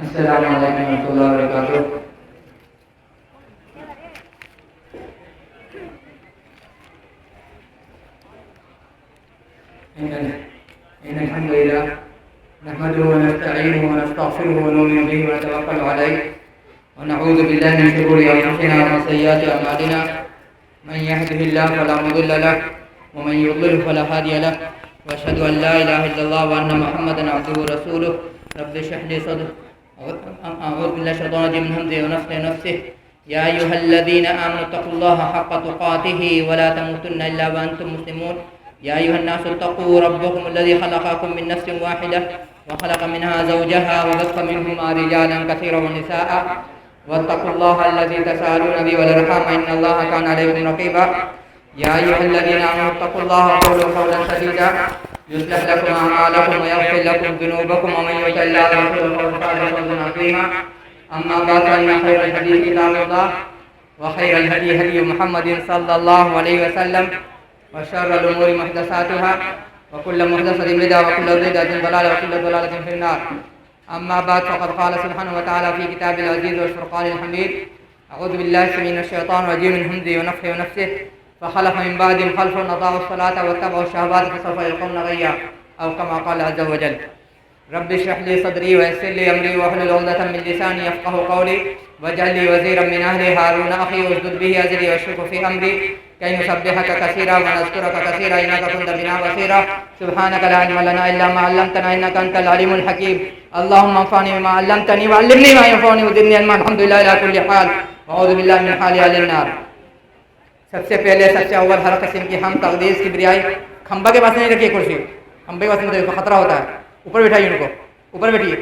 السلام علیکم ورحمۃ اللہ وبرکاتہ۔ إن الحمد لله نحمده ونستعينه ونستغفره ونؤمن به ونتوكل عليه ونعوذ بالله من شرور أنفسنا ومن سيئات أعمالنا من يهده الله فلا مضل له ومن يضلل فلا هادي له وأشهد أن لا إله إلا الله وأن محمدا عبده ورسوله رب اشرح لي صدري أعوذ بالله من الشيطان الرجيم من همزه ونفخه ونفثه يا أيها الذين آمنوا اتقوا الله حق تقاته ولا تموتن إلا وأنتم مسلمون يا أيها الناس اتقوا ربكم الذي خلقكم من نفس واحدة وخلق منها زوجها وبث منهما رجالا كثيرا ونساء واتقوا الله الذي تساءلون به والأرحام إن الله كان عليكم رقيبا يا أيها الذين آمنوا اتقوا الله وقولوا قولا سديدا يصلح لكم أعمالكم ويغفر لكم ذنوبكم ومن يطع الله ورسوله فقد فاز فوزا عظيما أما بعد فإن خير الحديث كتاب الله وخير الهدي هدي محمد صلى الله عليه وسلم وشر الأمور محدثاتها وكل محدثة بدعة وكل بدعة ضلالة وكل ضلالة في النار أما بعد فقد قال سبحانه وتعالى في كتاب العزيز والفرقان الحميد أعوذ بالله من الشيطان الرجيم من همزه ونفخه ونفثه فخلف من بعدهم خلف أضاعوا الصلاة واتبعوا الشهوات فسوف يلقون غيا أو كما قال عز وجل رب اشرح لي صدري ويسر لي أمري واحلل عقدة من لساني يفقهوا قولي واجعل لي وزيرا من أهلي هارون أخي اشدد به أزري واشركه في أمري كي نسبحك كثيرا ونذكرك كثيرا إنك كنت بنا بصيرا سبحانك لا علم لنا إلا ما علمتنا إنك أنت العليم الحكيم اللهم انفعني بما علمتني وعلمني ما ينفعني وزدني علما الحمد لله على كل حال وأعوذ بالله من حال أهل النار۔ سب سے پہلے سب سے اول ہر قسم کی ہم تقدیس کی بریائی۔ کھمبا کے پاس نہیں رکھیے کرسی، کھمبے کے پاس نہیں رکھیے، خطرہ ہوتا ہے، اوپر بٹھائیے ان کو، اوپر بیٹھیے۔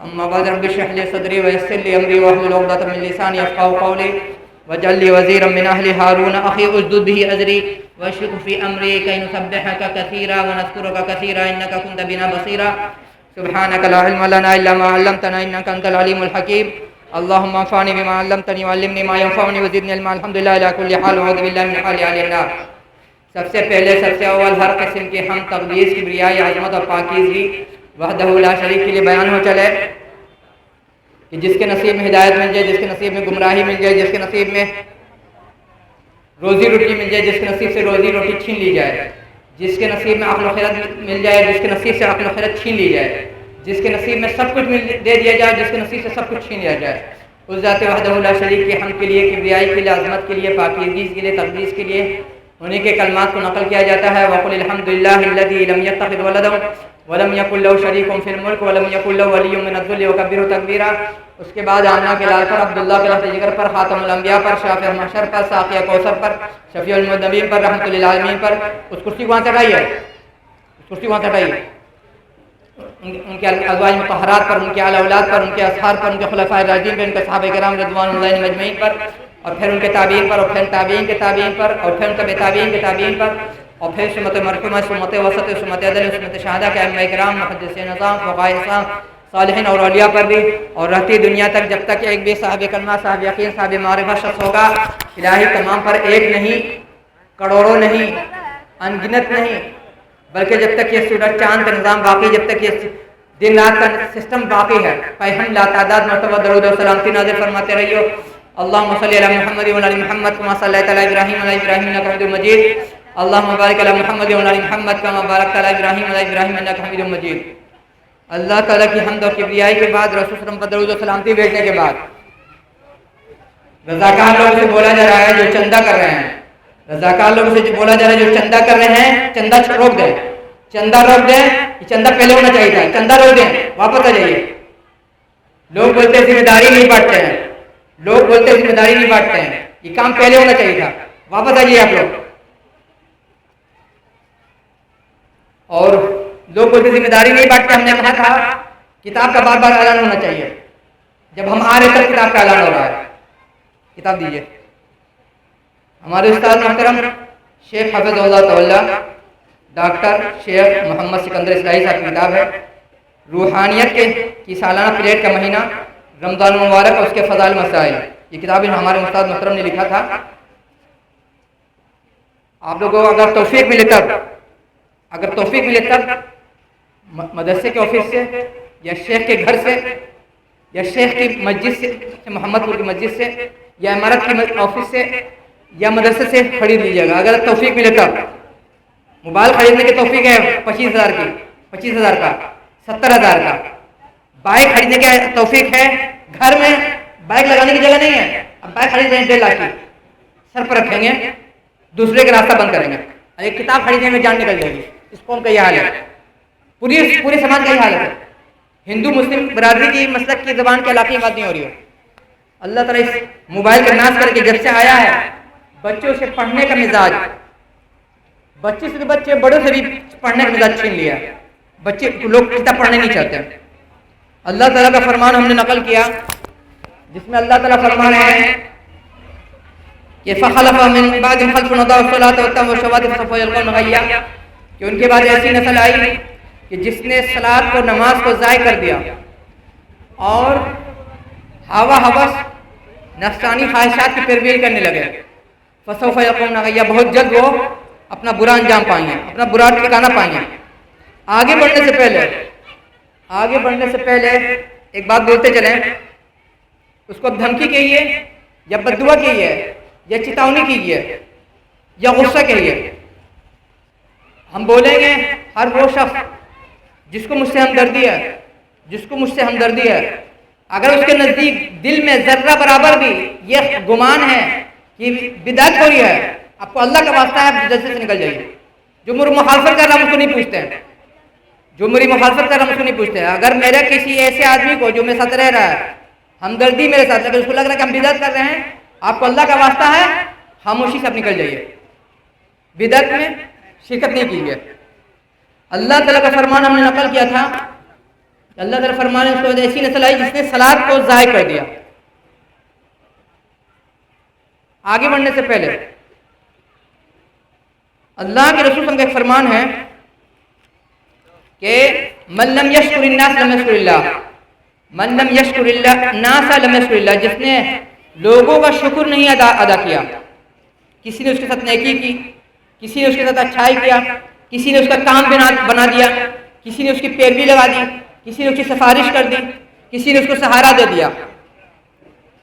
اما بعد رب اشرح لي صدري ويسر لي امري واحلل عقدة من لساني يفقهوا قولي واجعل لي وزيرا من اهلي هارون اخي اشدد به ازري واشركه في امري كي نسبحك كثيرا ونذكرك كثيرا انك كنت بنا بصيرا سبحانك لا علم لنا الا ما علمتنا انك انت العليم الحكيم اللهم انفعني بما علمتني وعلمني ما ينفعني وزدني علما الحمد لله على كل حال واعوذ بالله من حال اهل النار۔ سب سے پہلے سب سے اول ہر قسم کی ہم تقدیس کی بریائی، عظمت اور پاکیزگی وحدہ لا شریک کے لیے بیان ہو چلے کہ جس کے نصیب میں ہدایت مل جائے، جس کے نصیب میں گمراہی مل جائے، جس کے نصیب میں روزی روٹی مل جائے، جس کے نصیب سے روزی روٹی چھین لی جائے، جس کے نصیب میں عقل و خیرت مل جائے، جس کے نصیب سے عقل و خیرت چھین لی جائے، جس کے نصیب میں سب کچھ دے دیا جائے، جس کے نصیب سے سب کچھ چھین لیا جائے، اس ذات وحدہ لا شریک کے حمد کے لیے، کبریائی کے لیے، عظمت کے لیے، پاکیزگی کے لیے، تقدیس کے لیے انہیں کے کلمات کو نقل کیا جاتا ہے۔ وقل الحمد للہ الذی لم یتخذ ولدا ولم یکن له شریک فی الملک ولم یکن له ولی من الذل وکبرہ تکبیرا۔ اس کے بعد آمنہ کے لال پر، عبداللہ کے لفظ جگر پر، خاتم الانبیاء پر، شافع محشر پر، ساقیہ کوثر پر، شفیع المذنبین پر، رحمت للعالمین پر۔ اس کرسی کو وہاں سے ہٹائیے، اس کرسی کو وہاں سے ہٹائیے۔ ان کے ازواج مطہرات پر، ان کے اعلی اولاد پر، ان کے اصحاب پر، ان کے خلفائے راشدین پر، ان کے صحابہ کرام رضوان اللہ علیہم اجمعین پر، اور پھر ان کے تابعین پر، اور پھر تابعین کے تابعین پر، اور پھر ان کے تابعین کے تابعین پر، اور پھر سمت مرحومہ، سمت وسط، سمت عدل، سمت شہادہ کے ائمہ کرام، محدثین اعظام، فقہاء اعظام، صالحین اور اولیاء پر بھی، اور رہتی دنیا تک جب تک ایک بھی صاحب کلمہ، صاحب یقین، صاحب معرفت شخص ہوگا، الہی تمام پر ایک نہیں، کروڑوں نہیں، انگنت نہیں، بلکہ جب تک یہ سورج چاند کا نظام باقی، جب تک یہ دن رات کا سسٹم باقی ہے، ہم لا تعداد مرتبہ درود و سلامتی نازل فرماتے رہیو۔ اللهم صل على محمد وعلى ال محمد كما صليت على ابراهيم وعلى ابراهيم انك حميد مجيد اللهم بارك على محمد وعلى ال محمد كما باركت على ابراهيم وعلى ابراهيم انك حميد مجيد۔ اللہ تعالیٰ کی حمد اور کبریائی کے بعد، رسول صلی اللہ علیہ وسلم پر درود و سلامتی بھیجنے کے بعد، رضاکار لوگوں سے بولا جا رہا ہے جو چندہ کر رہے ہیں، رضاکار لوگوں سے جو بولا جا رہا ہے جو چندہ کر رہے ہیں، چندہ روک دیں، چندہ روک دیں۔ یہ چندہ پہلے ہونا چاہیے تھا، چندہ روک دیں، واپس آ جائیے۔ لوگ بولتے ہیں ذمہ داری نہیں بانٹتے ہیں، لوگ بولتے ہیں ذمہ داری نہیں بانٹتے ہیں، یہ کام پہلے ہونا چاہیے تھا، واپس آ جائیے آپ لوگ۔ اور لوگ بولتے ذمہ داری نہیں بانٹتے، ہم نے کہا تھا کتاب کا بار بار اعلان ہونا چاہیے، جب ہم آ رہے تب کتاب کا اعلان ہو رہا ہے۔ کتاب دیجیے۔ ہمارے استاد محترم شیخ حافظ اللہ تعالی ڈاکٹر شیخ محمد سکندر اصلاحی صاحب کی کتاب ہے روحانیت کی سالانہ پلیٹ کا مہینہ رمضان المبارک اور اس کے فضائل مسائل۔ یہ کتاب ہمارے استاد محترم نے لکھا تھا۔ آپ لوگوں کو اگر توفیق ملے تب مدرسے کے آفس سے یا شیخ کے گھر سے یا شیخ کی مسجد سے، محمد پور کی مسجد سے یا امارت کی آفس سے یا مدرسے سے خرید لیجیے گا اگر توفیق ملے تب۔ موبائل خریدنے کی توفیق ہے 25,000 کی، 25,000 کا، 70,000 کا۔ بائک خریدنے کی توفیق ہے، گھر میں بائک لگانے کی جگہ نہیں ہے، اب بائک خرید رہے ہیں 1.5 لاکھ کی، سر پر رکھیں گے، دوسرے کا راستہ بند کریں گے۔ ایک کتاب خریدنے میں جان نکل جائے گی۔ اس قوم کا یہ حال ہے، پورے سماج کا یہ حال ہے۔ ہندو مسلم برادری کی مسلک کی زبان کے علاقے کی بات نہیں ہو رہی ہے۔ اللہ تعالیٰ اس موبائل کا ناش کر کے جب سے آیا ہے، بچوں سے پڑھنے کا مزاج، بچے سے بچے بڑوں سے بھی پڑھنے کا مزاج چھین لیا ہے۔ بچے لوگ کتاب پڑھنے نہیں چاہتے۔ اللہ تعالیٰ کا فرمان ہم نے نقل کیا جس میں اللہ تعالیٰ فرما رہے ہیں کہ فخلف من بعدهم خلف اضاعوا الصلاة واتبعوا الشهوات فسوف يلقون غيا، کہ ان کے بعد ایسی نسل آئی کہ جس نے صلاۃ کو، نماز کو ضائع کر دیا اور ہوا ہوس نفسانی خواہشات کی پیروی کرنے لگے، فسوف یلقون غیا، بہت جلد وہ اپنا برا انجام پائیں گے، اپنا برا ٹھکانہ پائیں گے۔ آگے بڑھنے سے پہلے ایک بات بولتے چلیں، اس کو اب دھمکی کہیے یا بددعا کہیے یا چتاونی کیجیے یا غصہ کہیے۔ ہم بولیں گے ہر وہ شخص جس کو مجھ سے ہمدردی ہے، اگر اس کے نزدیک دل میں ذرہ برابر بھی یہ گمان ہے کہ بدعت ہو رہی ہے، آپ کو اللہ کا واسطہ ہے جلسے سے نکل جائیے۔ جو میری مخالفت کر رہا ہے اس کو نہیں پوچھتے ہیں، اگر میرے کسی ایسے آدمی کو جو میرے ساتھ رہ رہا ہے، ہمدردی میرے ساتھ، اگر اس کو لگ رہا ہے کہ ہم بدعت کر رہے ہیں، آپ کو اللہ کا واسطہ ہے خاموشی سے اب نکل جائیے، بدعت میں شرکت نہیں کیجیے۔ اللہ تعالیٰ کا فرمان ہم نے نقل کیا تھا، اللہ تعالیٰ فرمان ہے اس کو ایسی نسل آئی جس نے صلاۃ کو ضائع کر دیا۔ آگے بڑھنے سے پہلے اللہ کے رسول کا ایک فرمان ہے کہ من لم یشکر الناس لم یشکر اللہ، من لم یشکر الناس لم یشکر اللہ، جس نے لوگوں کا شکر نہیں ادا کیا، کسی نے اس کے ساتھ نیکی کی، کسی نے اس کے ساتھ اچھائی کیا، کسی نے اس کا کام بنا دیا، کسی نے اس کی پیروی لگا دی، کسی نے اس کی سفارش کر دی، کسی نے اس کو سہارا دے دیا،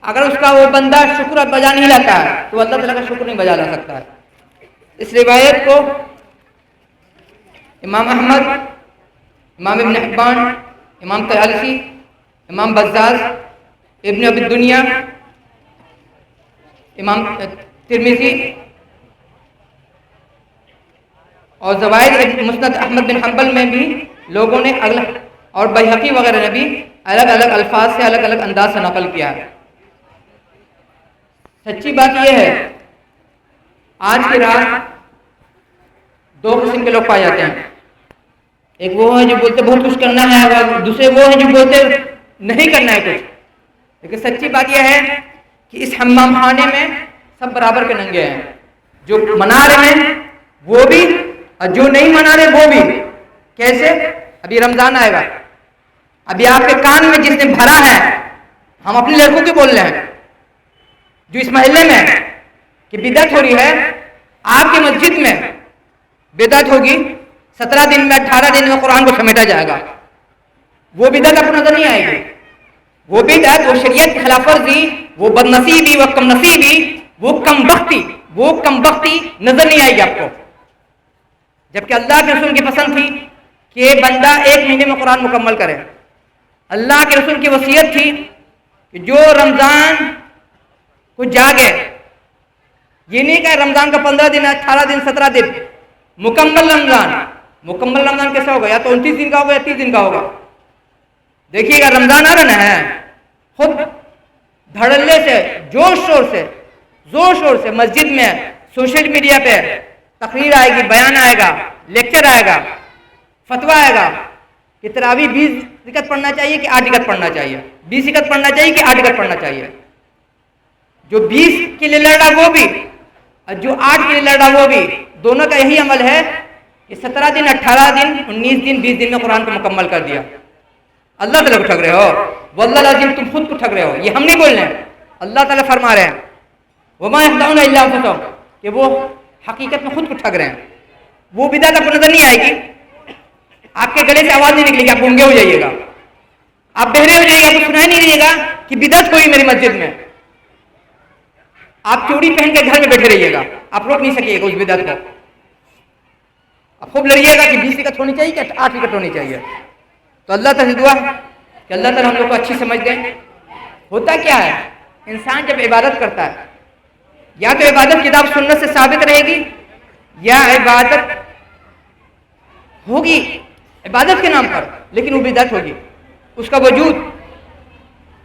اگر اس کا وہ بندہ شکر بجا نہیں لاتا ہے تو اللہ تعالیٰ کا شکر نہیں بجا لا سکتا ہے۔ اس روایت کو امام احمد، امام ابن حبان، امام طیالسی، امام بزاز، ابن ابی الدنیا، امام ترمذی اور زوائد مسند احمد بن حنبل میں بھی لوگوں نے اور بیہقی وغیرہ نے بھی الگ الگ الفاظ سے، الگ الگ انداز سے نقل کیا ہے۔ سچی بات یہ ہے، آج کی رات دو قسم کے لوگ پائے جاتے ہیں، ایک وہ ہے جو بولتے بہت کچھ کرنا ہے، اور دوسرے وہ ہیں جو بولتے نہیں کرنا ہے کچھ۔ لیکن سچی بات یہ ہے کہ اس حمام خانے میں سب برابر کے ننگے ہیں، جو منا رہے ہیں وہ بھی اور جو نہیں منا رہے وہ بھی۔ کیسے؟ ابھی رمضان آئے گا، ابھی آپ کے کان میں جس نے بھرا ہے، ہم اپنے لڑکوں کے بول رہے ہیں جو اس محلے میں کہ بدعت ہو رہی ہے، آپ کی مسجد میں بدعت ہوگی، 17 دن میں 18 دن میں قرآن کو سمیٹا جائے گا، وہ بدعت آپ کو نظر نہیں آئے گی، وہ بدعت، وہ شریعت کی خلاف ورزی، وہ بد نصیبی، وہ کم نصیبی، وہ کم بختی نظر نہیں آئے گی آپ کو۔ جبکہ اللہ کے رسول کی پسند تھی کہ بندہ 1 مہینے میں قرآن مکمل کرے۔ اللہ کے رسول کی وصیت تھی کہ جو رمضان کو جاگے، یہ نہیں کہ رمضان کا 15 دن، 18 دن، 17 دن، مکمل رمضان کیسا ہوگا؟ یا تو 29 دن کا ہوگا یا 30 دن کا ہوگا۔ دیکھیے گا رمضان آ رہا ہے، خود دھڑلے سے، زور شور سے مسجد میں، سوشل میڈیا پہ تقریر آئے گی، بیان آئے گا، لیکچر آئے گا، فتویٰ آئے گا کہ تراویح 20 رکعت پڑھنا چاہیے کہ 8 رکعت پڑھنا چاہیے، 20 رکعت پڑھنا چاہیے کہ 8 رکعت پڑھنا چاہیے۔ جو 20 کے لیے لڑ رہا وہ بھی اور جو 8 کے لیے لڑ رہا وہ بھی، دونوں کا یہی عمل ہے کہ 17 دن، 18 دن، 19 دن، 20 دن میں قرآن کو مکمل کر دیا۔ اللہ تعالیٰ کو ٹھگ رہے ہو، واللہ لازم تم خود کو ٹھگ رہے ہو، یہ ہم نہیں بول رہے ہیں، اللہ تعالیٰ فرما رہے ہیں وما يخدعون الا انفسهم، کہ وہ حقیقت میں خود کو ٹھگ رہے ہیں۔ وہ بدعت آپ کو نظر نہیں آئے گی، آپ کے گلے سے آواز نہیں نکلے گی، آپ گونگے ہو جائیے گا، آپ بہرے ہو جائیے، آپ کو سنائی نہیں دے گا کہ بدعت ہوئی میری مسجد میں. آپ چوڑی پہن کے گھر میں بیٹھے رہیے گا، آپ روک نہیں سکیے گا اس بدعت کو. آپ خوب لڑیے گا کہ 20 وکٹ ہونی چاہیے کہ 8 وکٹ ہونی چاہیے. تو اللہ تعالیٰ سے دعا ہے کہ اللہ تعالیٰ ہم لوگ کو اچھی سمجھ دیں. ہوتا کیا ہے، انسان جب عبادت کرتا ہے، یا تو عبادت کتاب سنت سے ثابت رہے گی، یا عبادت ہوگی عبادت کے نام پر لیکن وہ بدعت ہوگی. اس کا وجود،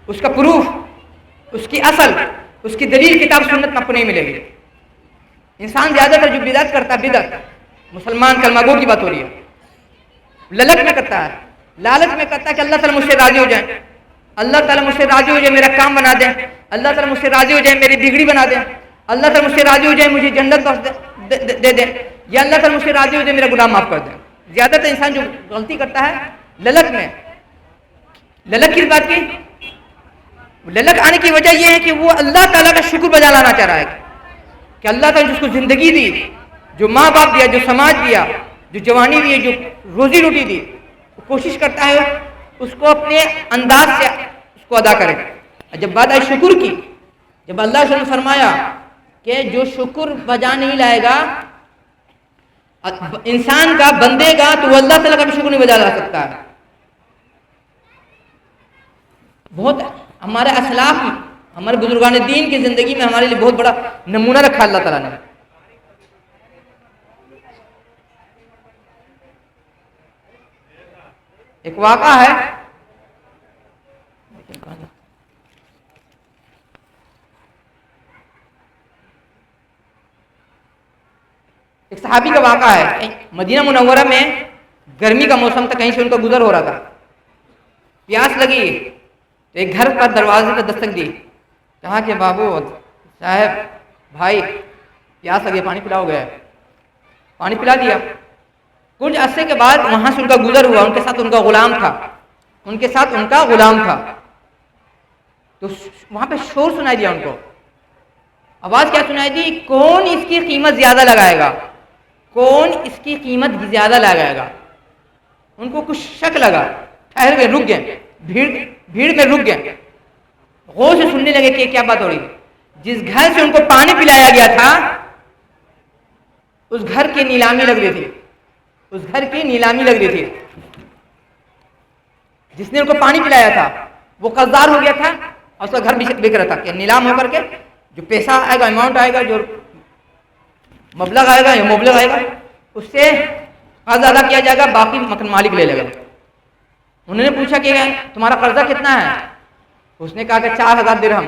اس کا پروف، اس کی اصل، اس کی دلیل کتاب سنت میں آپ کو نہیں ملے گی. انسان زیادہ تر جو بدعت کرتا ہے، بدعت مسلمان کلمہ گو کی بات ہو رہی ہے، للک میں کرتا ہے، لالچ میں کرتا ہے کہ اللہ تعالیٰ مجھ سے راضی ہو جائے، اللہ تعالیٰ مجھ سے راضی ہو جائے میرا کام بنا دیں، اللہ تعالیٰ مجھ سے راضی ہو جائے میری بگڑی بنا دیں، اللہ تعالیٰ مجھ سے راضی ہو جائے مجھے جنت دے دیں، یا اللہ تعالیٰ مجھ سے راضی ہو جائے میرا گناہ معاف کر دیں. زیادہ تر انسان جو غلطی کرتا ہے للک میں. للک کس بات کی؟ للک آنے کی وجہ یہ ہے کہ وہ اللہ تعالیٰ کا شکر بجا لانا چاہ رہا ہے کہ اللہ تعالیٰ نے جس کو زندگی دی، جو ماں باپ دیا، جو سماج دیا، جو جوانی دی، جو روزی روٹی دی، وہ کوشش کرتا ہے اس کو اپنے انداز سے اس کو ادا کرے. جب بات آئی شکر کی، جب اللہ نے فرمایا کہ جو شکر بجا نہیں لائے گا انسان کا، بندے کا، تو وہ اللہ تعالیٰ کا بھی شکر نہیں بجا لا سکتا ہے. بہت ہمارے اسلاف، ہمارے بزرگان دین کی زندگی میں ہمارے لیے بہت بڑا نمونہ رکھا اللہ تعالیٰ نے. ایک واقعہ ہے، ایک صحابی کا واقعہ ہے. مدینہ منورہ میں گرمی کا موسم تھا، کہیں سے ان کا گزر ہو رہا تھا، پیاس لگی تو ایک گھر پر دروازے پر دستک دی. کہا کہ بابو صاحب بھائی پیاس لگی، پانی پلاؤ گے؟ پانی پلا دیا. کچھ عرصے کے بعد وہاں سے ان کا گزر ہوا، ان کے ساتھ ان کا غلام تھا، ان کے ساتھ ان کا غلام تھا. تو وہاں پہ شور سنائی دیا، ان کو آواز کیا سنائی دی؟ کون اس کی قیمت زیادہ لگائے گا، کون اس کی قیمت زیادہ لگائے گا. ان کو کچھ شک لگا، ٹھہر گئے، رک گئے، بھیڑ میں رک گئے، غور سے سننے لگے کہ کیا بات ہو رہی. جس گھر سے ان کو پانی پلایا گیا تھا اس گھر کی نیلامی لگ رہی تھی، اس گھر کی نیلامی لگ رہی تھی. جس نے ان کو پانی پلایا تھا وہ قرضدار ہو گیا تھا اور اس کا گھر بک رہا تھا کہ نیلام ہو کر کے جو پیسہ آئے گا، اماؤنٹ آئے گا، جو مبلغ آئے گا یا مبلغ آئے گا، اس سے قرض ادا کیا جائے گا، باقی مکان مالک لے لے گا. انہوں نے پوچھا کہ تمہارا قرضہ کتنا ہے؟ اس نے کہا کہ 4000 درہم.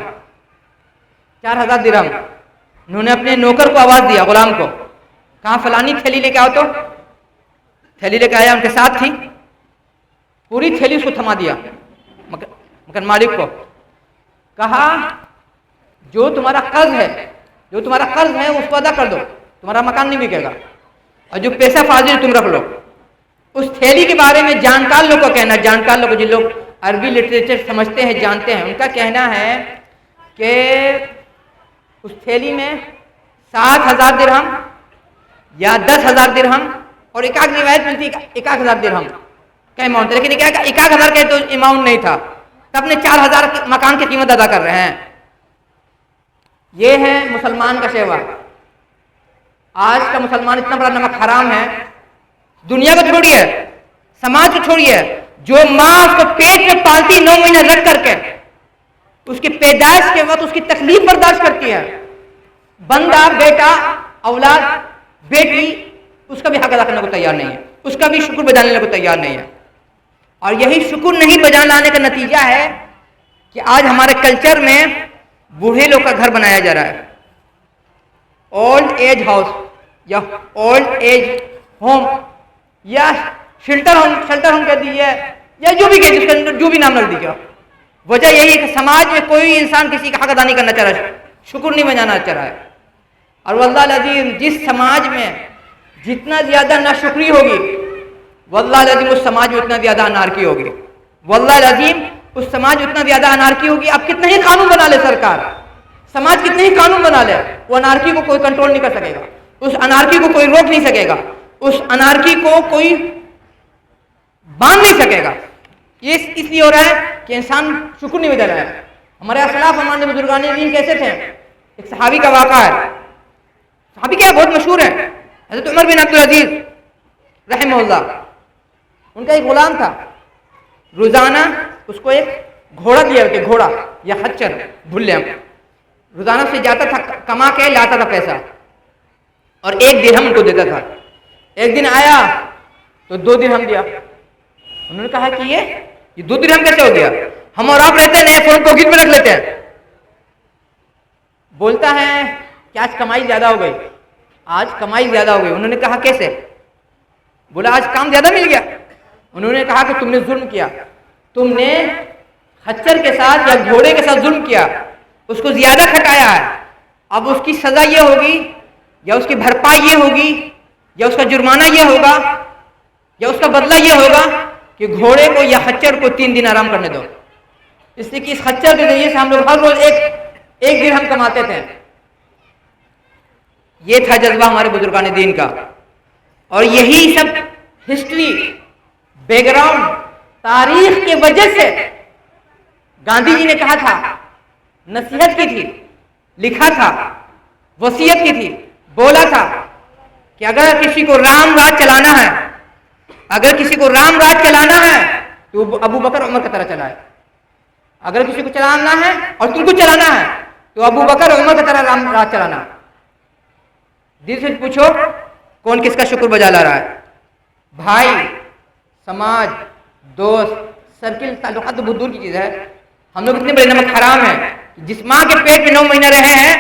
4000 درہم. انہوں نے اپنے نوکر کو آواز دیا، غلام کو، کہاں فلانی تھیلی لے کے آؤ. تو تھیلی لے کے آیا، ان کے ساتھ تھی، پوری تھیلی اس کو تھما دیا مکان مالک کو. کہا جو تمہارا قرض ہے، جو تمہارا قرض ہے اس کو ادا کر دو، تمہارا مکان نہیں بکے گا، اور جو پیسہ فاضل تم رکھ لو. اس تھیلی کے بارے میں جانکار لوگ کا کہنا، جانکار لوگ جن لوگ عربی لٹریچر سمجھتے ہیں، جانتے ہیں، ان کا کہنا ہے کہ اس تھیلی میں 7000 درہم یا 10000 درہم، اور ایک روایت ملتی 1000 درہم کا اماؤنٹ تھا، لیکن 1000 کا تو اماؤنٹ نہیں تھا. تو اپنے 4000 مکان کی قیمت ادا کر رہے ہیں. یہ ہے مسلمان کا شیوا. آج کا مسلمان اتنا بڑا نمک حرام ہے، دنیا کو چھوڑیے، سماج کو چھوڑیے. جو ماں اس کو پیٹ میں پالتی 9 مہینے رکھ کر کے، اس کی پیدائش کے وقت اس کی تکلیف برداشت کرتی ہے، بندہ، بیٹا، اولاد، بیٹی، اس کا بھی حق ادا کرنے کو تیار نہیں ہے، اس کا بھی شکر بجا لینے کو تیار نہیں ہے. اور یہی شکر نہیں بجا لانے کا نتیجہ ہے کہ آج ہمارے کلچر میں بوڑھے لوگ کا گھر بنایا جا رہا ہے، اولڈ ایج ہاؤس یا اولڈ ایج ہوم یا شیلٹر ہوم کہہ دیجیے، یا جو بھی کہہ، جس کے اندر جو بھی نام رکھ دیجیے. وجہ یہی ہے کہ سماج میں کوئی انسان کسی کا حق ادا نہیں کرنا چاہ رہا ہے، شکر نہیں بجانا چاہ رہا ہے. اور واللہ العظیم جس سماج میں جتنا زیادہ ناشکری ہوگی، واللہ العظیم اس سماج میں اتنا زیادہ انارکی ہوگی. واللہ العظیم اس سماج میں اتنا زیادہ انارکی ہوگی. آپ کتنے ہی قانون بنا لے سرکار، سماج کتنے ہی قانون بنا لے، وہ انارکی کو کوئی کنٹرول نہیں کر سکے گا، اس انارکی کو کوئی روک نہیں سکے گا، اس انارکی کو کوئی باندھ نہیں سکے گا. یہ اس لیے ہو رہا ہے کہ انسان شکر نہیں بجا رہا ہے. ہمارے اسلاف ہمارے بزرگان دین کیسے تھے؟ ایک صحابی کا واقعہ ہے. صحابی کیا بہت مشہور ہے، حضرت عمر بن عبدالعزیز رحمہ اللہ. ان کا ایک غلام تھا، روزانہ اس کو ایک گھوڑا دیا ہوتے، گھوڑا یا خچر بھول لیں، روزانہ سے جاتا تھا، کما کے لاتا تھا پیسہ، اور 1 درہم ان کو دیتا تھا. ایک دن آیا تو 2 درہم دیا. انہوں نے کہا کہ یہ 2 درہم کیسے ہو گیا؟ ہم اور آپ رہتے ہیں نئے فون پاکٹ میں رکھ لیتے ہیں. بولتا ہے کہ آج کمائی زیادہ ہو گئی، آج کمائی زیادہ ہو گئی. انہوں نے کہا کیسے؟ بولا آج کام زیادہ مل گیا. انہوں نے کہا کہ تم نے ظلم کیا، تم نے خچر کے ساتھ یا گھوڑے کے ساتھ ظلم کیا، اس کو زیادہ کھٹایا ہے. اب اس کی سزا یہ ہوگی، یا اس کی بھرپائی یہ ہوگی، یا اس کا جرمانہ یہ ہوگا، یا اس کا بدلہ یہ ہوگا کہ گھوڑے کو یا خچر کو 3 دن آرام کرنے دو. اس لیے کہ اس خچر کے ذریعے سے ہم لوگ ہر روز ایک درہم کماتے تھے. یہ تھا جذبہ ہمارے بزرگان دین کا. اور یہی سب ہسٹری، بیک گراؤنڈ، تاریخ کی وجہ سے گاندھی جی نے کہا تھا، نصیحت کی تھی، لکھا تھا، وصیت کی تھی، بولا تھا کہ اگر کسی کو رام راج چلانا ہے، اگر کسی کو رام راج چلانا ہے تو ابو بکر عمر کی طرح چلائے. اگر کسی کو چلانا ہے اور تم کو چلانا ہے تو ابو بکر عمر کی طرح رام راج چلانا. دل سے پوچھو کون کس کا شکر بجا لا رہا ہے؟ بھائی، سماج، دوست، سرکل، تعلقات تو بہت دور کی چیز ہے. ہم لوگ اتنے بڑے نمک حرام ہیں، جس ماں کے پیٹ میں 9 مہینے رہے ہیں،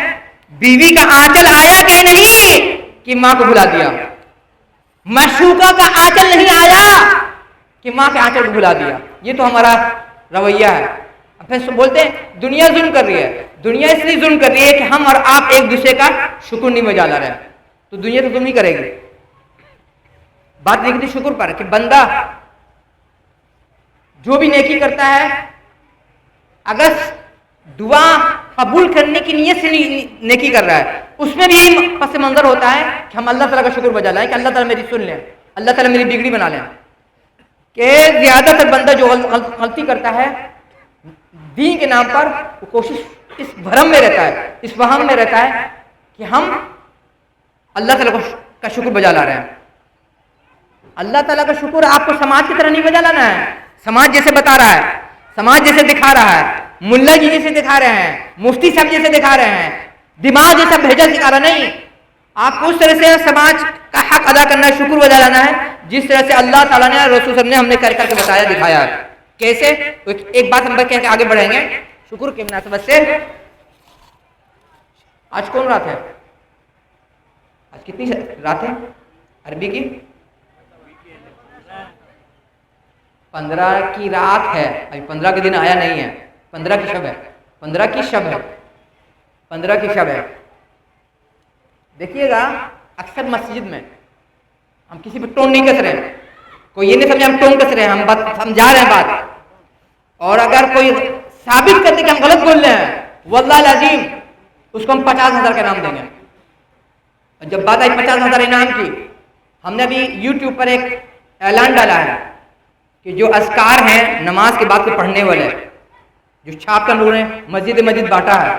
بیوی کا آنچل آیا کہ نہیں کہ ماں کو بھلا دیا. معشوقہ کا آنچل نہیں آیا کہ ماں کے آنچل کو بھلا دیا. یہ تو ہمارا رویہ ہے. پھر بولتے ہیں دنیا ظلم کر رہی ہے. دنیا اس لیے ظلم کر رہی ہے کہ ہم اور آپ ایک دوسرے کا شکر نہیں بجا لا رہے ہیں. تو دنیا تو ظلم ہی کرے گی. بات نہیں کرتی شکر پر کہ بندہ جو بھی نیکی کرتا ہے، اگر دعا قبول کرنے کی نیت سے نیکی کر رہا ہے، اس میں بھی یہی پس منظر ہوتا ہے کہ ہم اللہ تعالیٰ کا شکر بجا لائیں کہ اللہ تعالیٰ میری سن لیں، اللہ تعالیٰ میری بگڑی بنا لیں. کہ زیادہ تر بندہ جو غلطی کرتا ہے دین کے نام پر، وہ کوشش اس بھرم میں رہتا ہے، اس وہم میں رہتا ہے کہ ہم اللہ تعالیٰ کا شکر بجا لا رہے ہیں. اللہ تعالیٰ کا شکر آپ کو سماج کی طرح نہیں بجا لانا ہے. سماج جیسے بتا رہا ہے، سماج جیسے دکھا رہا ہے، ملا جی جیسے دکھا رہے ہیں، مفتی صاحب جیسے دکھا رہے ہیں، دماغ جیسا بھیجا دکھا رہا نہیں. آپ کو اس طرح سے سماج کا حق ادا کرنا ہے، شکر بجا لانا ہے جس طرح سے اللہ تعالیٰ نے، رسول صاحب نے ہم نے کر کے بتایا، دکھایا ہے. کیسے؟ ایک بات ہم کہہ کے آگے بڑھیں گے شکر کی مناسبت سے. آج کون رات ہے؟ آج کتنی رات ہے عربی کی؟ 15 کی رات ہے. ابھی 15 کے دن آیا نہیں ہے. 15 کی شب ہے. 15 کی شب ہے. 15 کی شب ہے. دیکھیے گا اکثر مسجد میں ہم کسی پہ ٹون نہیں کس رہے ہیں. کوئی یہ نہیں سمجھا ہم ٹون کس رہے ہیں، ہم بات سمجھا رہے ہیں بات. اور اگر کوئی ثابت کرتے کہ ہم غلط بول رہے ہیں، واللہ العظیم اس کو ہم 50,000 کا انعام دیں گے. اور جب بات آئی 50,000 انعام کی، ہم نے ابھی یوٹیوب پر ایک اعلان ڈالا ہے کہ جو اذکار ہیں نماز کے بعد کے پڑھنے والے، جو چھاپ کر لوگوں نے مسجد بانٹا ہے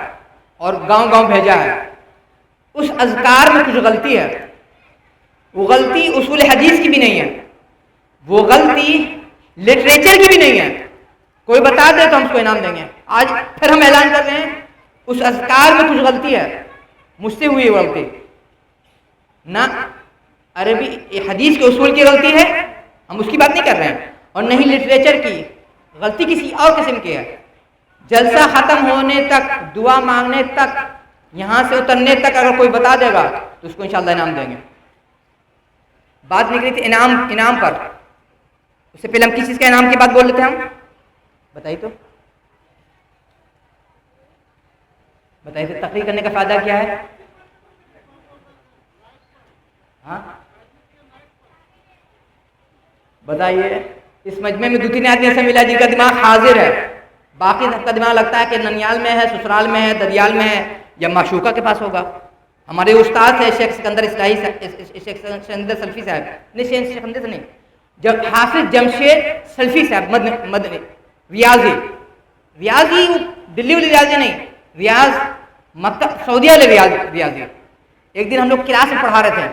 اور گاؤں گاؤں بھیجا ہے، اس اذکار میں کچھ غلطی ہے. وہ غلطی اصول حدیث کی بھی نہیں ہے، وہ غلطی لٹریچر کی بھی نہیں ہے. کوئی بتا دے تو ہم اس کو انعام دیں گے. آج پھر ہم اعلان کر رہے ہیں اس اذکار میں کچھ غلطی ہے. مجھ سے ہوئی غلطی نہ عربی حدیث کے اصول کی غلطی ہے، ہم اس کی بات نہیں کر رہے ہیں، اور نہیں لٹریچر کی غلطی کسی اور قسم کی ہے. جلسہ ختم ہونے تک، دعا مانگنے تک، یہاں سے اترنے تک اگر کوئی بتا دے گا تو اس کو انشاءاللہ انعام دیں گے. بات نکلی تھی انعام پر. اس سے پہلے ہم کس چیز کا انعام کی بات بول رہے تھے؟ ہم بتائیے تو، بتائیے تو تقریر کرنے کا فائدہ کیا ہے؟ ہاں بتائیے. اس مجمع میں 2-3 آدمی ایسا ملا جن کا دماغ حاضر ہے، باقی سب کا دماغ لگتا ہے کہ ننیال میں ہے، سسرال میں ہے، دریال میں ہے، یا معشوقہ کے پاس ہوگا. ہمارے استاد ہے شیخ سکندر اصلاحی، شیخ سکندر سلفی صاحب، نہیں شیخ سکندر سے نہیں، جب حافظ جمشید سلفی صاحب مدنی ریاضی وہ دلی والی ریاضی نہیں، ریاض مکہ سعودیہ والے ریاضی. ایک دن ہم لوگ کلاس میں پڑھا رہے تھے،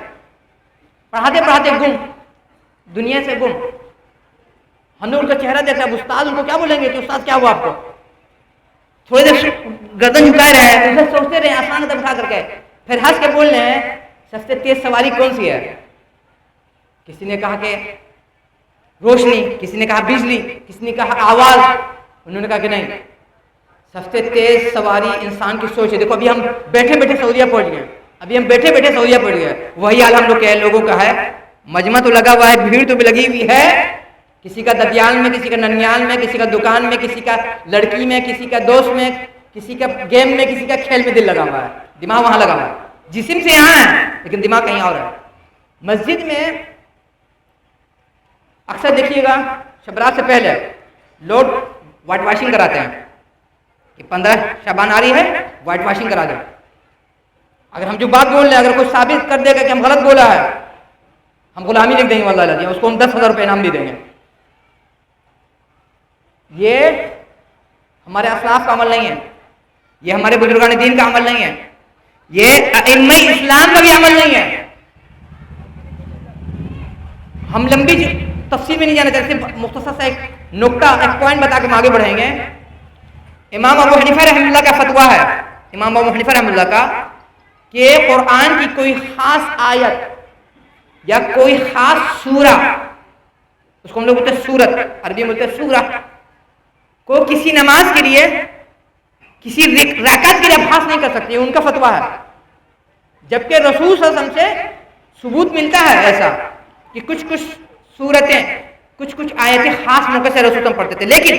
پڑھاتے گم، دنیا سے گم. ہم نے ان کا چہرہ دیکھا، اب استاد ان کو کیا بولیں گے کہ استاد کیا ہوا آپ کو؟ تھوڑی دیر گردن جھکائے رہے ہیں، اسے سوچتے رہے آسان تک اٹھا کر کے، پھر ہنس کے بول رہے ہیں سب سے تیز سواری کون سی ہے؟ کسی نے کہا کہ روشنی، کسی نے کہا بجلی، کسی نے کہا آواز. انہوں نے کہا کہ نہیں، سب سے تیز سواری انسان کی سوچ ہے. دیکھو ابھی ہم بیٹھے بیٹھے سعودیہ پہنچ گئے، وہی حال ہم لوگ کے لوگوں کا ہے. مجمع تو لگا ہوا ہے، بھیڑ تو بھی لگی ہوئی ہے، کسی کا ددیال میں، کسی کا ننیال میں، کسی کا دکان میں، کسی کا لڑکی میں، کسی کا دوست میں، کسی کا گیم میں، کسی کا کھیل میں دل لگا ہوا ہے، دماغ وہاں لگا ہوا ہے. جسم سے یہاں ہے لیکن دماغ کہیں اور ہے. مسجد میں اکثر دیکھیے گا شبرات سے پہلے لوگ وائٹ واشنگ کراتے ہیں کہ 15 شعبان آ رہی ہے، وائٹ واشنگ کرا دیں. اگر ہم جو بات بول رہے ہیں اگر کوئی ثابت کر دے گا کہ ہم غلط بولا ہے، ہم غلامی لکھ دیں گے واللہ العظیم، اس کو ہم 10,000 روپے انعام بھی دیں گے. یہ ہمارے اسلاف کا عمل نہیں ہے، یہ ہمارے بزرگان دین کا عمل نہیں ہے، یہ ائمہ اسلام کا بھی عمل نہیں ہے. ہم لمبی تفصیل میں نہیں جانا چاہتے، مختصر سا ایک نقطہ، ایک پوائنٹ بتا کے ہم آگے بڑھیں گے. امام ابو حنیفہ رحمہ اللہ کا فتویٰ ہے، امام ابو حنیفہ رحمہ اللہ کا، کہ قرآن کی کوئی خاص آیت یا کوئی خاص سورہ، اس کو ہم لوگ بولتے ہیں سورت، عربی میں بولتے ہیں سورہ، کو کسی نماز کے لیے، کسی رکعت کے لیے ابحاث نہیں کر سکتے. ان کا فتویٰ ہے. جبکہ رسول صلی اللہ علیہ وسلم سے ثبوت ملتا ہے ایسا کہ کچھ سورتیں، کچھ آیتیں خاص موقع سے رسول ہم پڑھتے تھے. لیکن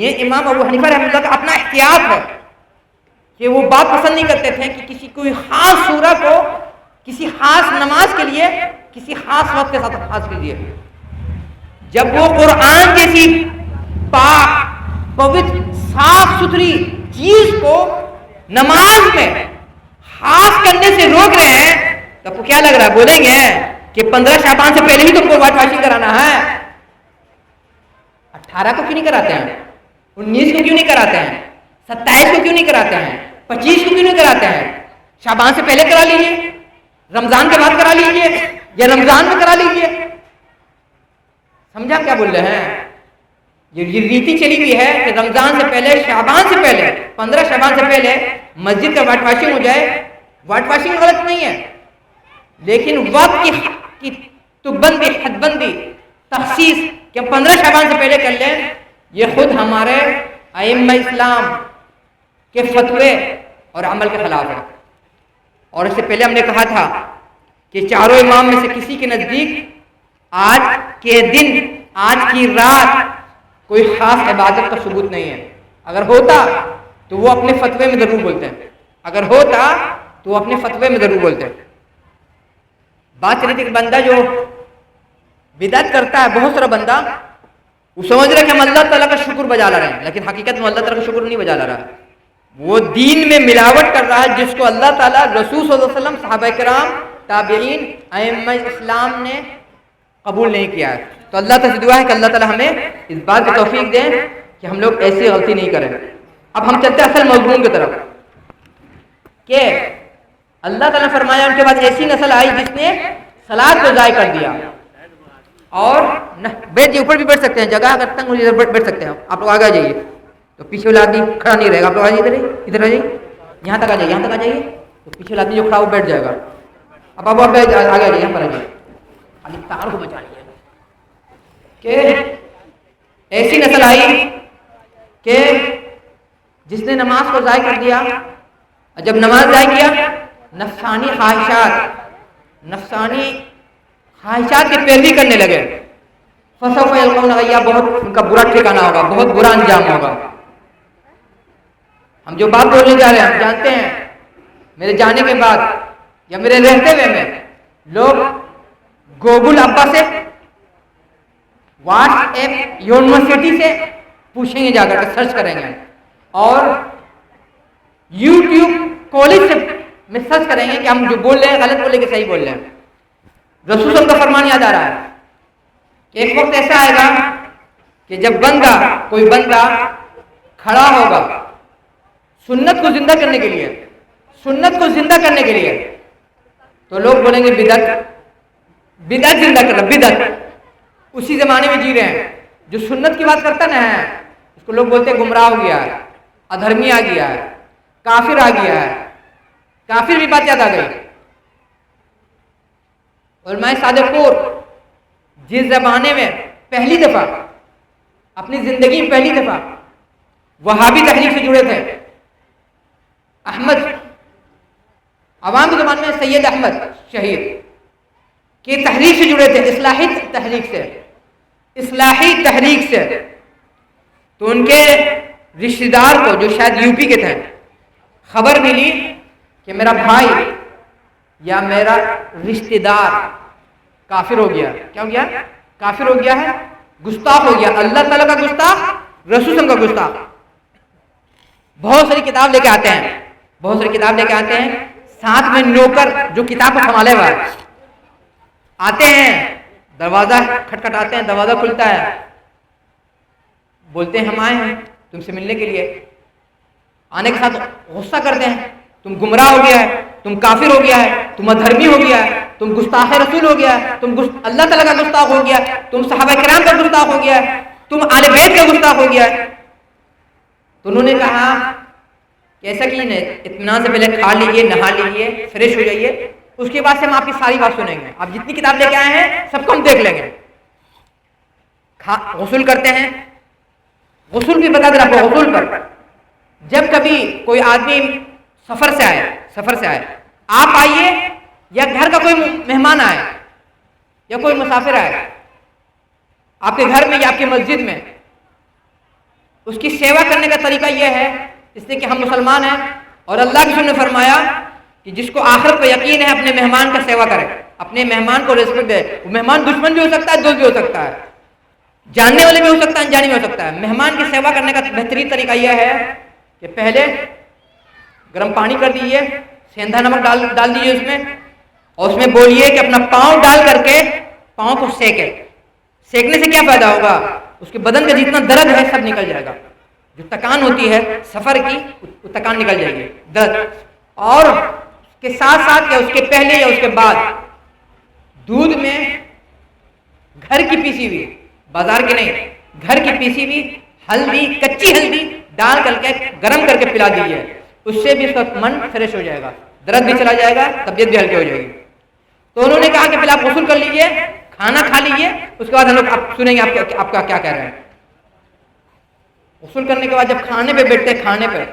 یہ امام ابو حنیفہ رحمہ اللہ کا اپنا احتیاط ہے کہ وہ بات پسند نہیں کرتے تھے کہ کسی کوئی خاص سورہ کو کسی خاص نماز کے لیے کسی خاص وقت کے ساتھ خاص کیجیے. جب وہ قرآن جیسی پاک پوتر صاف ستھری چیز کو نماز میں خاص کرنے سے روک رہے ہیں تو آپ کو کیا لگ رہا ہے؟ بولیں گے کہ 15 شعبان سے پہلے ہی تم کو وائٹ واشنگ کرانا ہے. 18 کو کیوں نہیں کراتے ہیں؟ 19 کو کیوں نہیں کراتے ہیں؟ 27 کو کیوں نہیں کراتے ہیں؟ 25 کو کیوں نہیں کراتے ہیں؟ شعبان سے پہلے کرا لیجیے، رمضان کے بعد کرا لیجیے، یا رمضان میں کرا لیجیے. سمجھا کیا بول رہے ہیں؟ یہ ریتی چلی ہوئی ہے کہ رمضان سے پہلے، شعبان سے پہلے، 15 شعبان سے پہلے مسجد کا وائٹ واشنگ ہو جائے. وائٹ واشنگ غلط نہیں ہے، لیکن وقت کی تکبندی، حد بندی، تخصیص کہ ہم 15 شعبان سے پہلے کر لیں، یہ خود ہمارے ائمہ اسلام کے فتوے اور عمل کے خلاف ہے. اور اس سے پہلے ہم نے کہا تھا کہ چاروں امام میں سے کسی کے نزدیک آج کے دن، آج کی رات کوئی خاص عبادت کا ثبوت نہیں ہے. اگر ہوتا تو وہ اپنے فتوے میں ضرور بولتے ہیں، اگر ہوتا تو وہ اپنے فتوے میں ضرور بولتے ہیں. بات چلی تھی کہ بندہ جو بدعت کرتا ہے، بہت سارا بندہ وہ سمجھ رہا ہے کہ ہم اللہ تعالیٰ کا شکر بجا لا رہے ہیں، لیکن حقیقت میں اللہ تعالیٰ کا شکر نہیں بجا لا رہا ہے. وہ دین میں ملاوٹ کر رہا ہے جس کو اللہ تعالیٰ، رسول صلی اللہ علیہ وسلم، صحابہ کرام، تابعین، ائمہ اسلام نے قبول نہیں کیا ہے. تو اللہ تعالیٰ سے دعا ہے کہ اللہ تعالیٰ ہمیں اس بات کی توفیق دیں کہ ہم لوگ ایسی غلطی نہیں کریں. اب ہم چلتے ہیں اصل مضمون کی طرف کہ اللہ تعالیٰ نے فرمایا ان کے بعد ایسی نسل آئی جس نے صلاۃ کو ضائع کر دیا. اور بیٹھ جی، اوپر بھی بیٹھ سکتے ہیں، جگہ اگر تنگ ہو بیٹھ سکتے ہیں. آپ لوگ آگے آ جائیے تو پیچھے والا آدمی کھڑا نہیں رہے گا. آپ لوگ آ جائیے، ادھر آ جائیے، یہاں تک آ جائیے، یہاں تک آ جائیے تو پیچھے والا آدمی جو کھڑا وہ بیٹھ جائے گا. اب آپ آگے آ جائیے، یہاں پر آ جائیے، خالی تار کو بچا لیجیے. کہ ایسی نسل آئی کہ جس نے نماز کو ضائع کر دیا، اور جب نماز ضائع کیا نفسانی خواہشات کی پیروی کرنے لگے. فسوف یلقون غیا، بہت ان کا برا ٹھکانہ ہوگا، بہت برا انجام ہوگا. ہم جو بات بولنے جا رہے ہیں ہم جانتے ہیں میرے جانے کے بعد یا میرے رہتے ہوئے میں لوگ گوگل ابا سے، واٹس ایپ یونیورسٹی سے پوچھیں گے، جا کر کے سرچ کریں گے، اور یوٹیوب کالج سے میں سرچ کریں گے کہ ہم جو بول رہے ہیں غلط بولے کہ صحیح بول رہے ہیں. رسول صلی اللہ علیہ وسلم کا فرمان یاد آ رہا ہے ایک وقت ایسا آئے گا کہ جب کوئی بندہ کھڑا ہوگا سنت کو زندہ کرنے کے لیے، سنت کو زندہ کرنے کے لیے، تو لوگ بولیں گے بدعت زندہ کر رہا، بدعت اسی زمانے میں جی رہے ہیں۔ جو سنت کی بات کرتا نا ہے اس کو لوگ بولتے ہیں گمراہ ہو گیا ہے، ادھرمی آ گیا ہے، کافر آ گیا ہے۔ کافر بھی بات یاد آ گئی۔ علماء صادق پور جس زمانے میں پہلی دفعہ اپنی زندگی میں پہلی دفعہ وہابی تحریک سے جڑے تھے، احمد عوام کے زمانے میں سید احمد شہید کی تحریک سے جڑے تھے، اصلاحی تحریک سے، تو ان کے رشتہ دار کو جو شاید یو پی کے تھے خبر ملی کہ میرا بھائی یا میرا رشتہ دار کافر ہو گیا۔ کیا ہو گیا؟ کافر ہو گیا ہے، گستاخ ہو گیا، اللہ تعالیٰ کا گستاخ، رسول اللہ کا گستاخ۔ بہت ساری کتاب لے کے آتے ہیں، ساتھ میں نوکر جو کتاب کو سنبھالے ہوا ہے، آتے ہیں، دروازہ کھٹکھٹاتے ہیں، دروازہ کھلتا ہے، بولتے ہیں ہم آئے ہیں تم سے ملنے کے لیے۔ آنے کے ساتھ غصہ کرتے ہیں، تم گمراہ ہو گیا ہے، تم کافر ہو گیا ہے، تم ادھرمی ہو گیا ہے، تم گستاخ رسول ہو گیا ہے، تم اللہ تعالیٰ کا گستاخ ہو گیا، تم صحابہ کرام کا گستاخ ہو گیا ہے، تم آل بیت کا گستاخ ہو گیا ہے۔ تو انہوں نے کہا کہ ایسا کیوں نہیں، اطمینان سے پہلے کھا لیجئے، نہا لیجئے، فریش ہو جائیے، اس کے بعد سے ہم آپ کی ساری بات سنیں گے، آپ جتنی کتاب لے کے آئے ہیں سب کو ہم دیکھ لیں گے۔ غسل کرتے ہیں، غسل بھی بتا دیں آپ کو، غسل پر جب کبھی کوئی آدمی سفر سے آئے، آپ آئیے یا گھر کا کوئی مہمان آئے یا کوئی مسافر آئے آپ کے گھر میں یا آپ کی مسجد میں، اس کی سیوا کرنے کا طریقہ یہ ہے، اس لیے کہ ہم مسلمان ہیں اور اللہ کے رسول نے فرمایا کہ جس کو آخرت پہ یقین ہے اپنے مہمان کا سیوا کرے، اپنے مہمان کو رسپیکٹ دے۔ وہ مہمان دشمن بھی ہو سکتا ہے، دوست بھی ہو سکتا ہے، جاننے والے بھی ہو سکتا ہے، انجانے بھی ہو سکتا ہے۔ مہمان کی سیوا کرنے کا بہترین طریقہ یہ ہے کہ پہلے گرم پانی کر دیجئے، سیندا نمک ڈال دیجئے اس میں، اور اس میں بولیے کہ اپنا پاؤں ڈال کر کے پاؤں کو سیکنے سے کیا فائدہ ہوگا؟ اس کے بدن کا جتنا درد ہے سب نکل جائے گا، جو تکان ہوتی ہے سفر کی وہ تکان نکل جائے گی، درد۔ اور اس کے ساتھ ساتھ یا اس کے پہلے یا اس کے بعد دودھ میں گھر کی پیسی ہوئی، بازار کی نہیں، گھر کی پیسی ہوئی ہلدی، کچی ہلدی ڈال کر کے گرم کر کے پلا دیجیے، اس سے بھی اس کا من فریش ہو جائے گا، درد بھی چلا جائے گا، طبیعت بھی ہلکی ہو جائے گی۔ تو انہوں نے کہا کہ پہلے آپ غسل کر لیجئے، کھانا کھا لیجئے، اس کے بعد ہم لوگ آپ سنیں گے آپ کا کیا کہہ رہے ہیں۔ غسل کرنے کے بعد جب کھانے پہ بیٹھتے ہیں، کھانے پہ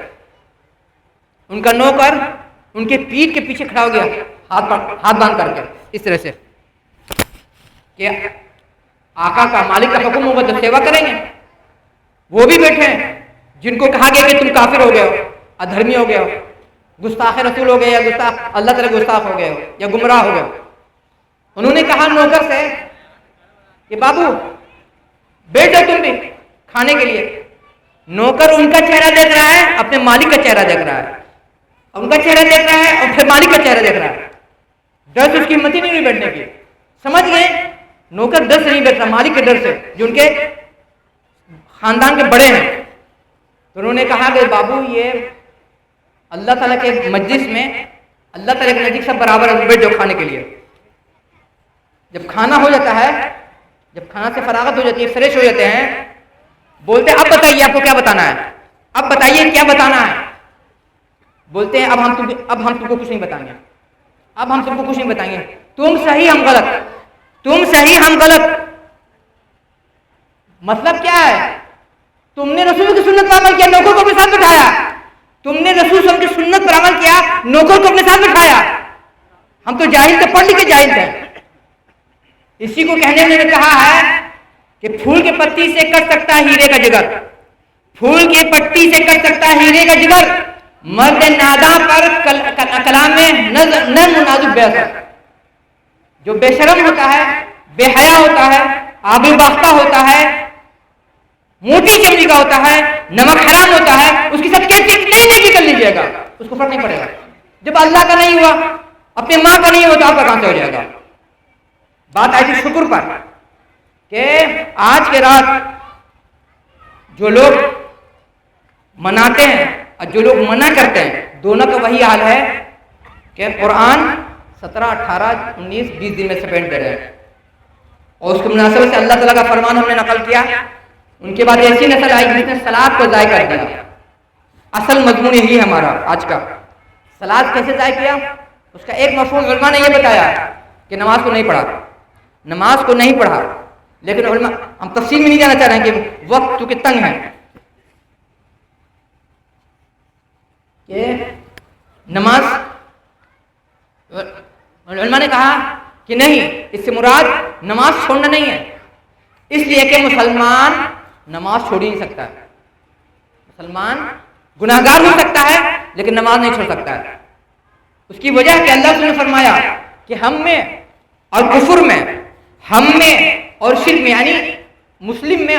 ان کا نوکر ان کے پیٹھ کے پیچھے کھڑا ہو گیا، ہاتھ باندھ کر کے اس طرح سے کہ آقا کا، مالک کا حکم ہوگا تو سیوا کریں گے۔ وہ بھی بیٹھے ہیں جن کو کہا گیا کہ تم کافر ہو گئے ہو، ادھرمی ہو گئے ہو، گستاخ رسول ہو گئے، یا گستاخ اللہ تعالیٰ گستاخ ہو گئے ہو، یا گمراہ ہو گئے ہو۔ انہوں نے کہا نوکر سے کہ بابو بیٹھ جاؤ تم بھی کھانے کے لیے۔ نوکر ان کا چہرہ دیکھ رہا ہے، اپنے مالک کا چہرہ دیکھ رہا ہے، ان کا چہرہ دیکھ رہا ہے اور پھر مالک کا چہرہ دیکھ رہا ہے۔ ڈر سے اس کی ہمت ہی نہیں ہوئی بیٹھنے کی، سمجھ گئے؟ نوکر ڈر سے نہیں بیٹھ رہا، مالک کے ڈر سے، جو ان کے خاندان کے بڑے ہیں۔ تو انہوں نے کہا کہ بابو یہ اللہ تعالیٰ کے مجلس میں، اللہ تعالیٰ کے نزدیک سب برابر ہے، بیٹھ جاؤ کھانے کے لیے۔ جب کھانا ہو جاتا ہے، جب کھانا سے فراغت ہو جاتی ہے، فریش ہو جاتے ہیں، بولتے ہیں اب بتائیے آپ کو کیا بتانا ہے، اب بتائیے کیا بتانا ہے۔ بولتے ہیں اب ہم تم کو کچھ نہیں بتائیں گے، اب ہم تم کو کچھ نہیں بتائیں گے، تم صحیح ہم غلط، تم صحیح ہم غلط۔ مطلب کیا ہے؟ تم نے رسول کی سنت پر عمل کیا، نوکر کو اپنے ساتھ بٹھایا، تم نے رسول صلی اللہ علیہ وسلم کی سنت پر عمل کیا، نوکر کو اپنے ساتھ بٹھایا۔ ہم تو جاہل تھے، پڑھ لکھ کے جاہل تھے۔ اسی کو کہنے میں نے کہا ہے کہ پھول کے پتی سے کٹ سکتا ہے ہیرے کا جگر، پھول کی پتی سے کٹ سکتا ہے ہیرے کا جگر، مرد ناداں پر کلام میں نرم و نازک بیعت ہے۔ جو بے شرم ہوتا ہے، بے حیا ہوتا ہے، آبرو باختہ ہوتا ہے، موٹی چمڑی کا ہوتا ہے، نمک حرام ہوتا ہے، اس کی سب کیفیت نہیں نکل لیجیے گا، اس کو فرق نہیں پڑے گا۔ جب اللہ کا نہیں ہوا، اپنے ماں کا نہیں ہوا تو آپ کا کہاں سے ہو جائے گا؟ بات آئی تھی شکر پر کہ آج کے رات جو لوگ مناتے ہیں اور جو لوگ منع کرتے ہیں دونوں کا وہی حال ہے کہ قرآن 17, 18, 19, 20 دن میں سپیٹ دے رہے ہیں. اور اس کی مناسبت سے اللہ تعالیٰ کا فرمان ہم نے نقل کیا. ان کے بعد ایسی نسل آئی جس نے صلاۃ کو ضائع کر دیا. اصل مضمون یہی ہے ہمارا آج کا. صلاۃ کیسے ضائع کیا؟ اس کا ایک مفہوم علماء نے یہ بتایا کہ نماز کو نہیں پڑھا. نماز کو نہیں پڑھا، لیکن علماء ہم تفصیل میں نہیں جانا چاہ رہے ہیں کہ وقت چونکہ تنگ ہے کہ نماز، علماء نے کہا کہ نہیں، اس سے مراد نماز چھوڑنا نہیں ہے، اس لیے کہ مسلمان نماز چھوڑ ہی نہیں سکتا ہے. مسلمان گناہگار ہو سکتا ہے لیکن نماز نہیں چھوڑ سکتا ہے. اس کی وجہ ہے کہ اللہ نے فرمایا کہ ہم میں اور کفر میں، ہم میں اور شرک میں، یعنی مسلم میں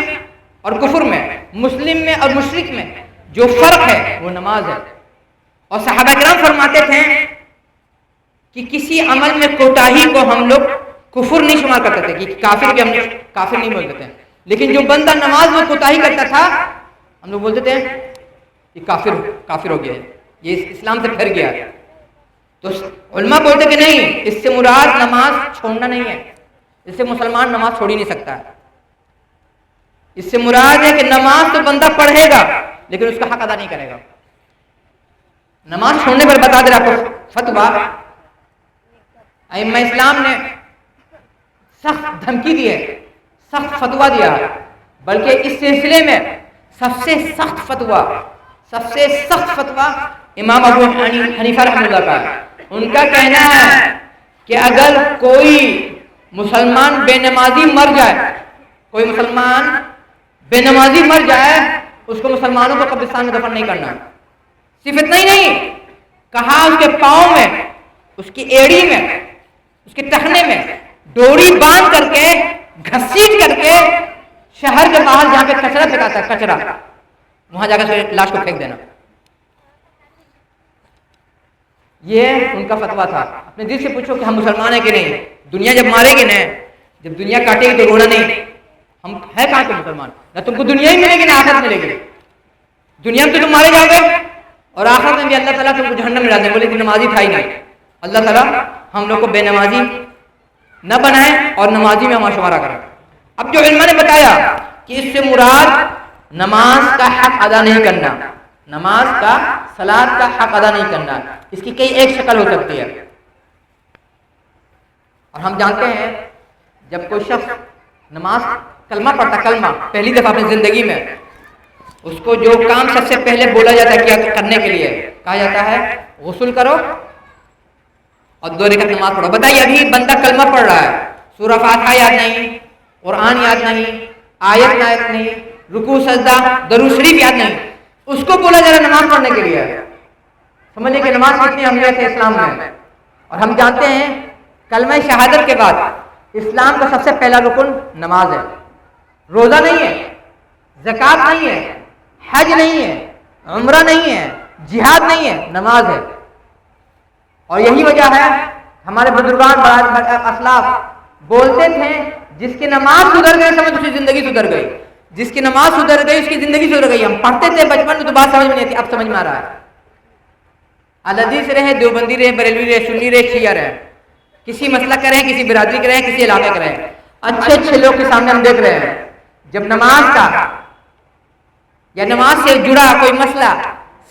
اور کفر میں، مسلم میں اور مشرک میں جو فرق ہے وہ نماز ہے. اور صحابہ کرام فرماتے تھے کہ کسی عمل میں کوتاہی کو ہم لوگ کفر نہیں شمار کرتے تھے کہ کافر بھی ہم کافر نہیں بولتے تھے، لیکن جو بندہ نماز میں کوتاہی کرتا تھا ہم لوگ بولتے تھے کہ کافر ہو گیا ہے، یہ اسلام سے پھر گیا. تو علماء بولتے کہ نہیں، اس سے مراد نماز چھوڑنا نہیں ہے، اس سے مسلمان نماز چھوڑ ہی نہیں سکتا ہے. اس سے مراد ہے کہ نماز تو بندہ پڑھے گا لیکن اس کا حق ادا نہیں کرے گا. نماز چھوڑنے پر بتا دے رہا آپ کو فتویٰ ائمہ اسلام نے سخت دھمکی دی ہے، سخت فتویٰ دیا، بلکہ اس سلسلے میں سب سے سخت فتویٰ امام ابو حنیفہ رحمہ اللہ کا ہے. ان کا کہنا ہے کہ اگر کوئی مسلمان بے نمازی مر جائے اس کو مسلمانوں کو قبرستان میں دفن نہیں کرنا. صرف اتنا ہی نہیں کہا، اس کے پاؤں میں، اس کی ایڑی میں، اس کے ٹخنے میں ڈوری باندھ کر کے گھسیٹ کر کے شہر کے باہر جہاں پہ کچرا پھینکاتا ہے کچرا، وہاں جا کر لاش کو پھینک دینا. یہ ان کا فتویٰ تھا. اپنے دل سے پوچھو کہ ہم مسلمان ہیں کہ نہیں؟ دنیا جب مارے گی نا، جب دنیا کاٹے گی تو رونا نہیں. ہم ہے کہاں کے مسلمان؟ نہ تم کو دنیا ہی ملے گی نہ آخرت ملے گی. دنیا میں تو تم مارے جاؤ گے اور آخرت میں بھی اللہ تعالیٰ تم کو جہنم میں ڈال دیں. بولے کہ نمازی تھا ہی نہیں. اللہ تعالیٰ ہم لوگ کو بے نمازی نہ بنائے اور نمازی میں ہمارا شمارہ کریں. اب جو علماء نے بتایا کہ اس سے مراد نماز کا حق ادا نہیں کرنا، نماز کا، صلاۃ کا حق ادا نہیں کرنا، اس کی کئی ایک شکل ہو سکتی ہے. اور ہم جانتے ہیں جب کوئی شخص نماز کلمہ پڑھتا، کلمہ پہلی دفعہ اپنی زندگی میں، اس کو جو کام سب سے پہلے بولا جاتا ہے کیا کرنے کے لیے کہا جاتا ہے غسل کرو اور 2 رکعت نماز پڑھو. بتائیے ابھی بندہ کلمہ پڑھ رہا ہے، سورہ فاتحہ یاد نہیں، قرآن یاد نہیں، آیت یاد نہیں، رکوع سجدہ درود شریف یاد نہیں، اس کو بولا جا رہا ہے نماز پڑھنے کے لیے. سمجھیے کہ نماز کتنی اہمیت ہے اسلام میں. اور ہم جانتے ہیں کلمہ شہادت کے بعد اسلام کا سب سے پہلا رکن نماز ہے. روزہ نہیں ہے، زکوٰۃ نہیں ہے، حج نہیں ہے، عمرہ نہیں ہے، جہاد نہیں ہے، نماز ہے. اور یہی وجہ ہے ہمارے بزرگان اسلاف بولتے تھے جس کی نماز سدھر گئی سمجھ اس کی زندگی سدھر گئی، جس کی نماز سدھر گئی اس کی زندگی سدھر گئی. ہم پڑھتے تھے بچپن میں تو بات سمجھ میں نہیں آتی، اب سمجھ میں آ رہا ہے. الحدیث رہے، دیوبندی رہے، بریلوی رہے، سنی رہے، شیعہ رہے، کسی مسلک کے رہے، کسی برادری کے رہے، کسی علاقے کے رہے، اچھے لوگ کے سامنے ہم دیکھ رہے ہیں جب نماز کا یا نماز سے جڑا کوئی مسئلہ،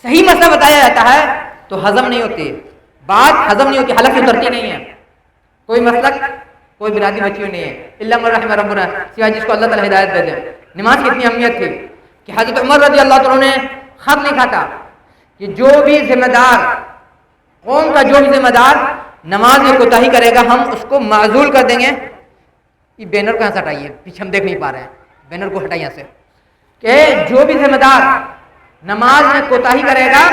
صحیح مسئلہ بتایا جاتا ہے تو ہضم نہیں ہوتی، بات ہضم نہیں ہوتی، حلق سے اترتی نہیں ہے. کوئی مسلک، کوئی برادری بچی ہوئی نہیں ہے الا من رحم ربنا، سوائے جس کو اللہ تعالی ہدایت دے دے. نماز کی اتنی اہمیت تھی کہ حضرت عمر رضی اللہ تعالیٰ نے خط لکھا تھا کہ جو بھی ذمہ دار، قوم کا جو بھی ذمہ دار نماز میں کوتاہی کرے گا ہم اس کو معزول کر دیں گے. یہ بینر کہاں سے ہٹائیے، پیچھے ہم دیکھ نہیں پا رہے ہیں، بینر کو ہٹائیے سے، کہ جو بھی ذمہ دار نماز میں کوتاہی کرے گا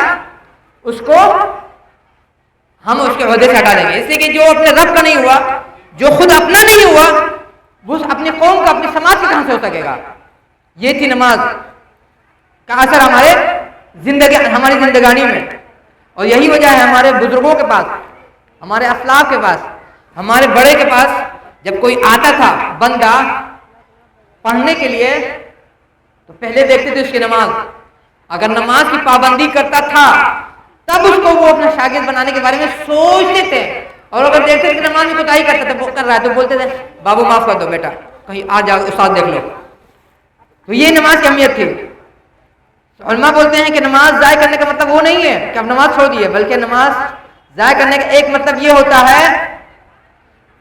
اس کو ہم اس کے عہدے سے ہٹا دیں گے. اس لیے کہ جو اپنے رب کا نہیں ہوا، جو خود اپنا نہیں ہوا، وہ اپنی قوم کا، اپنے سماج سے کہاں سے ہو سکے گا. یہ تھی نماز کا اثر ہماری زندگانی میں. اور یہی وجہ ہے ہمارے بزرگوں کے پاس، ہمارے اسلاف کے پاس، ہمارے بڑے کے پاس جب کوئی آتا تھا بندہ پڑھنے کے لیے تو پہلے دیکھتے تھے اس کی نماز، اگر نماز کی پابندی کرتا تھا تب اس کو وہ اپنا شاگرد بنانے کے بارے میں سوچتے تھے، اور اگر دیکھتے تھے کہ نماز میں کوتاہی کرتا تھا، وہ کر رہا ہے تو بولتے تھے بابو معاف کر دو بیٹا، کہیں آ جاؤ استاد دیکھ لو۔ تو یہ نماز کی اہمیت تھی۔ علماء بولتے ہیں کہ نماز ضائع کرنے کا مطلب وہ نہیں ہے کہ اب نماز چھوڑ دیے، بلکہ نماز ضائع کرنے کا ایک مطلب یہ ہوتا ہے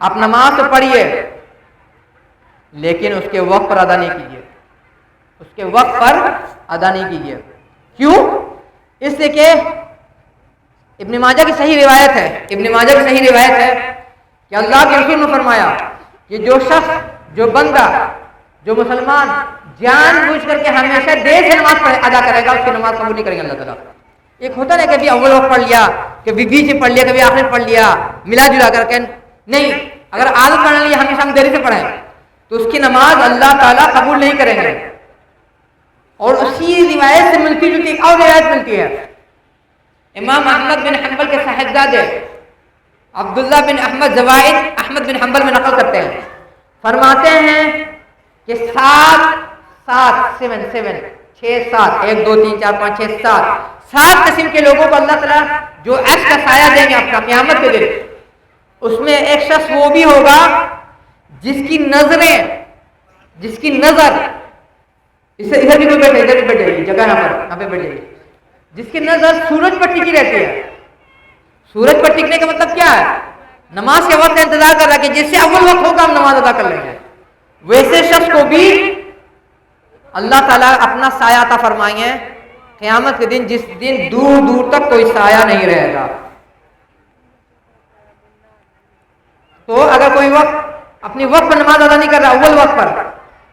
آپ نماز تو پڑھیے لیکن اس کے وقت پر ادا نہیں کیجیے، اس کے وقت پر ادا نہیں کیجیے۔ کیوں؟ اس لیے کہ ابن ماجہ کی صحیح روایت ہے، ابن ماجہ کی صحیح روایت ہے کہ اللہ کے رسول نے فرمایا کہ جو شخص، جو بندہ، جو مسلمان جان بوجھ کر کے ہمیشہ دیر سے نماز ادا کرے گا، اس کی نماز قبول نہیں کریں گے اللہ تعالیٰ۔ ایک ہوتا ہے کبھی اول وقت پڑھ لیا، کبھی بیچ میں پڑھ لیا، کبھی آخر پڑھ لیا، ملا جلا کر کے نہیں، اگر عادت پڑھنے لیا ہمیشہ ہم دیر سے پڑھیں تو اس کی نماز اللہ تعالیٰ قبول نہیں کریں گے۔ اور اسی روایت سے ملتی جلتی ایک اور روایت ملتی ہے، امام احمد بن حنبل کے صاحبزادے عبداللہ بن احمد زوائد احمد بن حنبل میں نقل کرتے ہیں، فرماتے ہیں کہ 7 قسم کے لوگوں کو اللہ تعالیٰ جو عرش کا سایہ دیں گے اپنا قیامت کے دن، اس میں ایک شخص وہ بھی ہوگا جس کی نظر ادھر بھی کوئی بیٹھے، ادھر بھی بیٹھے گی جگہ یہاں پہ بیٹھے گی، جس کی نظر سورج پر ٹکی رہتی ہے۔ سورج پر ٹکنے کا مطلب کیا ہے؟ نماز کے وقت کا انتظار کر رہا ہے کہ جس سے اول وقت ہوگا ہم نماز ادا کر لیں گے۔ ویسے شخص کو بھی اللہ تعالیٰ اپنا سایہ عطا فرمائیں گے قیامت کے دن، جس دن دور دور تک کوئی سایہ نہیں رہے گا۔ تو اگر کوئی وقت اپنی وقت پر نماز ادا نہیں کر رہا، اول وقت پر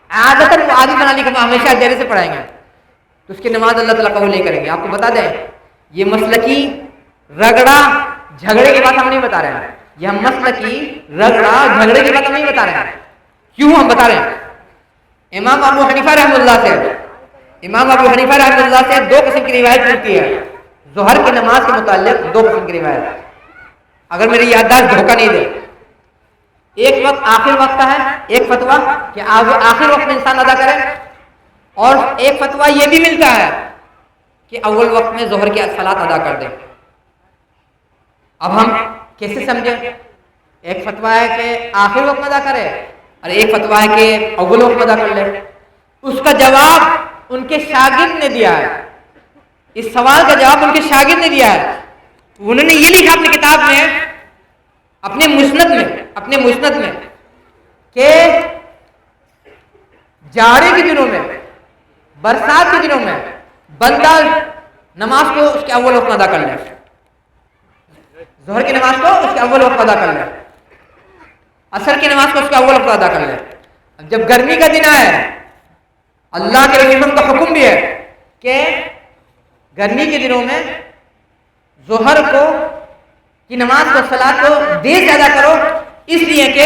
عادتاً وہ عادت بنا لی کہ ہمیشہ دیر سے پڑھائیں گے، تو اس کی نماز اللہ تعالیٰ قبول نہیں کریں گے۔ آپ کو بتا دیں یہ مسلکی رگڑا جھگڑے کی بات ہم نہیں بتا رہے ہیں، یہ ہم مسلکی رگڑا جھگڑے کی بات ہم نہیں بتا رہے ہیں۔ کیوں ہم بتا رہے ہیں؟ امام ابو حنیفہ رحمۃ اللہ سے 2 قسم کی روایت ملتی ہے ظہر کی نماز کے متعلق، 2 قسم کی روایت، اگر میری یادداشت دھوکہ نہیں دے۔ ایک وقت آخر وقت کا ہے، ایک فتویٰ کہ آخر وقت میں انسان ادا کرے، اور ایک فتویٰ یہ بھی ملتا ہے کہ اول وقت میں ظہر کی صلاۃ ادا کر دے۔ اب ہم کیسے سمجھیں؟ ایک فتویٰ ہے کہ آخر وقت میں ادا کرے، اور ایک فتویٰ ہے کہ اول وقت میں ادا کر لے۔ اس کا جواب ان کے شاگرد نے دیا ہے، اس سوال کا جواب ان کے شاگرد نے دیا ہے۔ انہوں نے یہ لکھا اپنی کتاب میں، اپنے مسند میں کہ جاڑے کے دنوں میں، برسات کے دنوں میں بندہ نماز کو اس کے اول وقت ادا کر لے، ظہر کی نماز کو اس کے اول وقت ادا کر لے، عصر کی نماز کو اس کے اول وقت ادا کر لے۔ اب جب گرمی کا دن آئے، اللہ کے رسول کا حکم بھی ہے کہ گرمی کے دنوں میں ظہر کی نماز کو، صلاۃ کو دیر سے ادا کرو، اس لیے کہ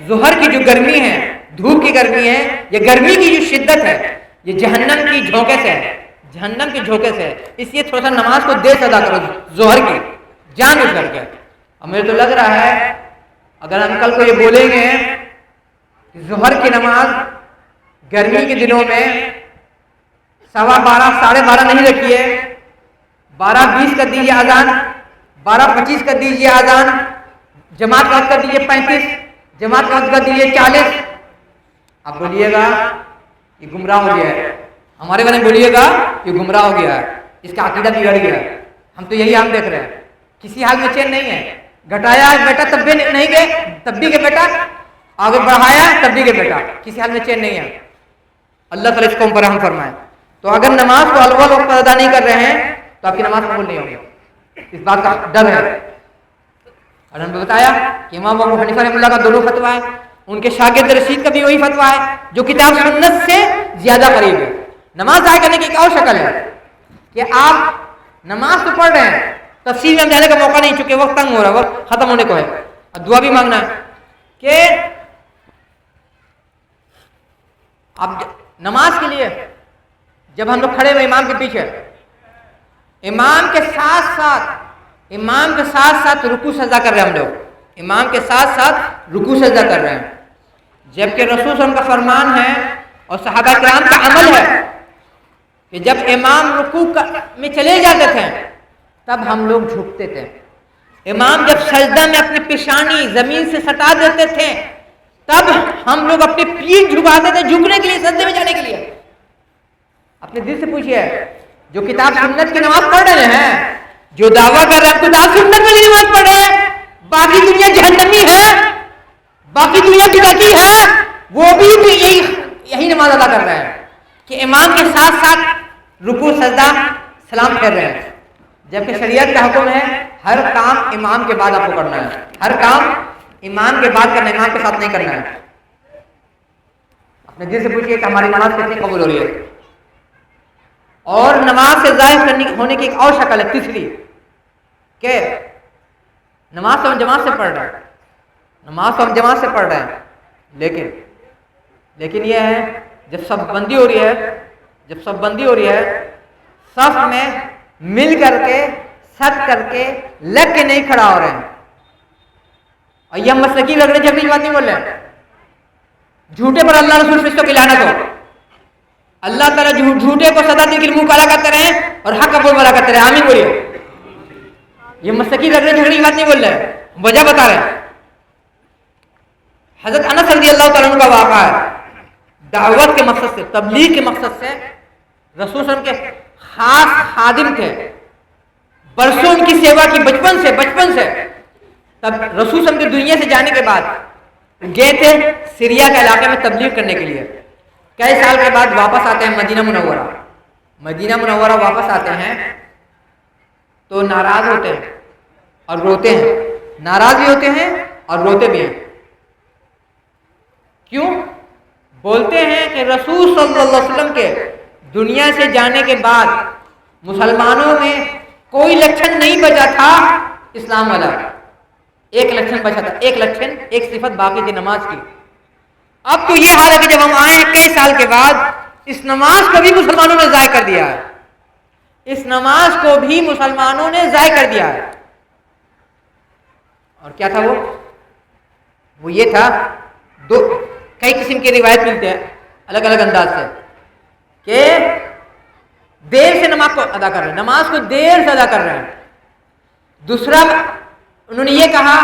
ظہر کی جو گرمی ہے، دھوپ کی گرمی ہے، یہ گرمی کی جو شدت ہے یہ جہنم کی جھونکے سے ہے، اس لیے تھوڑا سا نماز کو دیر سے ادا کرو ظہر کی، جان بوجھ کر کے۔ اب مجھے تو لگ رہا ہے اگر ہم کل کو یہ بولیں گے کہ ظہر کی نماز گرمی کے دنوں میں 12:15 12:30 نہیں رکھیے، 12:20 کر دیجیے اذان، 12:25 کر دیجیے اذان، جماعت کا وقت کر دیجیے 35، جماعت کا وقت کر دیجیے 40، آپ بولیے گا یہ گمراہ ہو گیا ہے، ہمارے بارے میں بولیے گا یہ گمراہ ہو گیا ہے، اس کا عقیدہ بگڑ گیا ہے۔ ہم تو یہی عام دیکھ رہے ہیں، کسی حال میں چین نہیں ہے، گھٹایا بیٹا تب بھی نہیں گئے، تب بھی کہ بیٹا آگے بڑھایا تب بھی کہ بیٹا، کسی حال میں چین نہیں ہے۔ اللہ تعالیٰ اس قوم پر رحم فرمائے۔ تو اگر نماز کو اول وقت پر ادا نہیں کر رہے ہیں تو آپ کی نماز قبول نہیں ہوگی، اس بات کا ڈر ہے۔ اور ہم نے بتایا کہ امام ابو حنیفہ رحمۃ اللہ کا دونوں فتویٰ ہے، ان کے شاگرد رشید کا بھی وہی فتویٰ ہے جو کتاب سنت سے زیادہ قریب ہے۔ نماز ضائع کرنے کی ایک اور شکل ہے کہ آپ نماز تو پڑھ رہے ہیں، تفصیل میں ہم جانے کا موقع نہیں، چونکہ وقت تنگ ہو رہا ہے، وقت ختم ہونے کو ہے، اور دعا بھی مانگنا ہے کہ آپ نماز کے لیے جب ہم لوگ کھڑے ہوئے امام کے پیچھے، امام کے ساتھ رکوع سجدہ کر رہے ہیں، ہم لوگ امام کے ساتھ رکوع سجدہ کر رہے ہیں، جبکہ رسول صلی اللہ علیہ وسلم کا فرمان ہے اور صحابہ کرام کا عمل ہے کہ جب امام رکوع میں چلے جاتے تھے تب ہم لوگ جھکتے تھے. امام جب سجدہ میں اپنی پیشانی زمین سے سٹا دیتے تھے تب ہم لوگ اپنی پیٹھ جھکاتے تھے جھکنے کے لیے, سجدے میں جانے کے لیے. اپنے دل سے پوچھئے جو کتاب سنت کی نماز پڑھ رہے ہیں, جو دعویٰ کر رہے ہیں کتاب سنت والی نماز پڑھ رہے ہیں, باقی دنیا جہنمی ہے, باقی دنیا بدعتی ہے, وہ بھی یہی نماز ادا کر رہے ہیں کہ امام کے ساتھ ساتھ رکوع سجدہ سلام پھیر رہے ہیں. جبکہ شریعت کا حکم ہے ہر کام امام کے بعد آپ کو کرنا ہے, ہر کام امام کے بعد کرنا ہے, امام کے ساتھ نہیں کرنا ہے. اپنے دل سے پوچھئے کہ ہماری نماز کتنی قبول ہو رہی ہے. اور نماز سے ظاہر ہونے کی ایک اور شکل ہے تیسری, کہ نماز تو ہم جماعت سے پڑھ رہے ہیں, نماز تو ہم جماعت سے پڑھ رہے ہیں, لیکن یہ ہے جب صف بندی ہو رہی ہے, صف میں مل کر کے سٹ کر کے لگ کے نہیں کھڑا ہو رہے ہیں. اور یہ ہم مسلکی لگ رہے جھگڑی کی بات نہیں بول رہے ہیں. جھوٹے پر اللہ رسول فرشتوں کی لعنت ہو. اللہ تعالیٰ جھوٹے کو سزا دے کے منہ کالا کرتے رہے اور حق کا بول بالا کرتے رہے. آمین بولیے. یہ مسلکی لگ رہے جھگڑی کی بات نہیں بول رہے ہیں, وجہ بتا رہے ہیں. حضرت انس رضی اللہ تعالیٰ عنہ کا واقعہ ہے. دعوت کے مقصد سے, تبلیغ کے مقصد سے رسول صلی اللہ علیہ وسلم کے خاص خادم تھے, برسوں ان کی سیوا کی بچپن سے. تب رسول صلی اللہ علیہ وسلم کے دنیا سے جانے کے بعد گئے تھے سیریا کے علاقے میں تبلیغ کرنے کے لیے. کئی سال کے بعد واپس آتے ہیں مدینہ منورہ واپس آتے ہیں تو ناراض ہوتے ہیں اور روتے ہیں. ناراض بھی ہوتے ہیں اور روتے بھی ہیں. کیوں؟ بولتے ہیں کہ رسول صلی اللہ علیہ وسلم کے دنیا سے جانے کے بعد مسلمانوں میں کوئی لچھن نہیں بچا تھا اسلام والا. ایک لچھن بچا تھا, ایک صفت باقی تھی نماز کی. اب تو یہ حال ہے کہ جب ہم آئے ہیں کئی سال کے بعد, اس نماز کو بھی مسلمانوں نے ضائع کر دیا ہے. اس نماز کو بھی مسلمانوں نے ضائع کر دیا ہے. اور کیا تھا وہ یہ تھا, کئی قسم کی روایت ملتے ہیں الگ الگ انداز سے کہ دیر سے نماز کو ادا کر رہے ہیں, نماز کو دیر سے ادا کر رہے ہیں. دوسرا انہوں نے یہ کہا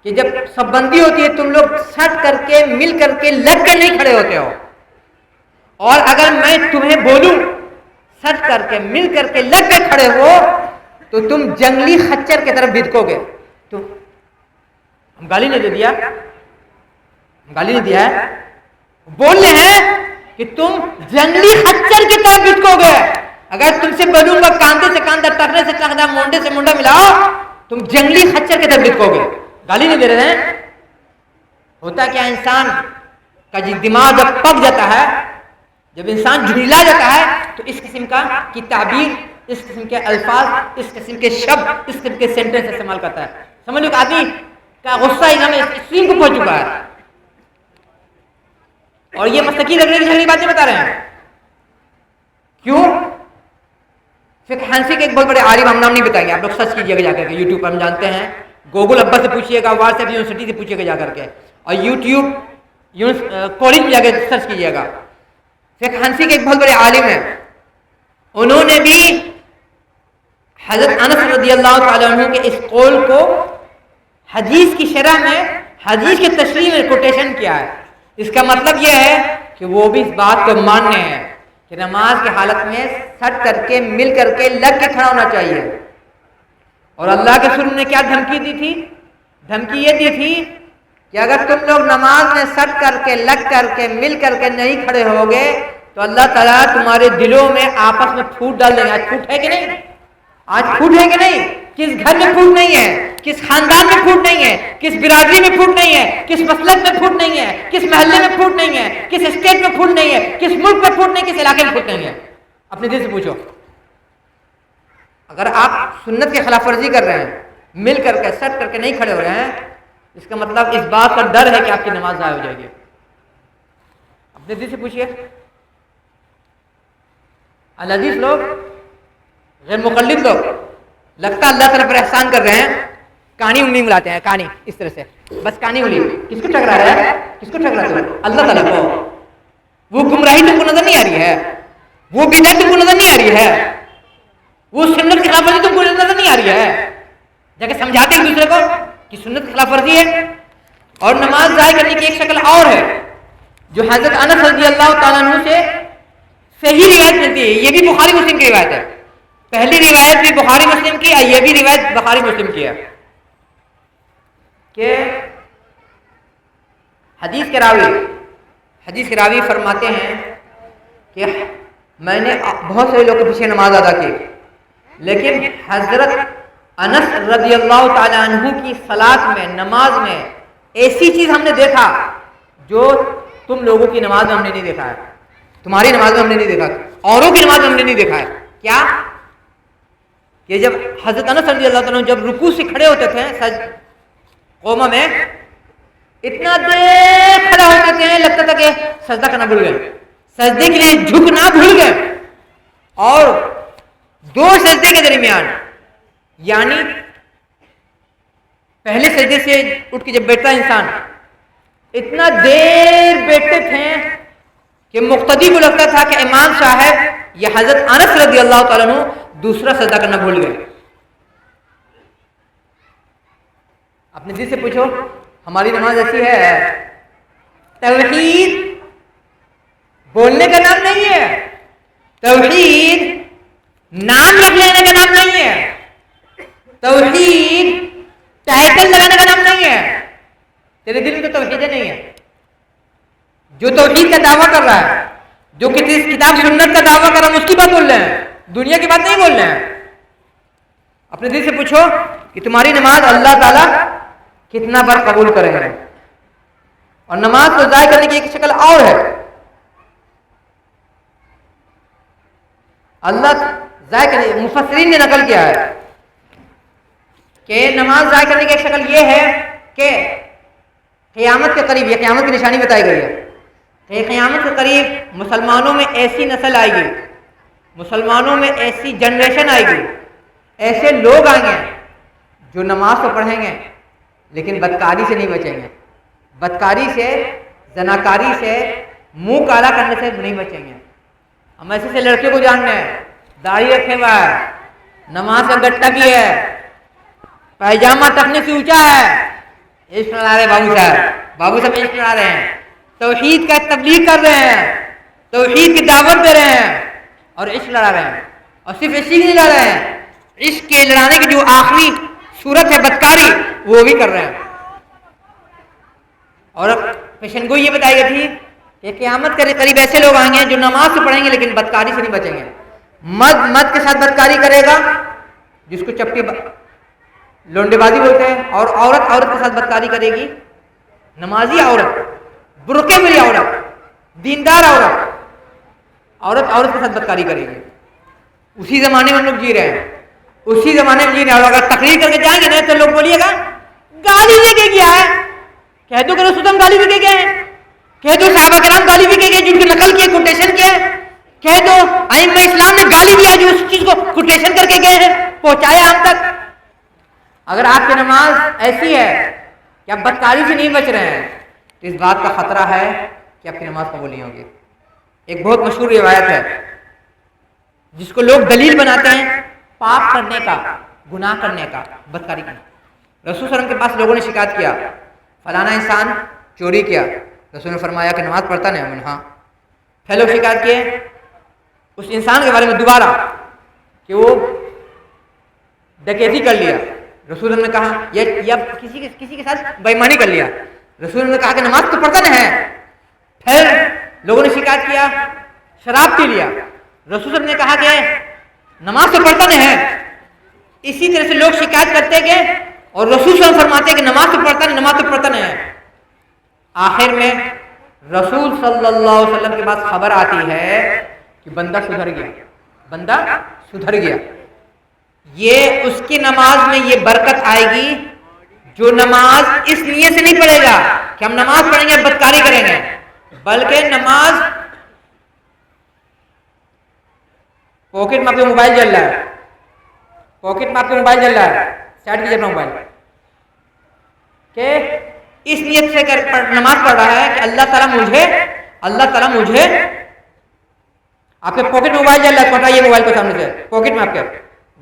کہ جب سب بندی ہوتی ہے تم لوگ سٹ کر کے مل کر کے لگ کر نہیں کھڑے ہوتے ہو, اور اگر میں تمہیں بولوں سٹ کر کے مل کر کے لگ کر کھڑے ہو تو تم جنگلی خچر کی طرف بھدکو گے. تو ہم گالی نہیں دیا ہے, بول رہے ہیں کہ تم جنگلی خچر کی طرف بھدکو گے. اگر تم سے بولوں گا کاندھے سے کاندھا, ٹخنے سے ٹخنا, مونڈے سے مونڈا ملاؤ, تم جنگلی خچر کی طرف بھدکو گے. گالی نہیں دے رہے ہیں. ہوتا کیا, انسان کا دماغ جب پک جاتا ہے, جب انسان جھیلا جاتا ہے تو اس قسم کی تعبیر, اس قسم کے الفاظ, اس قسم کے شبد, اس قسم کے سینٹنس استعمال کرتا ہے. سمجھ لو کہ آدمی کا غصہ ایکسٹریم کو پہنچ چکا ہے. اور یہ مستقل لگنے کی جھگڑی باتیں بتا رہے ہیں. کیوں؟ فقہ حنفی کے ایک بہت بڑے عالم, ہم نام نہیں بتائیں گے, آپ لوگ سرچ کیجیے گا جا کر کے, یوٹیوب پر ہم جانتے ہیں, گوگل ابا سے پوچھیے گا, واٹس ایپ یونیورسٹی سے پوچھیے گا جا کر کے, اور یوٹیوب کالج میں جا کے سرچ کیجیے گا. فقہ حنفی کے ایک بہت بڑے عالم ہیں, انہوں نے بھی حضرت انس رضی اللہ تعالیٰ عنہ کے اس قول کو حدیث کی شرح میں, حدیث کی تشریح میں کوٹیشن کیا ہے. اس کا مطلب یہ ہے کہ وہ بھی اس بات کو ماننے ہیں کہ نماز کی حالت میں سٹ کر کے مل کر کے لگ کے کھڑا ہونا چاہیے. اور اللہ کے رسول نے کیا دھمکی دی تھی؟ دھمکی یہ دی تھی کہ اگر تم لوگ نماز میں سٹ کر کے لگ کر کے مل کر کے نہیں کھڑے ہوگے تو اللہ تعالیٰ تمہارے دلوں میں آپس میں پھوٹ ڈال دیں گے. آج پھوٹ ہے کہ نہیں؟ آج پھوٹ ہے کہ نہیں؟ کس گھر میں پھوٹ نہیں ہے, کس خاندان میں پھوٹ نہیں ہے, کس برادری میں پھوٹ نہیں ہے, کس مسلک میں پھوٹ نہیں ہے, کس محلے میں پھوٹ نہیں ہے, کس اسٹیٹ میں پھوٹ نہیں ہے, کس ملک میں پھوٹ نہیں, کس علاقے میں پھوٹ نہیں ہے. اپنے دل سے پوچھو. اگر آپ سنت کی خلاف ورزی کر رہے ہیں, مل کر کے سٹ کر کے نہیں کھڑے ہو رہے ہیں, اس کا مطلب اس بات کا ڈر ہے کہ آپ کی نماز ضائع ہو جائے گی. اپنے دل سے پوچھئے. الحدیث لوگ, غیر مقلد لوگ, لگتا اللہ تعالیٰ پر احسان کر رہے ہیں, کانی انگلی ملاتے ہیں, کانی اس طرح سے, بس کانی انگلی. کس کو ٹھکرا رہا ہے؟ کس کو ٹھکرا رہا ہے؟ اللہ تعالیٰ کو. وہ گمراہی تم کو نظر نہیں آ رہی ہے؟ وہ بدعت تم کو نظر نہیں آ رہی ہے؟ وہ سنت کی خلاف ورزی تم کو نظر نہیں آ رہی ہے؟ جا کے سمجھاتے ایک دوسرے کو کہ سنت کی خلاف ورزی ہے. اور نماز ضائع کرنے کی ایک شکل اور ہے جو حضرت انس رضی اللہ تعالیٰ عنہ سے صحیح روایت ملتی ہے. یہ بھی بخاری مسلم کی روایت ہے. پہلی روایت بھی بخاری مسلم کی ہے, یہ بھی روایت بخاری مسلم کی ہے کہ حدیث کے راوی فرماتے ہیں کہ میں نے بہت سے لوگوں کے پیچھے نماز ادا کی, لیکن حضرت انس رضی اللہ تعالی عنہ کی صلاۃ میں, نماز میں ایسی چیز ہم نے دیکھا جو تم لوگوں کی نماز میں ہم نے نہیں دیکھا ہے, تمہاری نماز میں ہم نے نہیں دیکھا, اوروں کی نماز میں ہم نے نہیں دیکھا ہے. کیا کہ جب حضرت انس رضی اللہ تعالیٰ عنہ جب رکوع سے کھڑے ہوتے تھے قوما میں, اتنا دیر کھڑا ہوتے تھے لگتا تھا کہ سجدہ کرنا بھول گئے, سجدے کے لیے جھکنا بھول گئے. اور دو سجدے کے درمیان, یعنی پہلے سجدے سے اٹھ کے جب بیٹھتا انسان, اتنا دیر بیٹھتے تھے کہ مقتدی کو لگتا تھا کہ امام صاحب یا حضرت انس رضی اللہ تعالیٰ عنہ دوسرا سجدہ کرنا بھول گئے. اپنے دل سے پوچھو, ہماری نماز ایسی ہے؟ توحید بولنے کا نام نہیں ہے, توحید نام رکھ لینے کا نام نہیں ہے, توحید ٹائٹل لگانے کا نام نہیں ہے. تیرے دل میں تو توحید نہیں ہے. جو توحید کا دعویٰ کر رہا ہے, جو کتاب سنت کا دعویٰ کر رہا ہے, اس کی بات بول رہے ہیں, دنیا کی بات نہیں بول رہے ہیں. اپنے دل سے پوچھو کہ تمہاری نماز اللہ تعالیٰ کتنا بار قبول کرے ہیں. اور نماز کو ضائع کرنے کی ایک شکل اور ہے. اللہ ضائع کرنے, مفسرین نے نقل کیا ہے کہ نماز ضائع کرنے کی ایک شکل یہ ہے کہ قیامت کے قریب, یہ قیامت کی نشانی بتائی گئی ہے کہ قیامت کے قریب مسلمانوں میں ایسی نسل آئے گی, مسلمانوں میں ایسی جنریشن آئے گی, ایسے لوگ آئیں گے جو نماز تو پڑھیں گے لیکن بدکاری سے نہیں بچیں گے, بدکاری سے, زناکاری سے, منہ کالا کرنے سے نہیں بچیں گے. ہم ایسے سے لڑکے کو جانتے ہیں, داڑھی رکھے ہوا ہے, نماز کا گٹا بھی ہے, پائجامہ ٹکنے سے اونچا ہے, عشق لڑا رہے بابو صاحب عشق لڑا رہے ہیں, توحید کا تبلیغ کر رہے ہیں, توحید کی دعوت دے رہے ہیں اور عشق لڑا رہے ہیں. اور صرف عشق نہیں لڑا رہے ہیں, عشق کے لڑانے کی جو آخری صورت ہے بدکاری, وہ بھی کر رہے ہیں. اور پیشن گوئی یہ بتائی گئی تھی کہ قیامت کے قریب ایسے لوگ آئیں گے جو نماز تو پڑھیں گے لیکن بدکاری سے نہیں بچیں گے. مرد کے ساتھ بدکاری کرے گا, جس کو چپٹی لونڈے بازی بولتے ہیں, اور عورت کے ساتھ بدکاری کرے گی, نمازی عورت, برقعے والی عورت, دیندار عورت کے ساتھ بدکاری کرے گی. اسی زمانے میں ہم لوگ جی رہے ہیں, اسی زمانے میں جی رہے ہیں. اور اگر تقریر کر کے جائیں گے نا تو لوگ بولیے گا گالی دے کے گیا ہے, کہہ دو کہ رسول گالی دے کے گئے ہیں, کہہ دو صحابہ کرام گالی دے کے گئے جن کی نقل کی, کوٹیشن کیا ہے, کہہ دو ائمہ اسلام نے گالی دیا جو اس چیز کو کوٹیشن کر کے گئے ہیں, پہنچایا ہم تک. اگر آپ کی نماز ایسی ہے کہ آپ بدکاری سے نہیں بچ رہے ہیں تو اس بات کا خطرہ ہے کہ آپ کی نماز قبول نہیں ہوگی. ایک بہت مشہور روایت ہے جس کو لوگ دلیل بناتے ہیں پاپ کرنے کا, گناہ کرنے کا, بدکاری کرنے. رسول صلی اللہ علیہ وسلم کے پاس لوگوں نے شکایت کیا, فلانا انسان چوری کیا. رسول نے فرمایا کہ نماز پڑھتا نہیں. ہم نے ہاں. پھر لوگ شکایت کیے اس انسان کے بارے میں دوبارہ کہ وہ ڈکیتی کر لیا. رسول نے کہا یا کسی کے ساتھ بےایمانی کر لیا. رسول نے کہا کہ نماز تو پڑھتا نہیں ہے. پھر لوگوں نے شکایت کیا شراب پی لیا. رسول نے کہا کہ نماز تو پڑھتا نہیں ہے. اسی طرح سے لوگ شکایت کرتے گئے اور رسول صلی اللہ علیہ وسلم فرماتے کہ نماز تو پڑھتا نہیں, نماز تو پڑھتا نہیں ہے. آخر میں رسول صلی اللہ علیہ وسلم کے پاس خبر آتی ہے کہ بندہ سدھر گیا. یہ اس کی نماز میں یہ برکت آئے گی جو نماز اس نیت سے نہیں پڑھے گا کہ ہم نماز پڑھیں گے بدکاری کریں گے, بلکہ نماز پاکٹ میں آپ کا موبائل چل رہا ہے, سائڈ کیجیے اپنا موبائل, کہ اس نیت سے نماز پڑھ رہا ہے کہ اللہ تعالیٰ مجھے اللہ تعالیٰ مجھے آپ کے پاکٹ میں موبائل جل رہا ہے، تو ہٹائیے موبائل کو سامنے سے، پاکٹ میں آپ کے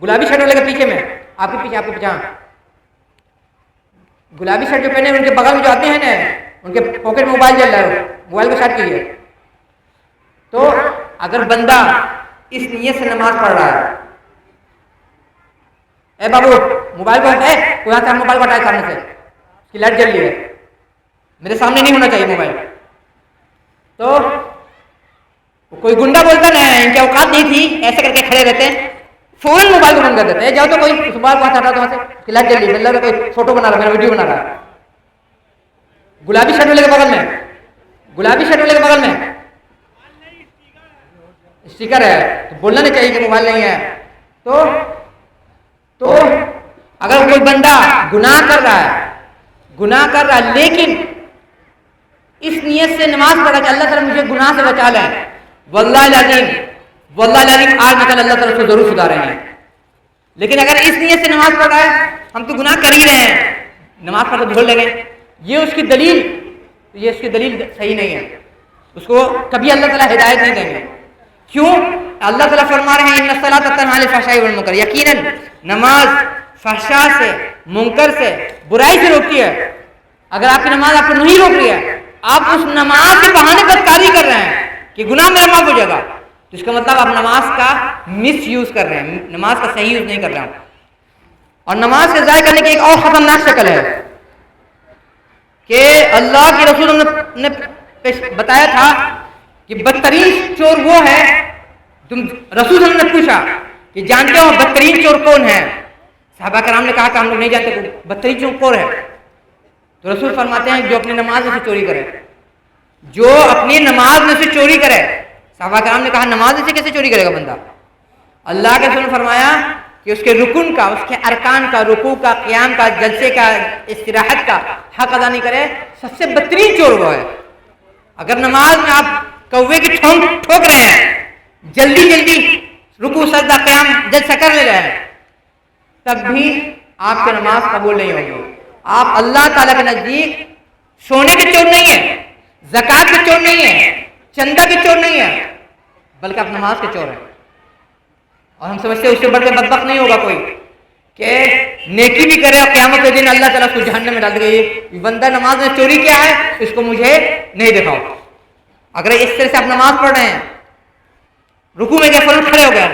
گلابی شرٹ والے کے پیچھے میں، آپ کے پیچھے گلابی شرٹ جو پہنے ان کے بغل میں جو آتے ہیں نا، ان کے پاکٹ میں موبائل جل رہا ہے، موبائل کو سائڈ کیجیے. تو اگر بندہ اس نیت سے نماز پڑھ رہا ہے، اے بابو موبائل کو ہٹائے، کوئی ہاتھ سے موبائل کو ہٹائے سامنے سے، اس کی لائٹ جل رہی ہے، میرے سامنے نہیں ہونا چاہیے موبائل. تو کوئی گنڈا بولتا نا ان کی اوقات نہیں تھی، ایسے کر کے کھڑے رہتے ہیں، فوراً موبائل کو بند کر دیتے ہیں. جاؤ تو کوئی اس موبائل کو ہاتھ ہٹا دو وہاں سے، اس کی لائٹ جل رہی ہے، اللہ کوئی فوٹو بنا رہا ہے، میرا ویڈیو بنا رہا ہے. گلابی شرٹ والے کے بغل میں، گلابی شرٹ والے کے بغل میں اسٹیکر ہے، تو بولنا نہیں چاہیے کہ موبائل نہیں ہے. تو اگر کوئی بندہ گناہ کر رہا ہے لیکن اس نیت سے نماز پڑھا کہ اللہ تعالیٰ مجھے گناہ سے بچا لے، واللہ العظیم آج نکل اللہ تعالیٰ سے ضرور سدھاریں گے. لیکن اگر اس نیت سے نماز پڑھ رہا ہے ہم تو گناہ کر ہی رہے ہیں، نماز پڑھ کے بھول لیں گے، یہ اس کی دلیل صحیح نہیں ہے، اس کو کبھی اللہ تعالیٰ ہدایت نہیں دیں گے. کیوں؟ اللہ تعالیٰ فرما رہے ہیں ان الصلاۃ تنہی عن الفحشاء والمنکر، یقیناً نماز فحشاء سے، منکر سے، برائی سے روکتی ہے. اگر آپ کی نماز آپ کو نہیں روک رہی ہے، آپ اس نماز کے بہانے بدکاری کر رہے ہیں کہ گناہ میرا معاف ہو جائے گا، تو اس کا مطلب آپ نماز کا مس یوز کر رہے ہیں، نماز کا صحیح یوز نہیں کر رہے ہیں. اور نماز کے ضائع کرنے کی ایک اور خطرناک شکل ہے کہ اللہ کے رسول نے بتایا تھا کہ بدترین چور وہ ہے، رسول نے پوچھا کہ جانتے ہو بدترین چور کون ہے؟ صحابہ کرام نے کہا کہ ہم لوگ نہیں جانتے بدترین چور کون ہے. تو رسول فرماتے ہیں جو اپنی نماز میں سے چوری کرے، جو اپنی نماز میں سے چوری کرے. صحابہ کرام نے کہا نماز میں سے کیسے چوری کرے گا بندہ؟ اللہ کے رسول نے فرمایا کہ اس کے رکن کا، اس کے ارکان کا، رکوع کا، قیام کا، جلسے کا، استراحت کا حق ادا نہیں کرے، سب سے بدترین چور وہ ہے. اگر نماز میں آپ کوے کی ٹھوک رہے ہیں، جلدی رکوع سجدہ قیام جلسہ کر لے رہے ہیں، تب بھی آپ کی نماز قبول نہیں ہوگی. آپ اللہ تعالیٰ کے نزدیک سونے کے چور نہیں ہیں، زکوٰۃ کے چور نہیں ہیں، چندہ کے چور نہیں ہیں، بلکہ آپ نماز کے چور ہیں. اور ہم سمجھتے ہیں اس سے بڑھ کے بدبخت نہیں ہوگا کوئی کہ نیکی بھی کرے اور قیامت کے دن اللہ تعالیٰ اس کو جہنم میں ڈال دے گا، یہ بندہ نماز میں چوری کیا ہے اس کو مجھے نہیں دکھاؤ. اگر اس طرح سے آپ نماز پڑھ رہے ہیں، رکوع میں گئے فوراً کھڑے ہو گئے،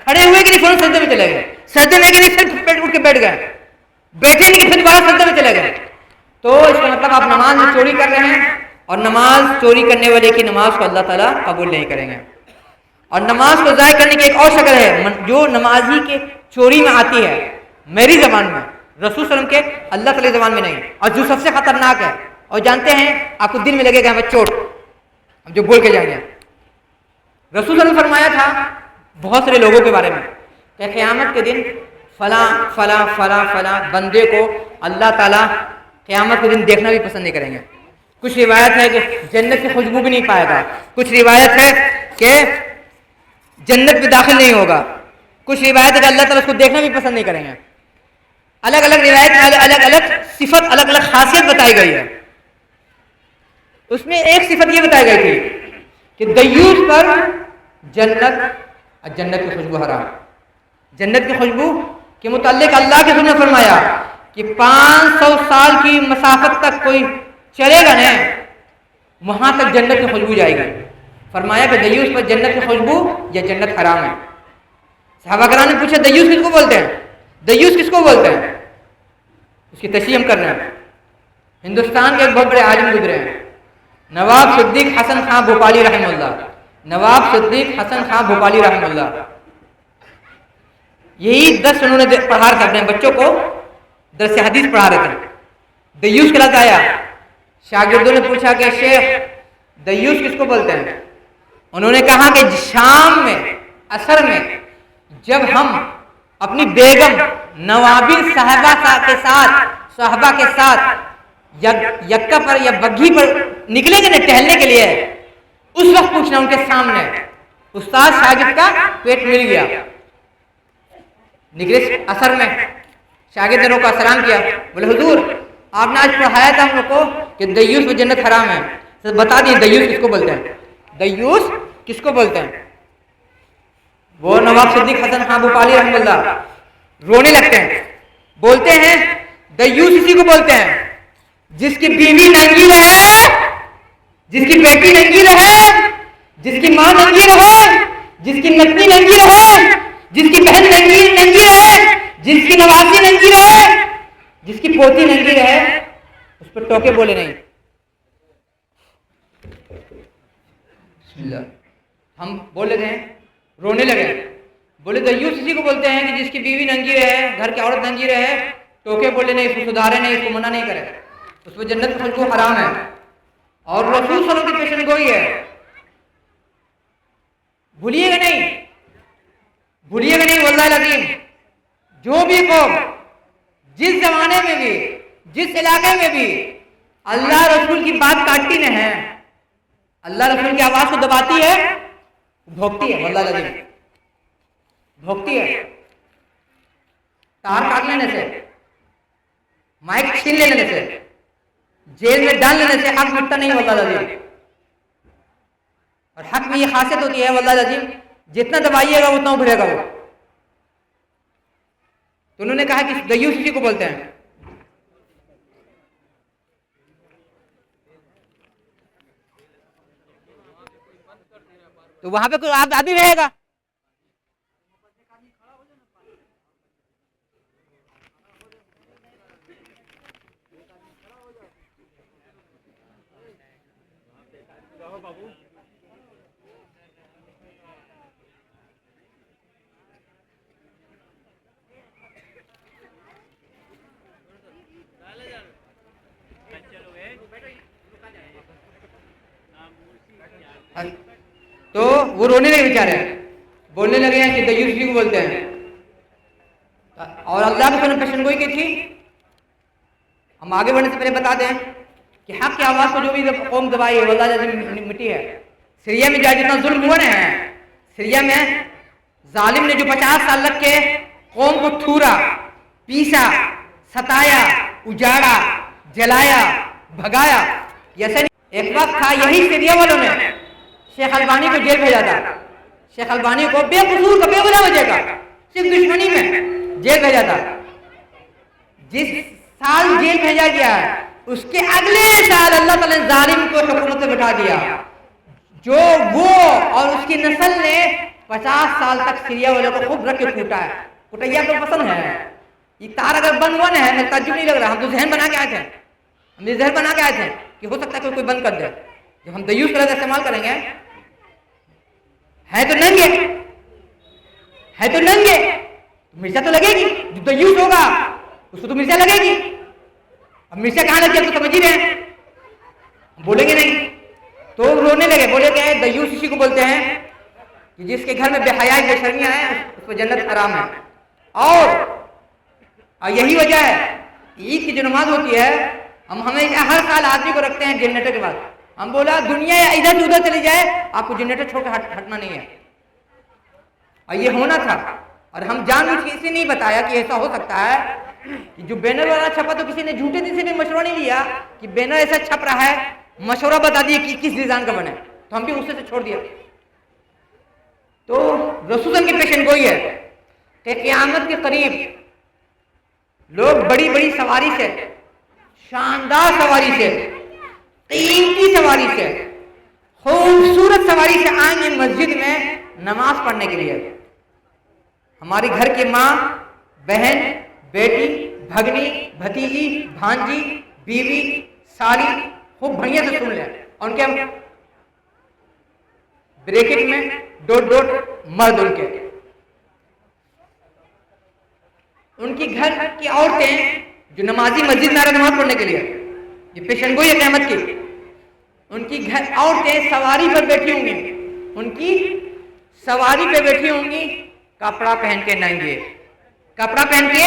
کھڑے ہوئے کہ نہیں فوراً سجدے میں چلے گئے، سجدے میں کہ نہیں پھر پیٹ اٹھ کے بیٹھ گئے، بیٹھے نہیں کہ پھر دوبارہ سجدے میں چلے گئے، تو اس کا مطلب آپ نماز میں چوری کر رہے ہیں. اور نماز چوری کرنے والے کی نماز کو اللہ تعالیٰ قبول نہیں کریں گے. اور نماز کو ضائع کرنے کی ایک اور شکل ہے جو نمازی کے چوری میں آتی ہے، میری زبان میں، رسول صلی اللہ علیہ وسلم کے اللہ تعالی زبان میں نہیں، اور جو سب سے خطرناک ہے. اور جانتے ہیں آپ کو دل میں لگے گا ہمیں چوٹ، ہم جو بول کے جائیں گے. رسول صلی اللہ علیہ وسلم نے فرمایا تھا بہت سارے لوگوں کے بارے میں کہ قیامت کے دن فلاں فلاں فلاں فلاں بندے کو اللہ تعالیٰ قیامت کے دن دیکھنا بھی پسند نہیں کریں گے. کچھ روایت ہے کہ جنت کی خوشبو بھی نہیں پائے گا، کچھ روایت ہے کہ جنت میں داخل نہیں ہوگا، کچھ روایت ہے کہ اللہ تعالیٰ اس کو دیکھنا بھی پسند نہیں کریں گے. الگ الگ روایت میں الگ الگ صفت، الگ الگ خاصیت بتائی گئی ہے. اس میں ایک صفت یہ بتائی گئی تھی کہ دیوس پر جنت کی خوشبو حرام. جنت کی خوشبو کے متعلق اللہ کے رسول نے فرمایا کہ 500 سال کی مسافت تک کوئی چلے گا نا، وہاں تک جنت کی خوشبو جائے گی. فرمایا کہ دیوس پر جنت کی خوشبو یا جنت حرام ہے. صحابہ کرام نے پوچھا دیوس کس کو بولتے ہیں، دیوس کس کو بولتے ہیں؟ اس کی تشریح ہم کر رہے ہیں. ہندوستان کے ایک بہت بڑے عالم گزرے ہیں، نواب صدیق حسن خان بھوپالی رحمہ اللہ. نواب صدیق حسن خان بھوپالی رحمہ اللہ، یہی درس انہوں نے پڑھا رہے تھے، اپنے بچوں کو درس حدیث پڑھا رہے تھے. دیوس کا لفظ آیا، شاگردوں نے پوچھا کہ شیخ دیوس کس کو بولتے ہیں؟ انہوں نے کہا کہ شام میں عصر میں جب ہم اپنی بیگم نوابین صحابہ کے ساتھ یکا پر یا بگھی پر نکلیں گے نا ٹہلنے کے لیے، اس وقت پوچھنا ان کے سامنے استاد شاگرد کا پیٹ مل گیا. نکلے عصر میں، شاگرد نے روکا، سلام کیا، بولے حضور آپ نے آج پڑھایا تھا ہم لوگ کو کہ دیوس میں جنت حرام ہے. بتا دیے دیوس کس کو بولتے ہیں؟ دیوس کس کو بولتے ہیں؟ وہ نواب صدیق حسن خان بھوپالی رحمہ اللہ رونے لگتے ہیں، بولتے ہیں دیوس اسی کو بولتے ہیں جس کی بیوی ننگی رہے، جس کی بیٹی ننگی رہے، جس کی ماں ننگی رہے، جس کی نتنی ننگی رہے، جس کی بہن ننگی رہے، جس کی نوازی ننگی رہے، جس کی پوتی ننگی رہے، اس پر ٹوکے بولے نہیں۔ بسم اللہ، ہم بولے تھے رونے لگے، بولے دیوس اسی کو بولتے ہیں کہ جس کی بیوی ننگی رہے، گھر کی عورت ننگی رہے، ٹوکے بولے نہیں، اس کو سدھارے نہیں، اس کو منع نہیں کرے، اس کو جنت میں خوشبو حرام ہے اور رسول صلی اللہ علیہ وسلم کی پیشن گوئی ہے۔ بھولیے گا نہیں، بھولیے گا نہیں واللہ العظیم، جو بھی قوم جس زمانے میں بھی جس علاقے میں بھی اللہ رسول کی بات کاٹتی نہ ہے، اللہ رسول کی آواز کو دباتی ہے، بھوکتی ہے، واللہ العظیم بھوکتی ہے۔ تار کاٹ لینے سے، مائک چھین لینے سے، جیل میں ڈال لینے سے حق مٹتا نہیں واللہ العظیم۔ اور حق میں یہ خاصیت ہوتی ہے واللہ العظیم، جتنا دبائیے گا اتنا ابھرے گا وہ۔ تو انہوں نے کہا کہ دیوس اسی کو بولتے ہیں۔ تو وہاں پہ کوئی آدمی رہے گا، تو وہ رونے لگے بیچارے، بولنے لگے ہیں کہ دیوس اسی کو بولتے ہیں۔ اور اللہ کی پیشن گوئی کی تھی۔ ہم آگے بڑھنے سے پہلے بتا دیں کہ حق کی آواز کو جو بھی قوم دبائی ہے واللہ العظیم مٹی ہے۔ سیریا میں جتنا ظلم ہوا نا ہے، سیریا میں ظالم نے جو 50 سال لگ کے قوم کو تھورا، پیسا، ستایا، اجاڑا، جلایا، بھگایا، ایسے نہیں۔ ایک وقت تھا یہی سیریا والوں نے شیخ البانی کو جیل بھیجا تھا، شیخ البانی کو بے قصور کا، بے وجہ وجہ کا، صرف دشمنی میں جیل بھیجا تھا۔ جس سال جیل بھیجا گیا اس کے اگلے سال اللہ تعالیٰ نے ظالم کو حکومت میں بٹھا دیا، جو وہ اور اس کی نسل نے 50 سال تک سیریا والوں کو خوب رکھ کے کوٹا ہے۔ کوٹیا کو پسند ہے، یہ تار اگر بند ہوا ہے ہمیں تعجب نہیں لگ رہا، ہم تو ذہن بنا کے آئے تھے، ہم یہ ذہن بنا کے آئے تھے کہ ہو سکتا ہے کوئی بند کر دے۔ جب ہم دیوس کا لفظ استعمال کریں گے، ہے تو ننگے، ہے تو ننگے، مرچا تو لگے گی، جو دیوس ہوگا اس کو تو مرچا لگے گی۔ اب مرچا کہاں لگی اب تو سمجھ ہی رہے ہیں، بولیں گے نہیں۔ تو رونے لگے، بولے کہ دیوس اسی کو بولتے ہیں کہ جس کے گھر میں بے حیائی، بے شرمیاں ہیں، اس کو جنت حرام ہے۔ اور یہی وجہ ہے عید کی جو نماز ہوتی ہے، ہم ہمیشہ ہر سال آدمی کو رکھتے ہیں جنریٹر کے بعد۔ ہم بولا دنیا ادھر سے ادھر چلی جائے، آپ کو جنریٹر چھوڑ کے ہٹنا نہیں ہے، اور یہ ہونا تھا۔ اور ہم جان بوجھ کے اسے نہیں بتایا کہ ایسا ہو سکتا ہے کہ جو بینر والا چھپا تو کسی نے جھوٹے دن سے بھی مشورہ نہیں لیا کہ بینر ایسا چھپ رہا ہے، مشورہ بتا دیے کہ کس ڈیزائن کا بنے، تو ہم بھی غصے سے چھوڑ دیا۔ تو رسول کی پیشن گوئی ہے کہ قیامت کے قریب لوگ بڑی بڑی سواری سے، شاندار سواری سے، قیمتی سواری سے، خوبصورت سواری سے آئیں گے مسجد میں نماز پڑھنے کے لیے۔ ہماری گھر کی ماں، بہن، بیٹی، بھگنی، بھتیجی، بھانجی، بیوی، سالی، خوب بڑھیا سے سن لیں، اور ان کے بریکٹ میں ڈوٹ مرد، ان کی گھر کی عورتیں جو نمازی مسجد میں آ رہے نماز پڑھنے کے لیے، یہ پیشن گوئی ہے قیامت کی، ان کی گھر عورتیں سواری پر بیٹھی ہوں گی، ان کی سواری پہ بیٹھی ہوں گی، کپڑا پہن کے ننگے، کپڑا پہن کے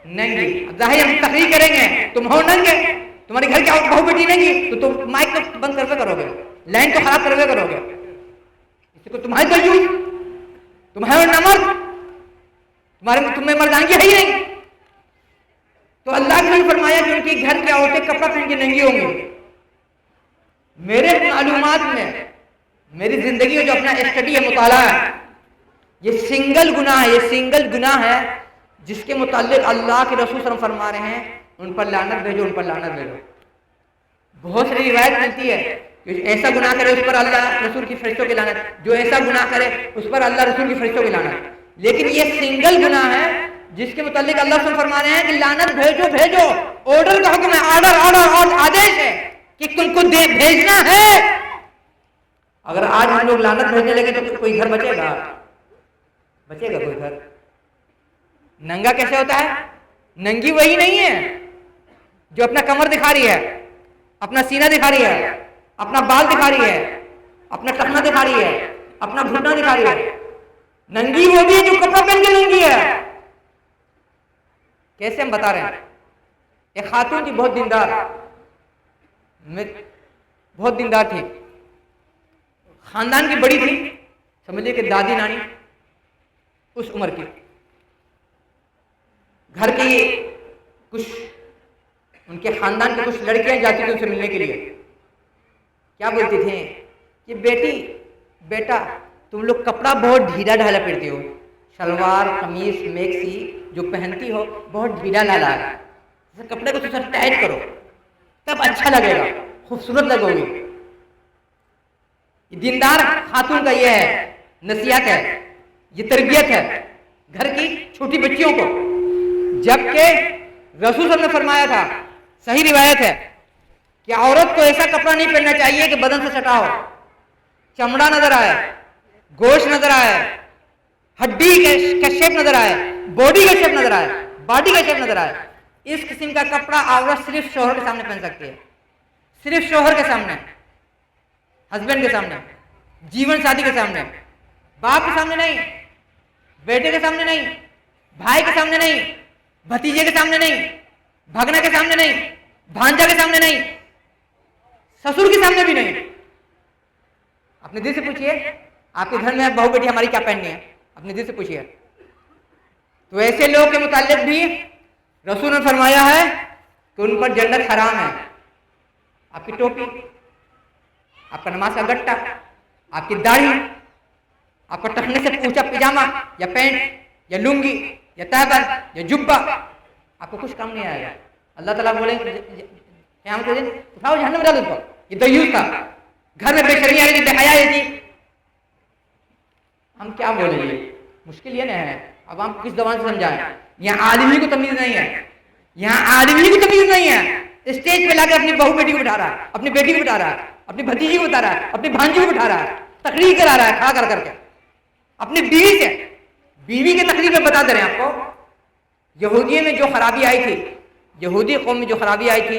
ننگے۔ ظاہر ہم تقریر کریں گے، تم ہو ننگے، تمہارے گھر کی بہو بیٹی ننگی، تو تم مائک تو بند کروے کرو گے، لائن تو خراب کروے کرو گے، اس کو تمہارے دیوس، تمہارے نمرد، تمہیں مردانگی ہے ہی نہیں۔ تو اللہ نے فرمایا کہ ان کی گھر کی عورتیں کپڑا پہن کے ننگی ہوں گی، میرے معلومات میں، میری زندگی میں جو اپنا اسٹڈی ہے، مطالعہ ہے، یہ سنگل گناہ ہے، یہ سنگل گناہ ہے جس کے متعلق اللہ کے رسول صلی اللہ علیہ وسلم فرما رہے ہیں ان پر لعنت بھیجو، ان پر لعنت بھیجو۔ بہت ساری روایت ملتی ہے کہ ایسا گناہ کرے اس پر اللہ رسول کی فرشتوں کی لعنت، جو ایسا گناہ کرے اس پر اللہ رسول کی فرشتوں کی لعنت، لیکن یہ سنگل گناہ ہے جس کے متعلق اللہ صلی اللہ علیہ وسلم فرما رہے ہیں کہ لعنت بھیجو بھیجو، آرڈر کا حکم ہے، آرڈر اور آدیش ہے کہ تم کو بھیجنا ہے۔ اگر آج ہم لوگ لعنت بھیجنے لگے تو کوئی گھر بچے گا؟ بچے گا کوئی گھر؟ ننگا کیسے ہوتا ہے؟ ننگی وہی نہیں ہے جو اپنا کمر دکھا رہی ہے، اپنا سینہ دکھا رہی ہے، اپنا بال دکھا رہی ہے، اپنا ٹخنا دکھا رہی ہے، اپنا گھٹنا دکھا رہی ہے۔ ننگی وہ بھی ہے جو کپڑا پہن کے ننگی ہے۔ کیسے ہم بتا رہے ہیں؟ ایک خاتون تھی بہت دیندار تھی، خاندان کی بڑی تھی، سمجھے کہ دادی نانی اس عمر کی، گھر کے کچھ ان کے خاندان کی کچھ لڑکیاں جاتی تھیں ان سے ملنے کے لیے، کیا بولتی تھیں کہ بیٹا تم لوگ کپڑا بہت ڈھیلا ڈھالا پہنتے ہو، شلوار قمیص میکسی جو پہنتی ہو بہت ڈھیلا ڈھالا ہے، کپڑے کو تھوڑا ٹائٹ کرو تب اچھا لگے گا، خوبصورت لگو گی۔ دیندار خاتون کا یہ ہے، نصیحت ہے، یہ تربیت ہے گھر کی چھوٹی بچیوں کو۔ جبکہ رسول صلی اللہ علیہ وسلم نے فرمایا تھا، صحیح روایت ہے کہ عورت کو ایسا کپڑا نہیں پہننا چاہیے کہ بدن سے سٹا ہو، چمڑا نظر آئے، گوشت نظر آئے، ہڈی کا شیپ نظر آئے، باڈی کا شیپ نظر آئے، باڈی کا شیپ نظر آئے۔ اس قسم کا کپڑا عورت صرف شوہر کے سامنے پہن سکتی ہے، صرف شوہر کے سامنے، ہسبینڈ کے سامنے، جیون ساتھی کے سامنے، باپ کے سامنے نہیں، بیٹے کے سامنے نہیں، بھائی کے سامنے نہیں، بھتیجے کے سامنے نہیں، بھگنا کے سامنے نہیں، بھانجا کے سامنے نہیں، سسر کے سامنے بھی نہیں۔ اپنے دل سے پوچھئے، آپ کے گھر میں بہو بیٹی ہماری کیا پہننی ہے؟ اپنے دل سے پوچھئے۔ تو ایسے لوگ کے متعلق بھی رسول نے فرمایا ہے کہ ان پر جنت حرام ہے۔ آپ کی ٹوپی، آپ کا نماز کا گٹا، آپ کی داڑھی، آپ کا ٹخنے سے اونچا پجامہ یا پینٹ یا لنگی یا تہبند یا جبہ، آپ کو کچھ کام نہیں آئے گا۔ اللہ تعالیٰ بولیں قیامت کے دن اٹھاؤ جہنم میں ڈالو اس کو، یہ دیوس تھا، گھر میں بے شرمی آئی تھی، بے حیائی تھی۔ ہم کیا بولیں گے؟ مشکل یہ نہیں ہے، اب ہم کس زبان سے سمجھائیں؟ یہاں عالم ہی کو تمیز نہیں ہے، یہاں عالم ہی کو تمیز نہیں ہے، اسٹیج پہ لا کے اپنی بہو بیٹی کو بٹھا رہا ہے، اپنی بیٹی کو بٹھا رہا ہے، اپنی بھتیجی کو بتا رہا ہے، اپنی بھانجی کو بٹھا رہا ہے، تقریر کرا رہا ہے کھا کر کر کے، اپنی بیوی سے، بیوی کے تقریر میں بتا دے رہے ہیں آپ کو۔ یہودیوں میں جو خرابی آئی تھی، یہودی قوم میں جو خرابی آئی تھی،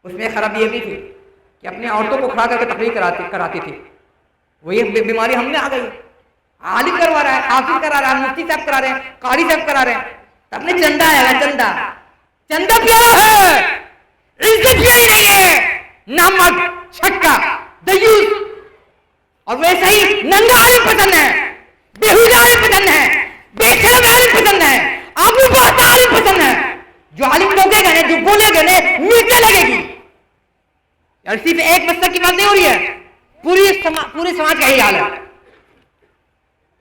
اس میں خرابی یہ بھی تھی کہ اپنے عورتوں کو کھڑا کر کے تقریر کراتی تھی۔ وہ یہ بیماری ہم میں آ گئی، عالم کروا رہا ہے، حافظ کرا رہا ہے، مفتی صاحب کرا رہے ہیں، قاری صاحب کرا رہے ہیں، اپنے چندہ ہے، چندہ پیارا ہے، عزت پیاری نہیں ہے، نامرد، چھٹا، دیوس، اور ویسے ہی ننگا عالم پسند ہے، بےہودہ عالم پسند ہے، بے شرم عالم پسند ہے، آبرو باز عالم پسند ہے۔ جو عالم لوگے گا جو بولے گا میٹھے لگے گی۔ اور صرف ایک مسلک کی بات نہیں ہو رہی ہے، پورے سماج کا یہی حال ہے۔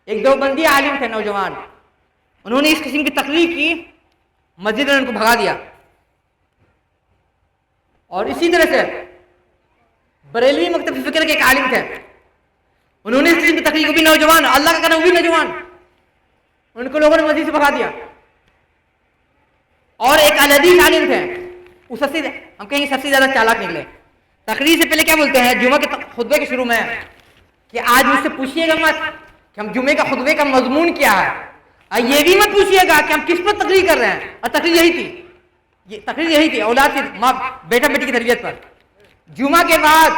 ایک دیوبندی عالم تھے نوجوان، انہوں نے اس قسم کی تقریر کی، مسجد نے ان کو بھگا دیا۔ اور اسی طرح سے بریلوی مکتب فکر کے ایک عالم تھے، انہوں نے اس قسم کی تقریر کو بھی نوجوان، اللہ کا کرنا وہ بھی نوجوان، ان کو لوگوں نے مسجد سے بھگا دیا۔ اور ایک الحدیث عالم تھے، اس سے ہم کہیں سب سے زیادہ چالاک نکلے۔ تقریر سے پہلے کیا بولتے ہیں جمعہ کے خطبے کے شروع میں کہ آج مجھ سے پوچھئے گا مت کہ ہم جمعے کا خطبے کا مضمون کیا ہے، اور یہ بھی مت پوچھئے گا کہ ہم کس پر تقریر کر رہے ہیں۔ اور تقریر یہی تھی، یہ تقریر یہی تھی اولاد کی، ماں بیٹا بیٹی کی تربیت پر۔ جمعہ کے بعد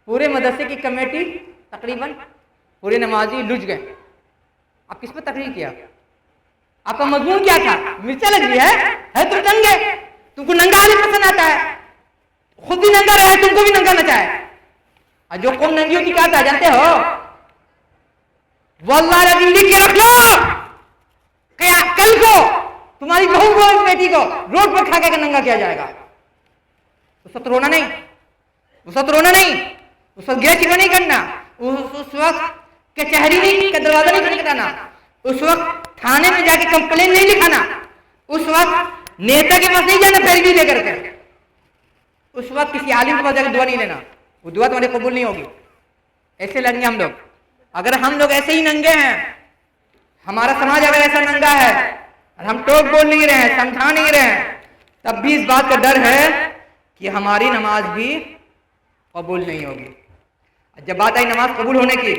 پورے مدرسے کی کمیٹی تقریباً پورے نمازی لج گئے، آپ کس پر تقریر کیا؟ آپ کا مضمون کیا تھا؟ مرچا لگ رہی ہے تم ننگے، تم کو ننگا عالم پسند آتا ہے، خود بھی ننگا رہے تم کو بھی ننگا نچا ہے۔ اور جو قوم ننگی ہوتی کیا تھا جانتے ہو؟ واللہ العظیم لکھ کے رکھ لو کہ کل کو تمہاری بہو کو بیٹی کو روڈ پر کھا کے ننگا کیا جائے گا۔ اس وقت رونا نہیں، اس وقت رونا نہیں، اس وقت گرہ چکا نہیں کرنا، اس وقت کچہری نہیں کا دروازہ نہیں کھٹکھٹانا، اس وقت تھانے میں جا کے کمپلین نہیں لکھانا، اس وقت نیتا کے پاس نہیں جانا پیروی لے کر کے، اس وقت کسی عالم کے پاس جا کے دعا نہیں لینا، وہ دعا تمہاری قبول نہیں ہوگی۔ ایسے لڑیں گے ہم لوگ۔ اگر ہم لوگ ایسے ہی ننگے ہیں، ہمارا سماج اگر ایسا ننگا ہے اور ہم ٹوک بول نہیں رہے ہیں، سمجھا نہیں رہے ہیں، تب بھی اس بات کا ڈر ہے کہ ہماری نماز بھی قبول نہیں ہوگی۔ جب بات آئی نماز قبول ہونے کی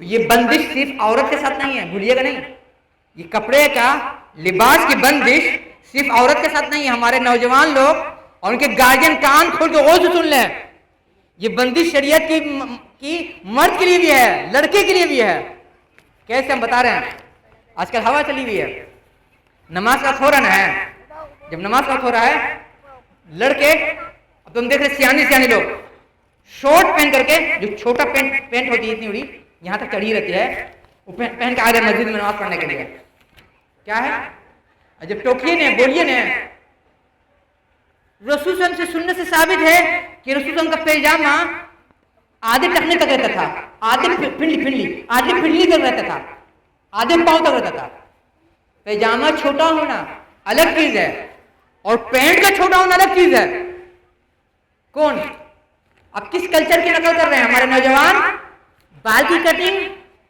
تو یہ بندش صرف عورت کے ساتھ نہیں ہے، بھولیے گا نہیں، یہ کپڑے کا لباس کی بندش صرف عورت کے ساتھ نہیں ہے۔ ہمارے نوجوان لوگ اور ان کے گارجین کان کھول کے غور سے سن لیں، یہ بندش شریعت کی مرد کے لیے بھی ہے، لڑکے کے لیے بھی ہے۔ کیسے ہم بتا رہے ہیں، آج کل ہوا چلی ہوئی ہے، نماز کا ہو رہا ہے، جب نماز کا ہو رہا ہے لڑکے، اب تم دیکھ رہے سیانے لوگ شورٹ پہن کر کے، جو چھوٹا پینٹ ہوتی ہے اتنی بڑی یہاں تک چڑھی رہتی ہے، وہ پہن کے آ رہے مسجد میں نماز پڑھنے کے لیے۔ کیا ہے؟ جب ٹوکیے نے بولیے نے رسول صلی اللہ علیہ وسلم سے سننے سے ثابت ہے کہ رسول صلی اللہ علیہ وسلم کا پیجامہ آدھے ٹخنے تک رہتا تھا، آدھے پنڈلی تک رہتا تھا، آدھے پاؤں تک رہتا تھا۔ پیجامہ چھوٹا ہونا الگ چیز ہے اور پینٹ کا چھوٹا ہونا الگ چیز ہے۔ کون اب کس کلچر کی نقل کر رہے ہیں؟ ہمارے نوجوان بال کی کٹنگ،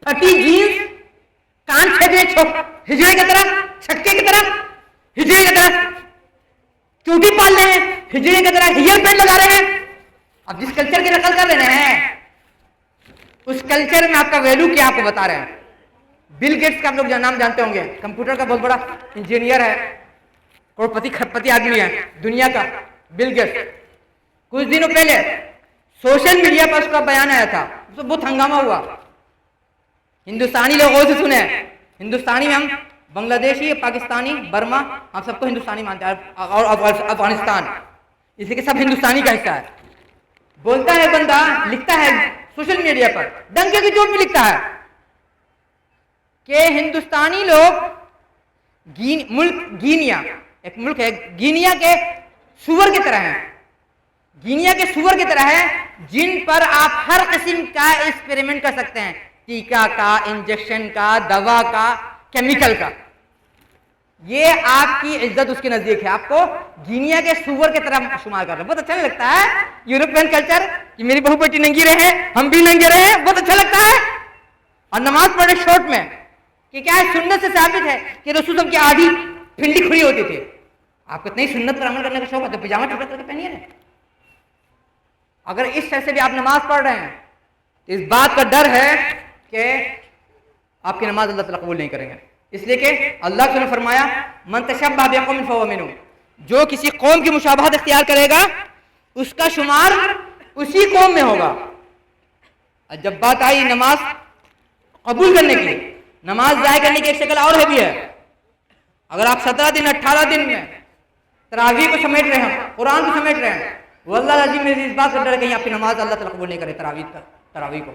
پھٹی جینس، کان چھیدے ہجڑے کی طرح، چھکے کی طرح، ہجڑے کی طرح چوٹی پال رہے ہیں، ہجڑے کی طرح ہیئر بینڈ لگا رہے ہیں۔ اب جس کلچر کی نقل کر رہے ہیں اس کلچر میں آپ کا ویلو کیا آپ کو بتا رہے ہیں۔ بل گیٹس کا آپ لوگ نام جانتے ہوں گے، کمپیوٹر کا بہت بڑا انجینئر ہے، کروڑپتی آدمی ہے دنیا کا، بل گیٹس۔ کچھ دنوں پہلے سوشل میڈیا پر اس کا بیان آیا تھا، اس سے بہت ہنگامہ ہوا۔ ہندوستانی لوگوں سے سنے، ہندوستانی میں ہم بنگلہ دیشی، پاکستانی، برما، ہم سب کو ہندوستانی مانتے ہیں، اور افغانستان، اسی کے سب ہندوستانی کا حصہ ہے۔ بولتا ہے بندہ، لکھتا ہے سوشل میڈیا پر، ڈنکے کی چوٹ میں لکھتا ہے کہ ہندوستانی لوگ ملک گینیا، ایک ملک ہے گینیا کے سور کی طرح ہیں، گینیا کے سور کی طرح ہے جن پر آپ ہر قسم کا ایکسپیریمنٹ کر سکتے ہیں، ٹیکا کا، انجیکشن کا، دوا کا، کیمیکل کا۔ یہ آپ کی عزت اس کے نزدیک ہے، آپ کو گینیا کے سور کی طرح شمار کر رہے ہیں۔ بہت اچھا لگتا ہے یورپین کلچر کہ میری بہو بیٹی ننگی رہے، ہم بھی ننگے رہے، بہت اچھا لگتا ہے۔ اور نماز پڑھے شورٹ میں، کہ کیا ہے سنت سے ثابت ہے کہ رسول اللہ کی آدھی پھنڈی کھلی ہوتی تھی۔ آپ کو اتنی سنت پر عمل کرنے کا شوق ہے تو پجامہ چھوٹا کر کے پہنیے نا۔ اگر اس طرح سے بھی آپ نماز پڑھ رہے ہیں تو اس بات کا ڈر ہے کہ آپ کی نماز اللہ تعالیٰ قبول نہیں کریں گے، اس لیے کہ اللہ نے فرمایا من تشبہ بقوم فہو منہم، جو کسی قوم کی مشابہت اختیار کرے گا اس کا شمار اسی قوم میں ہوگا۔ جب بات آئی نماز قبول کرنے کی، نماز ضائع کرنے کی ایک شکل اور ہے بھی ہے۔ اگر آپ 17 دن 18 دن میں تراویح کو سمیٹ رہے ہیں، قرآن کو سمیٹ رہے ہیں، واللہ العظیم میری اس بات کا ڈر ہے کہ آپ کی نماز اللہ تعالیٰ قبول نہیں کرے تراویح کو،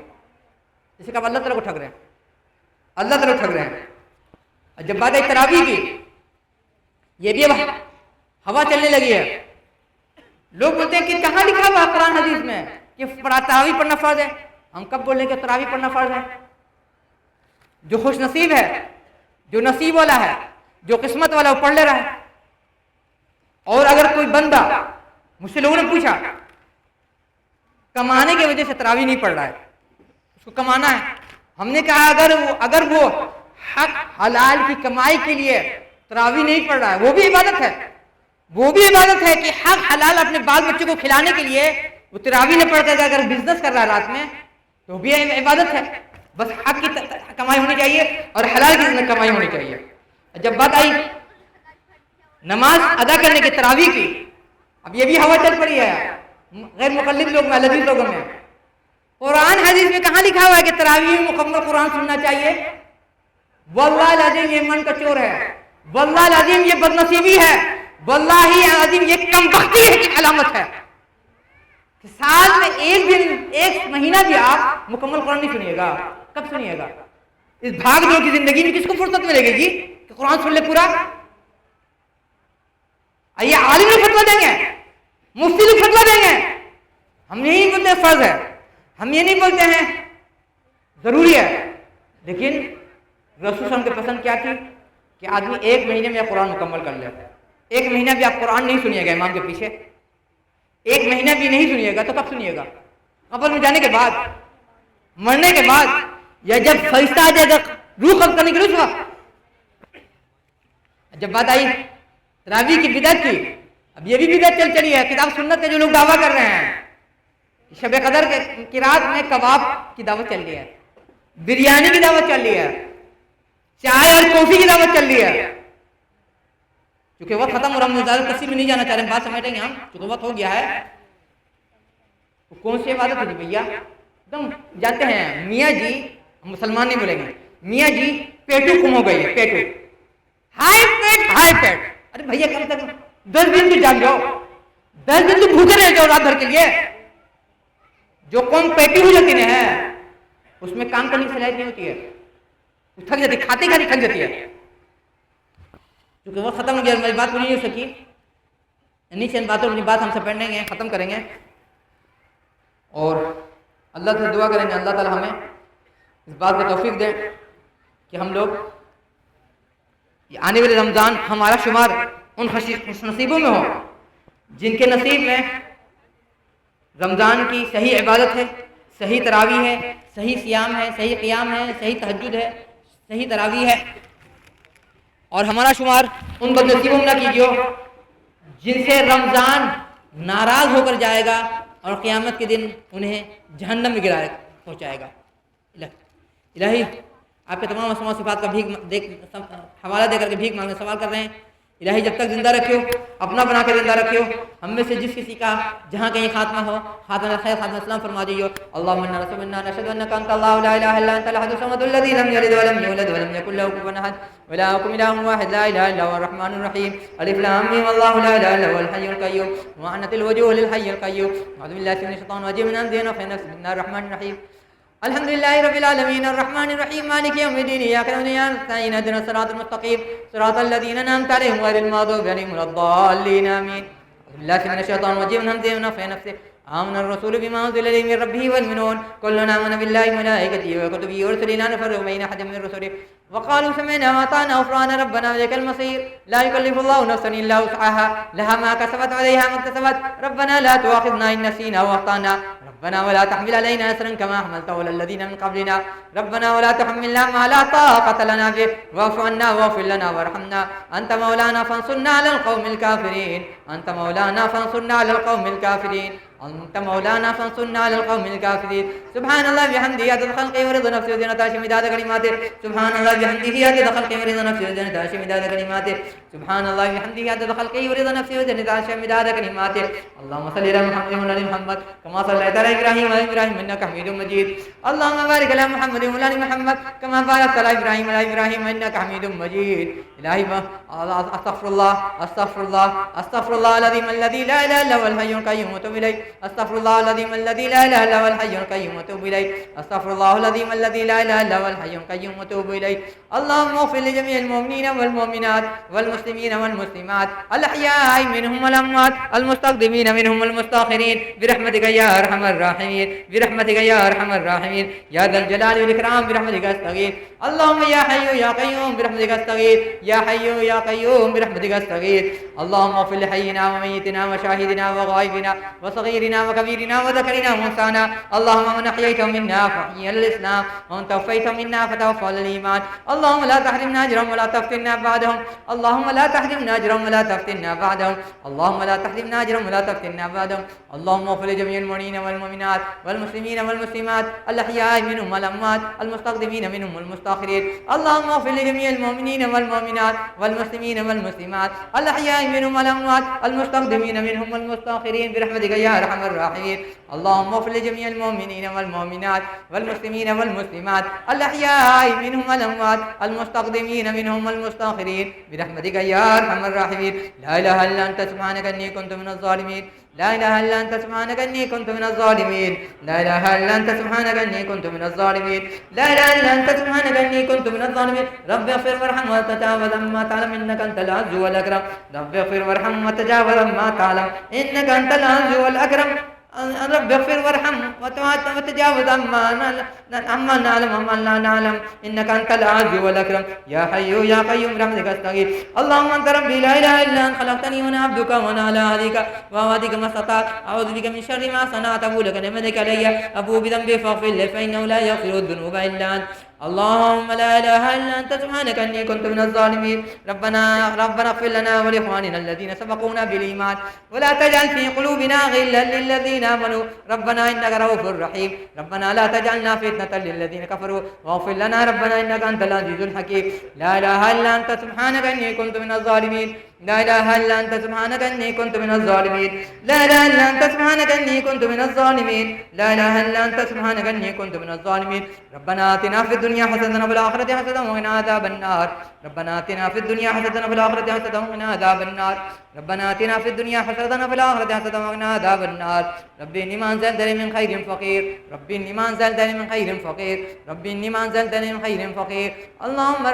جسے کہ آپ اللہ تعالیٰ کو ٹھگ رہے ہیں، اللہ تعالیٰ کو ٹھگ رہے ہیں۔ اور جب بات ہے تراویح کی، یہ بھی اب ہوا چلنے لگی ہے۔ لوگ بولتے ہیں کہ کہاں لکھا ہوا قرآن حدیث میں کہ تراویح پڑھنا فرض ہے؟ ہم کب بولیں کہ تراویح پڑھنا فرض ہے؟ جو خوش نصیب ہے، جو نصیب والا ہے، جو قسمت والا وہ پڑھ لے رہا ہے۔ اور اگر کوئی بندہ، مجھ سے لوگوں نے پوچھا، کمانے کی وجہ سے تراویح نہیں پڑھ رہا ہے، اس کو کمانا ہے، ہم نے کہا اگر وہ حق حلال کی کمائی کے لیے تراویح نہیں پڑھ رہا ہے، وہ بھی عبادت ہے، وہ بھی عبادت ہے کہ حق حلال اپنے بال بچوں کو کھلانے کے لیے وہ تراویح نہ پڑھ کر اگر بزنس کر رہا ہے رات میں تو بھی عبادت ہے۔ بس حق کی کمائی ہونی چاہیے اور حلال کی کمائی ہونی چاہیے۔ جب بات آئی نماز ادا کرنے کی تراویح کی، اب یہ بھی ہوا چل پڑی ہے غیر مقلد لوگ میں، لذیذ لوگوں میں۔ قرآن حدیث میں کہاں لکھا ہوا ہے کہ تراویح میں مکمل قرآن سننا چاہیے؟ واللہ العظیم یہ من کا چور ہے، واللہ العظیم یہ بدنصیبی ہے، واللہ العظیم یہ کم بختی ہے کی علامت ہے کہ سال میں ایک دن، ایک مہینہ بھی آپ مکمل قرآن نہیں سنیے گا۔ کب سنیے گا؟ اس بھاگ دوڑ کی زندگی میں کس کو فرصت ملے گی جی کہ قرآن سن لے پورا؟ یہ عالم لوگ فتویٰ دیں گے، مفتی لوگ فتویٰ دیں گے، ہم یہی بولتے ہیں فرض ہے، ہم یہ نہیں بولتے ہیں ضروری ہے، لیکن رسول صلی اللہ علیہ وسلم کی پسند کیا تھی کہ آدمی 1 مہینے میں قرآن مکمل کر لے۔ 1 مہینہ بھی آپ قرآن نہیں سنیے گا امام کے پیچھے، 1 مہینہ بھی نہیں سنیے گا تو کب سنیے گا؟ قبر میں جانے کے بعد، مرنے کے بعد، یا جب فرشتہ آ جائے گا روح قبض کرنے کے لیے اس وقت۔ جب بات آئی تراویح کی بدعت کی، اب یہ بھی بدعت چل چلی ہے، کتاب سنت کے جو لوگ دعویٰ کر رہے ہیں، شب قدر کی رات میں کباب کی دعوت چل رہی ہے، بریانی کی دعوت چل رہی ہے، چائے اور کافی کی دعوت چل رہی ہے۔ چونکہ وقت ختم ہو رہا ہے، ہم زیادہ تفصیل میں نہیں جانا چاہ رہے ہیں، بات سمجھیں گے ہم، چونکہ وقت ہو گیا ہے۔ کون سی عبادت ہوتی بھیا؟ تم جانتے ہیں میاں جی، مسلمان نہیں بولیں گے، میاں جی پیٹو کم ہو گئی ہے، پیٹو ہائی پیٹ۔ ارے بھیا کم تک 10 دن تو جان جاؤ، 10 دن تو بھوکے رہ جاؤ رات بھر کے لیے۔ جو قوم پیٹی ہو جاتی ہے اس میں کام کرنے کی صلاحیت نہیں ہوتی ہے، وہ تھک جاتی، کھاتے کھاتے تھک جاتی ہے۔ کیونکہ وہ ختم ہو گیا، میری بات پوری نہیں ہو سکی، انہیں چند باتوں اپنی بات ہم سے پڑھنے گے، ختم کریں گے، اور اللہ سے دعا کریں گے اللہ تعالی ہمیں اس بات کی توفیق دے کہ ہم لوگ یہ آنے والے رمضان ہمارا شمار ان خوش نصیبوں میں ہو جن کے نصیب میں رمضان کی صحیح عبادت ہے، صحیح تراویح ہے، صحیح سیام ہے، صحیح قیام ہے، صحیح تہجد ہے، صحیح تراویح ہے، اور ہمارا شمار ان بد نصیبوں میں نہ کیجیے جن سے رمضان ناراض ہو کر جائے گا اور قیامت کے دن انہیں جہنم میں پہنچائے گا۔ الہی آپ کے تمام اسماء و صفات کا حوالہ دے کر کے بھیک مانگنے سوال کر رہے ہیں، الہی جب تک زندہ رکھیو، اپنا بنا کے زندہ رکھیو، ہم میں سے جس کسی کا جہاں کہیں خاتمہ ہو، خاتمہ خیر خاتمہ اسلام فرما دیجیے۔ اللہم انا رسولنا نشهد انک انت اللہ لا الہ الا انت الاحد الصمد الذی لم یلد ولم یولد ولم یکن له کفوا احد وإلهکم الہ واحد لا الہ الا هو الرحمن الرحیم الف لام میم اللہ لا الہ الا هو الحی القیوم وعنت الوجوہ للحی القیوم اعوذ باللہ من الشیطان الرجیم من همزه ونفخه ونفثه بسم اللہ الرحمن الرحیم الحمد للہ رب العالمین الرحمن الرحیم مالک یوم الدین ایاک نعبد و ایاک نستعین اهدنا الصراط المستقیم صراط الذین انعمت علیہم غیر المغضوب علیہم ولا الضالین آمین اعوذ باللہ من الشیطان الرجیم من همزه ونفخه ونفثه آمن الرسول بما انزل الیہ من ربہ والمؤمنون کل آمن باللہ وملائکتہ وکتبہ ورسلہ لا نفرق بین احد من رسلہ وقالوا سمعنا واطعنا غفرانک ربنا وإلیک المصیر لا یکلف اللہ نفسا الا وسعها لها ما کسبت وعلیہا ما اکتسبت ربنا لا تؤاخذنا ان نسینا واخطأنا ربنا ولا تحمل علينا إصرا كما حملته على الذين من قبلنا ربنا ولا تحملنا ما لا طاقة لنا به واعف عنا واغفر لنا وارحمنا أنت مولانا فانصرنا على القوم الكافرين أنت مولانا فانصرنا على القوم الكافرين أنت مولانا فانصرنا على القوم الكافرين سبحان الله بحمده عدد خلقه ورضا نفسه وزنة عرشه مداد كلماته سبحان الله بحمده عدد خلقه ورضا نفسه وزنة عرشه مداد كلماته سبحان الله بحمده عدد خلقه ورضا نفسه وزنة عرشه مداد كلماته اللهم صل على محمد وعلى ال محمد كما صليت على ابراهيم وعلى ابراهيم انك حميد مجيد اللهم بارك على محمد وعلى ال محمد كما باركت على ابراهيم وعلى ابراهيم انك حميد مجيد الهي استغفر الله استغفر الله استغفر الله العظيم الذي لا اله الا هو الحي القيوم واتوب اليه استغفر الله العظيم الذي لا اله الا هو الحي القيوم واتوب اليه استغفر الله العظيم الذي لا اله الا هو الحي القيوم واتوب اليه اللهم اغفر لجميع المؤمنين والمؤمنات والمسلمين والمسلمات الاحياء منهم والاموات المستقدمين منهم والمستاخرين برحمتك يا ارحم الراحمين برحمتك يا ارحم الراحمين يا ذا الجلال والاكرام برحمتك استغيث اللهم يا حي يا قيوم برحمتك استغيث يا حي يا قيوم برحمتك استغيث اللهم اغفر لحينا وميتنا وشاهدنا وغائبنا وصغيرنا وكبيرنا وذكرنا وانثانا اللهم من احييته منا فاحيي الاسلام ومن توفيته منا فتوفى الايمان اللهم لا تحرمنا اجرهم ولا تفتنا بعدهم اللهم لا تحرمنا اجرهم ولا تفتنا بعدهم اللهم لا تحرمنا اجرهم ولا تفتنا بعدهم اللهم اغفر لجميع المؤمنين والمؤمنات والمسلمين والمسلمات الاحياء منهم والاموات المستقدمين منهم والمستاخرين اللهم اغفر لجميع المؤمنين والمؤمنات والمسلمين والمسلمات الاحياء منهم والاموات المستقدمين منهم والمستاخرين برحمتك يا ارحم الراحمين اللهم اغفر لجميع المؤمنين والمؤمنات والمسلمين والمسلمات الاحياء منهم والاموات المستقدمين منهم والمستاخرين برحمتك يا ارحم الراحمين لا اله الا انت سبحانك اني كنت من الظالمين لا اله الا انت سبحانك اني كنت من الظالمين لا اله الا انت سبحانك اني كنت من الظالمين لا اله الا انت سبحانك اني كنت من الظالمين رب اغفر وارحم وتجاوز عما تعلم انك انت العز والاكرم رب اغفر وارحم وتجاوز عما تعلم انك انت العز والاكرم رب اغفر وارحم وتجاوز عما نعلم وما لا نعلم انك انت العز والاكرم يا حي يا قيوم برحمتك استغيث اللهم انت ربي لا اله الا انت خلقتني وانا عبدك وانا على عهدك ووعدك ما استطعت اعوذ بك من شر ما صنعت ابو لك نعمتك علي ابو بذنبي فاغفر لي فانه لا يغفر الذنوب الا انت اللهم لا اله الا انت سبحانك اني كنت من الظالمين ربنا اغفر لنا ولاخواننا الذين سبقونا بالايمان ولا تجعل في قلوبنا غلا للذين امنوا ربنا انك رؤوف رحيم ربنا لا تجعلنا فتنة للذين كفروا واغفر لنا ربنا انك انت العزيز الحكيم لا اله الا انت سبحانك اني كنت من الظالمين لا اله الا انت سبحانك اني كنت من الظالمين لا اله الا انت سبحانك اني كنت من الظالمين لا اله الا انت سبحانك اني كنت من الظالمين ربنا آتنا في الدنيا حسنة وفي الآخرة حسنة وقنا عذاب النار ربنا آتنا في الدنيا حسنة وفي الآخرة حسنة وقنا عذاب النار ربنا آتنا في الدنيا حسنة وفي الآخرة حسنة وقنا عذاب النار ربي إني ما أنزلتني من خير فقير ربي إني ما أنزلتني من خير فقير ربي إني ما أنزلتني من خير فقير اللهم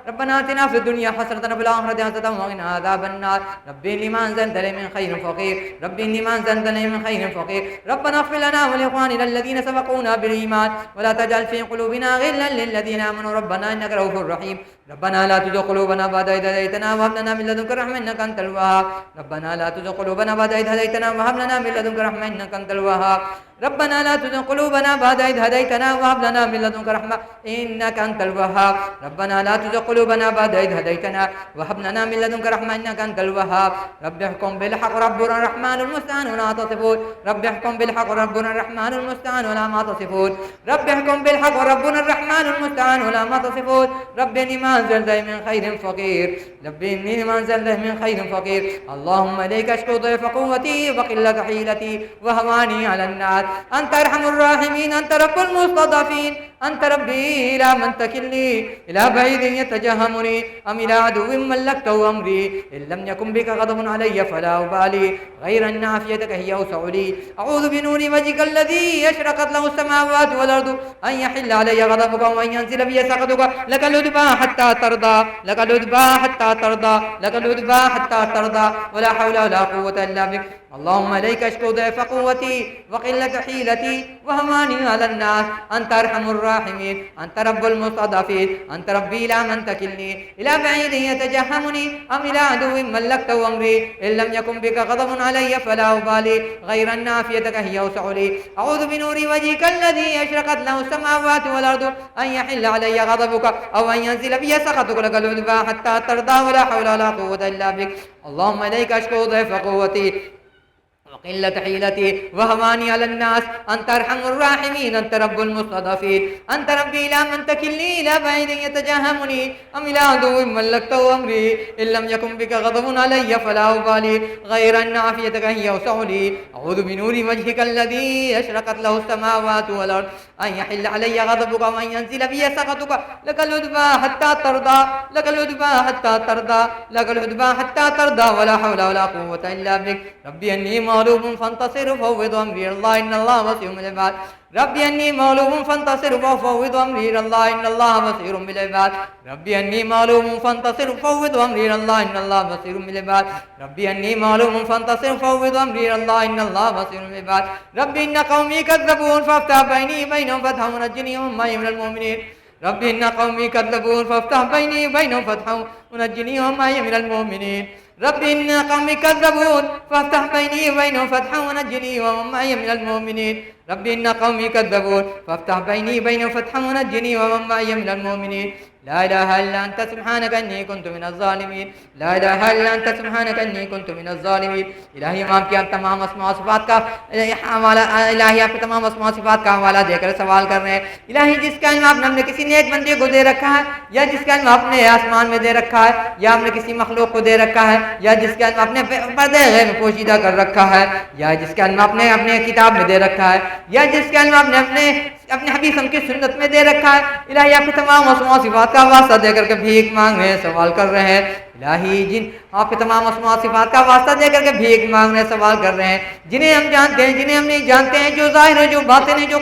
ربنا آتنا في الدنيا حسنة وفي الآخرة حسنة وقنا عذاب النار ربي إني ما أنزلتني من خير فقير ربي إني ما أنزلتني من خير فقير ربنا اغفر لنا ولإخواننا الذين سبقونا بالإيمان ولا تجعل في قلوبنا غلا للذين آمنوا ربنا إنك رؤوف رحيم ربنا لا تزغ قلوبنا بعد إذ هديتنا وهب لنا من لدنك رحمة إنك أنت الوهاب ربنا لا تزغ قلوبنا بعد إذ هديتنا وهب لنا من لدنك رحمة إنك أنت الوهاب ربنا لا تزغ قلوبنا بعد إذ هديتنا وهب لنا من لدنك رحمة إنك أنت الوهاب ربنا لا تزغ قلوبنا بعد إذ هديتنا وهب لنا من لدنك رحمة إنك أنت الوهاب رب احكم بالحق ربنا الرحمن المستعان ولا تصفون رب احكم بالحق ربنا الرحمن المستعان ولا ما تصفون رب احكم بالحق ربنا الرحمن المستعان ولا ما تصفون رب إني ما أنزلت من خير فقير رب إني ما أنزلت من خير فقير اللهم إليك أشكو ضعف قوتي وقلة حيلتي وهواني على الناس أنت أرحم الراحمين أنت رب المستضعفين أنت ربي إلى من تكلني إلى بعيد يتجهمني أم إلى عدو ملكته أمري إن لم يكن بك غضب علي فلا أبالي غير أن عافيتك هي أوسع لي أعوذ بنور وجهك الذي أشرقت له السماوات والأرض أن يحل علي غضبك وأن ينزل بي سخطك لك العتبى حتى ترضى لك العتبى حتى ترضى لك العتبى حتى ترضى ولا حول ولا قوة إلا بك اللهم إليك أشكو ضعف قوتي وقلة حيلتي وهواني على الناس أنت أرحم الراحمين أنت رب المستضعفين أنت ربي لا من تكلني إلى بعيد يتجهمني أم إلى عدو ملكته أمري إن لم يكن بك غضب علي فلا أبالي غير أن عافيتك هي أوسع لي أعوذ بنور وجهك الذي أشرقت له السماوات والأرض أن يحل علي غضبك أو أن ينزل بي سخطك لك العتبى حتى ترضى ولا حول ولا قوة إلا بك اللهم إليك أشكو ضعف قوتي وقلة حيلتي وهواني على الناس أنت أرحم الراحمين أنت رب المستضعفين أنت ربي لا من تكلني إلى بعيد يتجاهمني أم إلى عدو ملكته أمري إن لم يكن بك غضب علي فلا أبالي غير أن عافيتك هي أوسع لي أعوذ بنور وجهك الذي أشرقت له السماوات والأرض أن يحل علي غضبك وأن ينزل بي سخطك لك العتبى حتى ترضى لك العتبى حتى ترضى لك العتبى حتى ترضى ولا حول ولا قوة إلا بك ربي أني مغلوب فانتصر فوض أمري الله إن الله بصير بالعباد ربي أني مغلوب فانتصر فوض أمري الله إن الله بصير بالعباد ربي أني مغلوب فانتصر فوض أمري الله إن الله بصير بالعباد ربي أني مغلوب فانتصر فوض أمري الله إن الله بصير بالعباد ربي إن قومي كذبون فافتح بيني وبينهم فتحا ونجني ومن من المؤمنين ربي إن قومي كذبون فافتح بيني وبينهم فتحا ونجني ومن من المؤمنين ربي إن قومي كذبون فافتح بيني وبينهم فتحا ونجني ومن معي من المؤمنين ربي إن قومي كذبون فافتح بيني وبينهم فتحا ونجني ومن معي من المؤمنين لا إله إلا أنت سبحانك إني كنت من الظالمين لا إله إلا أنت سبحانك إني كنت من الظالمين الہی ہم آپ کی تمام اسماء و صفات کا حوالہ الہی آپ کی تمام اسماء و صفات کا حوالہ دے کر سوال کر رہے ہیں الہی جس کا علم آپ نے ہم نے کسی نیک بندے کو دے رکھا ہے یا جس کا علم آپ نے آسمان میں دے رکھا ہے یا آپ نے کسی مخلوق کو دے رکھا ہے یا جس کا علم آپ نے پردے غیب میں پوشیدہ کر رکھا ہے یا جس کا علم آپ نے اپنے کتاب میں دے رکھا ہے یا جس کا علم آپ نے اپنے حبیب کی سنت میں دے رکھا ہے الہی آپ کی تمام اسماء و صفات کا واسطہ دے کر کے بھیک مانگ رہے ہیں سوال کر رہے ہیں الہی جن آپ کے تمام اسماء و صفات کا واسطہ دے کر کے بھیک مانگ رہے ہیں سوال کر رہے ہیں جنہیں ہم جانتے ہیں جنہیں ہم نہیں جانتے ہیں جو ظاہر ہے جو باطن ہے جو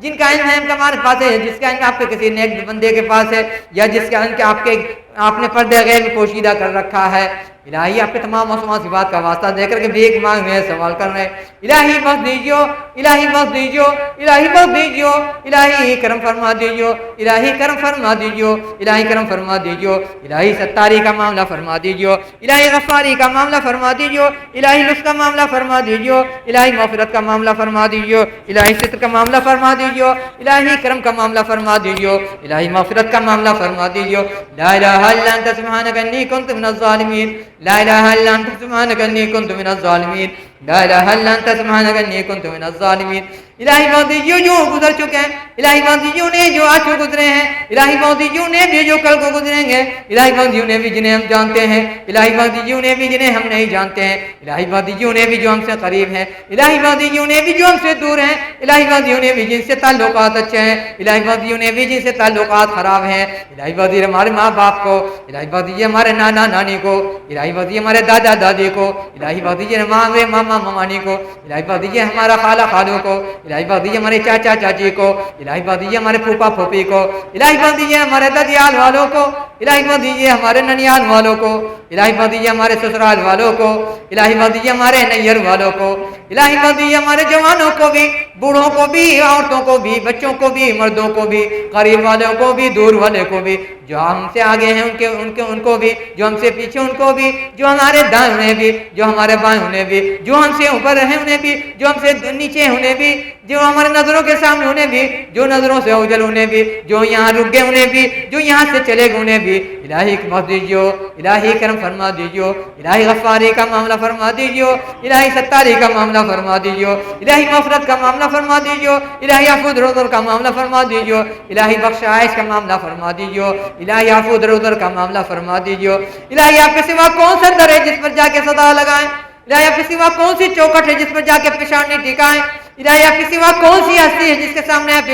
جن کا علم ہے ہمارے پاس ہے جس کا علم آپ کے کسی نیک بندے کے پاس ہے یا جس کا علم آپ نے پردے غیب میں پوشیدہ کر رکھا ہے الہی آپ کے تمام موسم صفات کا واسطہ دے کر کے بھیک مانگ رہے ہیں، سوال کر رہے ہیں، الہی بخش دیجیو، الہی بخش دیجیو، الہی بخش دیجیو، الہی کرم فرما دیجیو، الہی کرم فرما دیجیو، الہی کرم فرما دیجیو، الہی ستاری کا معاملہ فرما دیجیو، الہی غفاری کا معاملہ فرما دیجیو، الہی لطف کا معاملہ فرما دیجیو، الہی مغفرت کا معاملہ فرما دیجیو، الہی ستر کا معاملہ فرما دیجیو، الہی کرم کا معاملہ فرما دیجیو، الہی مغفرت کا معاملہ فرما دیجیو۔ لا الہ الا انت سبحانک انی کنت من الظالمین، لا الہ الا انت سبحانک انی کنت من الظالمین، لا الہ الا انت سبحانک انی کنت من الظالمین۔ الہی بخش دیجیو جو گزر چکے ہیں، الہی بخش دیجیو نے جو آج کو گزرے ہیں، الہی بخش دیجیو نے بھی جو کل کو گزریں گے، الہی بخش دیجیو نے بھی جنہیں ہم جانتے ہیں، الہی بخش دیجیو نے بھی جنہیں ہم نہیں جانتے ہیں، الہی بخش دیجیو نے بھی جو ہم سے قریب ہیں، الہی بخش دیجیو نے بھی جو ہم سے دور ہیں، الہی بخش دیجیو نے بھی جن سے تعلقات اچھے ہیں، الہی بخش دیجیو نے بھی جن سے تعلقات خراب ہیں، الہی بخش دیجیے ہمارے ماں باپ کو، الہی بخش دیجیے ہمارے نانا نانی کو، الہی بخش دیجیے ہمارے دادا دادی کو، الہی بخش دیجیے ہمارے ماما ممانی کو، الہی بخش دیجیے ہمارا خالہ خالو کو، الہی بخش دیجیے ہمارے چاچا چاچی کو، الہی بخش دیجیے ہمارے پھوپھا پھوپھی کو، الہی بخش دیجیے ہمارے ددیال والوں کو، الہی بخش دیجیے ہمارے ننیال والوں کو، الہی بخش دیجیے ہمارے سسرال والوں کو، الہی بخش دیجیے ہمارے نیر والوں کو، الہی بخش دیجیے ہمارے جوانوں کو بھی، بوڑھوں کو بھی، عورتوں کو بھی، بچوں کو بھی، مردوں کو بھی، قریب والوں کو بھی، دور والے کو بھی، جو ہم سے آگے ہیں ان کو بھی، جو ہم سے پیچھے ان کو بھی، جو ہمارے دائیں انہیں بھی، جو ہمارے بائیں انہیں بھی، جو ہم سے اوپر ہیں انہیں بھی، جو ہم سے نیچے انہیں بھی، جو ہمارے نظروں کے سامنے انہیں بھی، جو نظروں سے اوجھل انہیں بھی، جو یہاں رک گئے انہیں بھی، جو یہاں سے چلے گئے انہیں بھی، الہی بخش دیجیو، الہی کرم فرما دیجیو، الہی غفاری کا معاملہ فرما دیجیو، الہی ستاری کا معاملہ فرما دیجیو، الہی مغفرت کا معاملہ فرما دیجیو، الہی عفو درگزر کا معاملہ فرما دیجیو، الہی بخشائش کا معاملہ فرما دیجیو، الہی عفو درگزر کا معاملہ فرما دیجیو۔ الہی آپ کے سوا کون سا در ہے جس پر جا کے صدا لگائیں، الہی آپ کے سوا کون سی چوکٹ ہے جس پر جا کے پیشانی ٹکائیں، الہی آپ کے سوا کون سی ہستی ہے جس کے سامنے آپ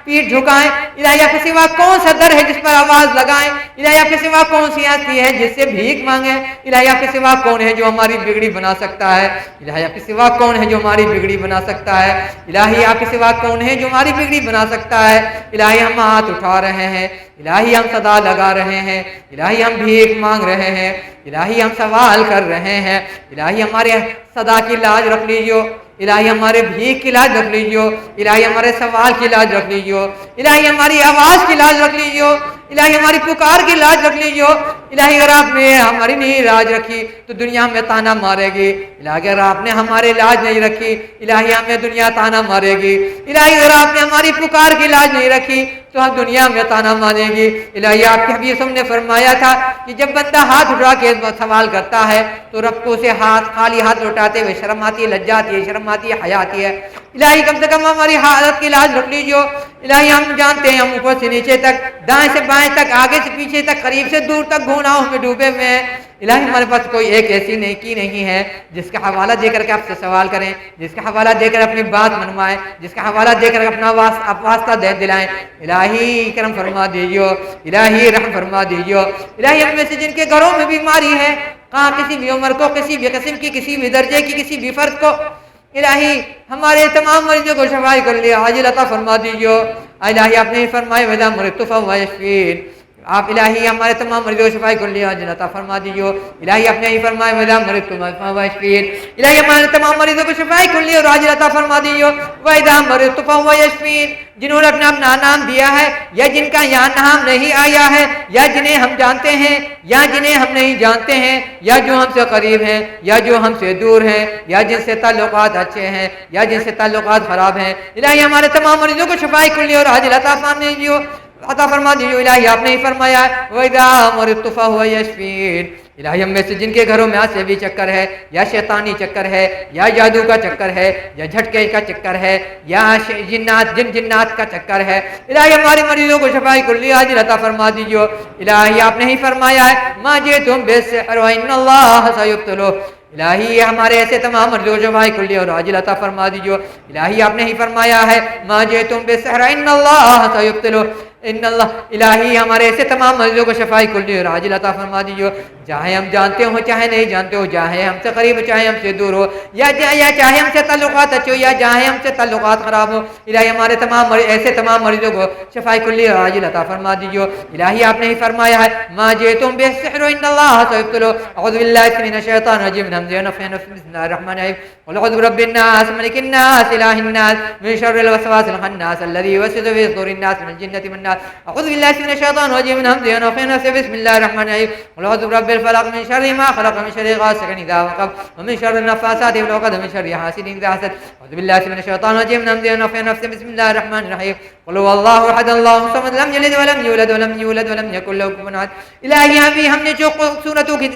پیٹھ جھکائیں، الہی آپ کے سوا کون سا در ہے جس پر آواز لگائیں، الہی آپ کے سوا کون سی ہستی ہے جس سے بھیک مانگیں، الہی آپ کے سوا کون ہے جو ہماری بگڑی بنا سکتا ہے، الہی آپ کے سوا کون ہے جو ہماری بگڑی بنا سکتا ہے، الہی آپ کے سوا کون ہے جو ہماری بگڑی بنا سکتا ہے۔ الہی ہم ہاتھ اٹھا رہے ہیں، الہی ہم صدا لگا رہے ہیں، الہی ہم بھیک مانگ رہے ہیں، الہی ہم سوال کر رہے ہیں، الہی ہمارے صدا کی لاج رکھ لیجیو، الہی ہمارے بھیک کی لاج رکھ لیجیو، الہی ہمارے سوال کی لاج رکھ لیجیو، الہی ہماری آواز کی لاج رکھ لیجیو، الہی ہماری پکار کی لاج رکھ لیجیو۔ الہی اگر آپ نے ہماری نہیں لاج رکھی تو دنیا میں تانا مارے گی، الہی اگر آپ نے ہماری لاج نہیں رکھی الہی ہمیں دنیا تانا مارے گی، الہی اگر آپ نے ہماری پکار کی لاج نہیں رکھی تو ہم دنیا میں تانا مارے گی۔ الہی آپ کے حبیب نے فرمایا تھا کہ جب بندہ ہاتھ اٹھا کے سوال کرتا ہے تو رب کو اسے خالی ہاتھ لوٹاتے ہوئے شرم آتی ہے، لجا آتی ہے، شرم آتی ہے، حیا آتی ہے۔ الہی کم سے کم ہماری حالت کی لاج رکھ لیجیو۔ الہی ہم جانتے ہیں ہم اوپر سے نیچے تک، دائیں سے بائیں تک، آگے سے پیچھے تک، قریب سے دور تک گناہوں میں ڈوبے ہوئے ہیں۔ الہی ہمارے پاس کوئی ایک ایسی نیکی نہیں ہے جس کا حوالہ دے کر کے آپ سے سوال کریں، جس کا حوالہ دے کر اپنی بات منوائیں، جس کا حوالہ دے کر اپنا واسطہ دے دلائیں۔ الہی کرم فرما دیجیو، الہی رحم فرما دیجیو۔ الہی ہم میں سے جن کے گھروں میں بیماری ہے، کہاں کسی بھی عمر کو، کسی بھی قسم کی، کسی بھی درجے کی، کسی بھی فرد کو، الہی ہمارے تمام مریضوں کو شفا کر لیا، عاجل عطا فرما دیجیو۔ الہی آپ نے فرمائے وَإِذَا مُرِضْتُ فَهُوَ يَشْفِينِ، آپ الہی ہمارے تمام مریضوں کو شفا کر لیا، عاجل عطا فرما دیجیو۔ الہی آپ نے ہی فرمائے وَإِذَا مُرِضْتُ فَهُوَ يَشْفِينِ، الہی ہمارے تمام مریضوں کو شفا کر لیا اور عاجل عطا فرما دیجیو۔ وَإِذَا مُرِضْتُ فَهُوَ يَشْفِينِ، جنہوں نے اپنا نام دیا ہے یا جن کا یہاں نام نہیں آیا ہے، یا جنہیں ہم جانتے ہیں یا جنہیں ہم نہیں جانتے ہیں، یا جو ہم سے قریب ہیں یا جو ہم سے دور ہیں، یا جن سے تعلقات اچھے ہیں یا جن سے تعلقات خراب ہیں، الہی ہمارے تمام مریضوں کو شفا کر لیا اور عاجل عطا فرما دیجیو۔ الہی آپ نے ہی فرمایا وَإِذَا مُرِضْتُ فَهُوَ يَشْفِينِ، الہی ہم میں سے جن کے گھروں میں آج بھی چکر ہے، یا شیطانی چکر ہے، یا جادو کا چکر ہے، یا جھٹکے کا چکر ہے، یا جنات کا چکر ہے، الہی ہمارے مریضوں کو شفا کر لیا، عاجل عطا فرما دیجیو۔ الہی آپ نے ہی فرمایا ہے مَا جِئْتُم بِالسِّحْرِ وَإِنَّ اللَّهَ سَيُبْطِلُهُ، الہی ہمارے ایسے تمام مریضوں کو شفا کر لیا اور عاجل عطا فرما دیجیو۔ الہی آپ نے ہی فرمایا ہے مَا جِئْتُم بِالسِّحْرِ وَإِنَّ اللَّهَ سَيُبْطِلُهُ، ان اللہ الہی ہمارے ایسے تمام مریضوں کو شفاء کلی اور عاجل عطا فرما دیجیے، چاہے ہم جانتے ہو چاہے نہیں جانتے ہو، چاہے ہم سے قریب چاہے ہم سے دور ہو، یا چاہے ہم سے تعلقات اچھے ہو یا چاہے ہم سے تعلقات خراب ہو، الہی ہمارے ایسے تمام مریضوں کو شفاء کلی اور عاجل عطا فرما دیجیے۔ الہی آپ نے ہی فرمایا ہے ما جئتم بالسحر ان اللہ سيبطله۔ اعوذ باللہ من الشیطان الرجیم من همزه ونفخه ونفثه، بسم اللہ الرحمن الرحیم، قل اعوذ برب الناس ملک الناس الہ الناس من شر الوسواس الخناس الذي يوسوس في صدور الناس من الجنة والناس۔ اعوذ باللہ من الشیطان الرجیم من همزه ونفخه ونفثه، بسم اللہ الرحمن الرحیم، قل اعوذ برب الفلق من شر ما خلق من شر غاسق اذا وقب ومن شر النفاثات في العقد ومن شر حاسد اذا حسد۔ اعوذ باللہ من الشیطان الرجیم من همزه ونفخه ونفثه، بسم اللہ الرحمن الرحیم، قل هو اللہ احد اللہ الصمد لم یلد ولم یولد ولم یولد ولم یکن له کفوا احد۔ الہی ہم نے جو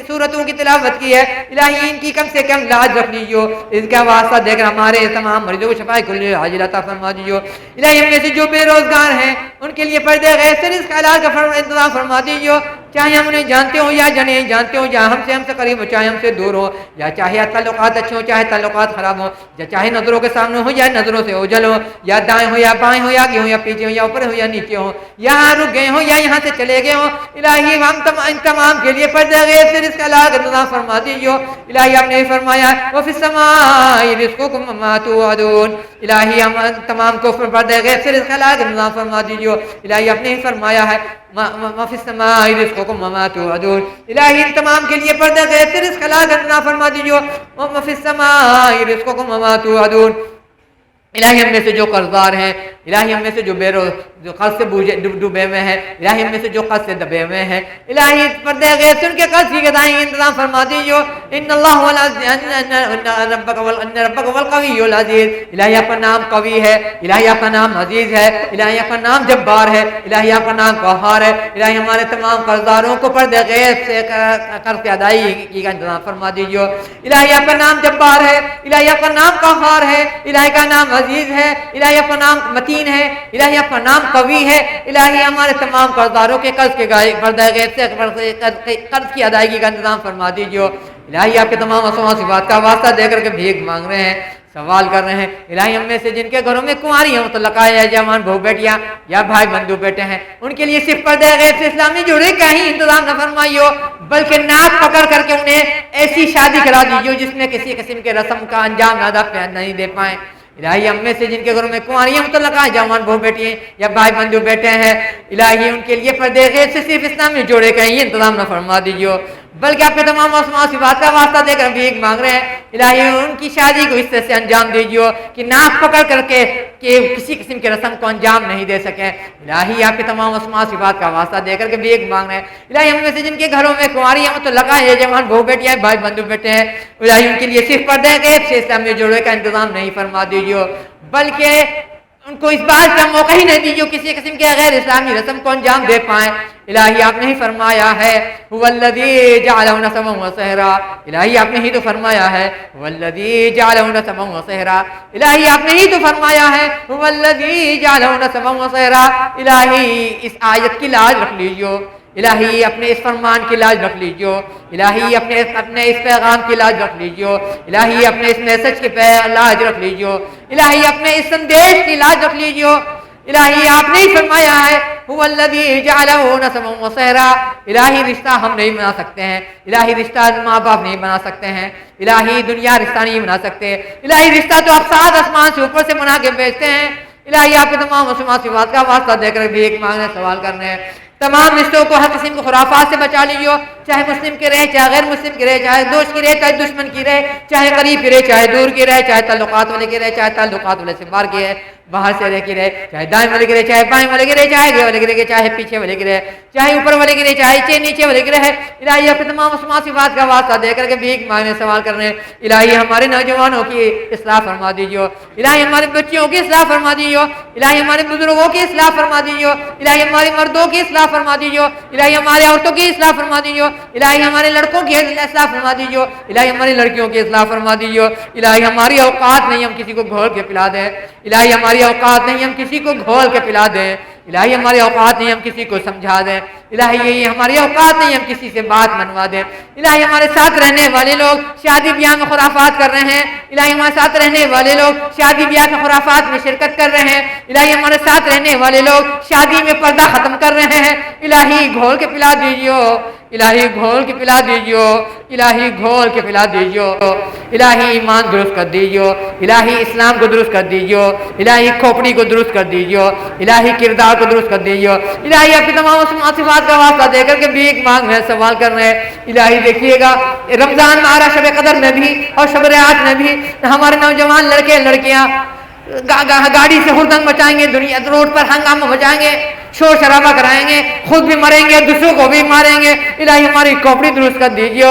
سورتوں کی تلاوت کی ہے الہی ان کی کم سے کم لاج رکھ لیجیے، اس کا واسطہ دے کر ہمارے تمام مریضوں کو شفاء کلی عاجل عطا فرما دیجیے۔ الہی ہم میں سے جو بے روزگار ہیں ان کے لیے پردے غیر سے رزق حلال کا انتظام فرما دیجیے، چاہے ہم انہیں جانتے ہو یا نہیں جانتے ہو، یا ہم سے قریب ہو چاہے ہم سے دور ہو، یا چاہے تعلقات اچھے ہو چاہے تعلقات خراب ہو، یا چاہے نظروں کے سامنے ہو یا نظروں سے اوجھل ہو، یا دائیں ہو یا بائیں ہو، یا آگے ہو یا پیچھے ہو، یا اوپر ہو یا نیچے ہو، یہاں رک گئے ہو یا یہاں سے چلے گئے ہو، الہی ہم ان تمام کے لیے پردے غیب سے رزق حلال کا انتظام فرما دیجیے۔ الہی آپ نے فرمایا وفی السماء رزقکم وما توعدون، الہی ہم تمام کو پردے غیب سے رزق حلال کا انتظام فرما دیجیے۔ الہی آپ نے فرمایا ہے وفی السماء رزقکم وما توعدون، الہی ان تمام کے لیے پردے غیب سے رزق حلال کا انتظام فرما دیجیے۔ وفی السماء رزقکم وما توعدون، الہی ہم میں سے جو قرضدار ہیں، الہی ہم میں سے جو قرض سے ڈوبے ہوئے ہیں، الہی ہم میں سے جو قرض سے دبے ہوئے ہیں، الہی پردے غیب سے ان کے قرض کی ادائیگی کا انتظام فرما دیجیے۔ ان اللہ ربک والقوی العزیز، الہی آپ کا نام قوی ہے، الہی آپ کا نام عزیز ہے، الہی آپ کا نام جبار ہے، الہی آپ کا نام قہار ہے، الہی ہمارے تمام قرضداروں کو پردے غیب سے قرض کی ادائیگی کا انتظام فرما دیجیے۔ الہی آپ کا نام جبار ہے، الہی آپ کا نام قہار ہے، الہی کا نام عزیز ہے، الہی آپ کا نام متین ہے، الہی آپ کا نام قوی ہے، الہی ہمارے تمام قرضداروں کے قرض کے پردہ غیب سے قرض کی ادائیگی کا انتظام فرما دیجیے۔ الہی آپ کے تمام اسماء و صفات کا واسطہ دے کر کے بھیک مانگ رہے ہیں، سوال کر رہے ہیں، الہی ہم میں سے جن کے گھروں میں کنواری ہیں مطلقہ یا جوان بہو بیٹیاں یا بھائی بندو بیٹے ہیں، ان کے لیے صرف پردہ غیب سے اسلامی جوڑے کا ہی انتظام نہ فرمائیو، بلکہ ناک پکڑ کر کے انہیں ایسی شادی کرا دیجیے جس میں کسی قسم کے رسم کا انجام نہیں دے پائیں۔ الہی ہم میں سے جن کے گھروں میں کنواریاں مطلقہ ہیں، جوان بہو بیٹی ہیں یا بھائی بندو بیٹے ہیں، الہی ان کے لیے پردے غیب سے صرف اسلامی جوڑے کا ہی انتظام نہ فرما دیجیے، بلکہ آپ کے تمام اسماء و صفات کا واسطہ دے کر بھیک مانگ رہے ہیں، الہی ان کی شادی کو اس طرح سے انجام دیجیے کہ ناک پکڑ کر کے کہ کسی قسم کے رسم کو انجام نہیں دے سکیں۔ الہی آپ کے تمام اسماء و صفات کا واسطہ دے کر کے بھیک مانگ رہے ہیں، الہی ہم میں سے جن کے گھروں میں کنواریاں مطلقہ ہیں، جوان بہو بیٹیاں بھائی بندو بیٹے ہیں، الہی ان کے لیے صرف پردے غیب سے اسلامی جوڑے کا انتظام نہیں فرما دیجیے، بلکہ ان کو اس بات کا موقع ہی نہیں دیجیے کسی قسم کے غیر اسلامی رسم کو انجام دے پائیں۔ الہی آپ نے ہی فرمایا ہے هو الذی جعلہ نسبا وصہرا، الہی آپ نے ہی تو فرمایا ہے هو الذی جعلہ نسبا وصہرا، الہی آپ نے ہی تو فرمایا ہے هو الذی جعلہ نسبا وصہرا۔ الہی اس آیت کی لاج رکھ لیجیے، الہی اپنے اس فرمان کی لاج رکھ لیجیے، الہی اپنے اس پیغام کی لاج رکھ لیجیے، الہی اپنے اس میسج کی لاج رکھ لیجیے، الہی اپنے اس سندیش کی لاج رکھ لیجیے۔ الہی آپ نے ہی فرمایا ہے هو الذی جعلہ نسبا وصہرا، الہی رشتہ ہم نہیں بنا سکتے ہیں، الہی رشتہ ماں باپ نہیں بنا سکتے ہیں، الہی دنیا رشتہ نہیں بنا سکتے، الہی رشتہ تو آپ سات آسمان سے اوپر سے بنا کے بھیجتے ہیں۔ الہی آپ کے تمام اسماء و صفات کا واسطہ دے کر بھیک مانگنے سوال کرنے ہیں، تمام رشتوں کو ہر قسم کے خرافات سے بچا لیجیے، چاہے مسلم کی رہے چاہے غیر مسلم کی رہے، چاہے دوست کی رہے چاہے دشمن کی رہے، چاہے قریب کی رہے چاہے دور کی رہے، چاہے تعلقات والے کی رہے چاہے تعلقات والے سے باہر کی رہے، باہر سے رہ کے رہے، چاہے دائیں والے کی رہے چاہے بائیں والے کی رہے، چاہے آگے والے کی رہے چاہے پیچھے والے کی رہے، چاہے اوپر والے کی رہے چاہے نیچے والے کی رہے، الہی اپنے تمام اسماء صفات کا واسطہ دے کر کے بھیک مانگنے سوال کرنے ہیں۔ الہی ہمارے نوجوانوں کی اصلاح فرما دیجیے، الہی ہمارے بچیوں کی اصلاح فرما دیجیے، الہی ہمارے بزرگوں کی اصلاح فرما دیجیے، الہی ہمارے مردوں کی اصلاح فرما دیجیے، الہی ہمارے عورتوں کی اصلاح فرما دیجیے، الہی ہمارے لڑکوں کی اصلاح فرما دیجیے، الہی ہماری لڑکیوں کی اصلاح فرما دیجیے، الہی ہماری اوقات نہیں ہم کسی کو گھول کے پلا دیں، الہی ہماری اوقات نہیں ہم کسی کو گھول کے پلا دیں، الہی ہمارے اوقات نہیں ہم کسی کو سمجھا دیں، الہی یہی ہماری اوقات نہیں ہم کسی سے بات منوا دیں، الہی ہمارے ساتھ رہنے والے لوگ شادی بیاہ میں خرافات کر رہے ہیں، الہی ہمارے ساتھ رہنے والے لوگ شادی بیاہ میں خرافات میں شرکت کر رہے ہیں، الہی ہمارے ساتھ رہنے والے لوگ شادی میں پردہ ختم کر رہے ہیں، الہی گھول کے پلا دیجیو، الہی گھول کے پلا دیجیو، الہی گھول کے پلا دیجیو، الہی ایمان درست کر دیجیو، الہی اسلام کو درست کر دیجیو، الہی کھوپڑی کو درست کر دیجیو، الہی کردار کو درست کر دیجیو، الہی اپنی تمام صفات کا واسطہ دے کر کے بھیک مانگ رہے ہیں، سوال کر رہے ہیں، الہی دیکھیے گا رمضان میں آ رہا شب قدر میں بھی اور شب رات میں بھی ہمارے نوجوان لڑکے لڑکیاں گاڑی سے ہردنگ مچائیں گے، دنیا روڈ پر ہنگامہ مچائیں گے، شور شرابہ کرائیں گے، خود بھی مریں گے، دوسروں کو بھی ماریں گے، الہی ہماری کھوپڑی درست کر دیجیے،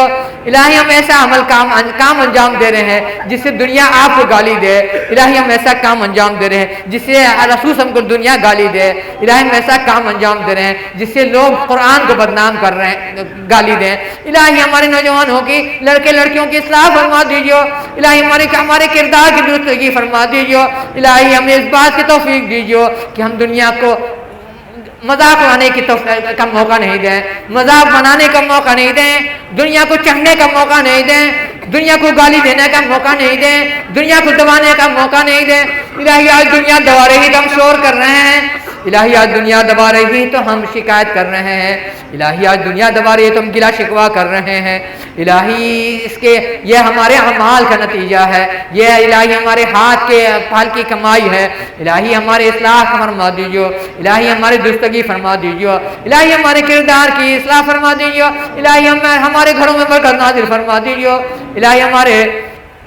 الہی ہم ایسا عمل کام انجام دے رہے ہیں جس سے دنیا آپ کو گالی دے، الہی ہم ایسا کام انجام دے رہے ہیں جس سے رسول ہم کو دنیا گالی دے، الہی ہم ایسا کام انجام دے رہے ہیں جس سے لوگ قرآن کو بدنام کر رہے ہیں، گالی دیں، الہی ہمارے نوجوانوں کی لڑکے لڑکیوں کی اصلاح فرما دیجیے، الہی ہمارے کردار کی درستگی فرما دیجیے، الہی ہمیں اس بات کی توفیق دیجیے کہ ہم دنیا کو مذاق اڑانے کی کا موقع نہیں دیں، مذاق بنانے کا موقع نہیں دیں، دنیا کو چڑھنے کا موقع نہیں دیں، دنیا کو گالی دینے کا موقع نہیں دیں، دنیا کو دبانے کا موقع نہیں دیں، الہی آج دنیا دبا رہی تو ہم شور کر رہے ہیں، الہی آج دنیا دبا رہی تو ہم شکایت کر رہے ہیں، الہی آج دنیا دبا رہی ہے تو ہم گلا شکوا کر رہے ہیں، الہی یہ ہمارے اعمال کا نتیجہ ہے، یہ الہی ہمارے ہاتھ کے پھل کی کمائی ہے، الہی ہمارے اصلاح فرما دیجیے، الہی ہماری درستگی فرما دیجیے، الہی ہمارے کردار کی اصلاح فرما دیجیے، الہی ہمارے گھروں میں برکت نازل فرما دیجیے، الہی ہمارے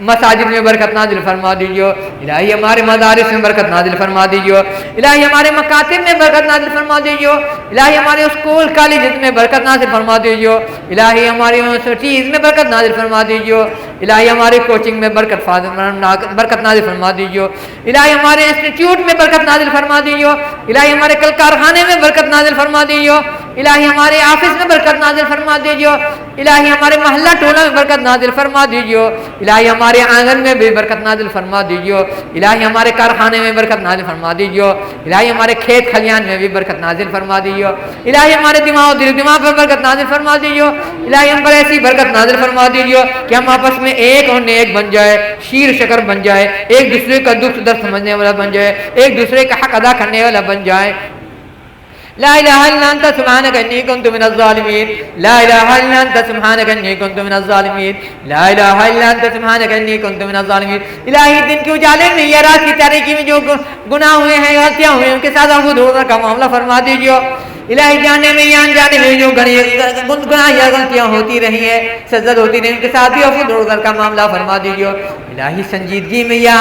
مساجد میں برکت نازل فرما دیجیے، الہی ہمارے مدارس میں برکت نازل فرما دیجیے، الہی ہمارے مکاتب میں برکت نازل فرما دیجیے، الہی ہمارے اسکول کالجز میں برکت نازل فرما دیجیے، الہی ہماری یونیورسٹیز میں برکت نازل فرما دیجیے، الہی ہمارے کوچنگ میں برکت نازل فرما دیجیے، الہی ہمارے انسٹیٹیوٹ میں برکت نازل فرما دیجیے، الہی ہمارے کل کارخانے میں برکت نازل فرما دیجیے، الہی ہمارے آفس میں برکت نازل فرما دیجیے، الہی ہمارے محلہ ٹولہ میں برکت نازل فرما دیجیے، الہی ہمارے آنگن میں بھی برکت نازل فرما دیجیے، الہی ہمارے کارخانے میں برکت نازل فرما دیجیے، الہی ہمارے کھیت کھلیان میں بھی برکت نازل فرما دیجیے، الہی ہمارے دماغ پر برکت نازل فرما دیجیے، الہی ہم پر ایسی برکت نازل فرما دیجیے کہ ہم آپس میں ایک اور نیک بن جائے، شیر شکر بن جائے، ایک دوسرے کا دکھ درد سمجھنے والا بن جائے، ایک دوسرے کا حق ادا کرنے والا بن جائے، لا الہ الا انت سبحانک انی کنت من الظالمین، لا الہ الا انت سبحانک انی کنت من الظالمین، لا الہ الا انت سبحانک انی کنت من الظالمین، الہی دن کے اجالے میں یا رات کی تاریکی میں جو گناہ ہوئے ہیں، غلطیاں ہوئے ہیں، ان کے ساتھ عفو درگزر کا معاملہ فرما دیجیے، الہی جانے میں یا انجانے میں جو گناہ یا غلطیاں ہوتی رہی ہیں، سجد ہوتی رہی، ان کے ساتھ بھی عفو درگزر کا معاملہ فرما دیجیے، الہی سنجیدگی میں یا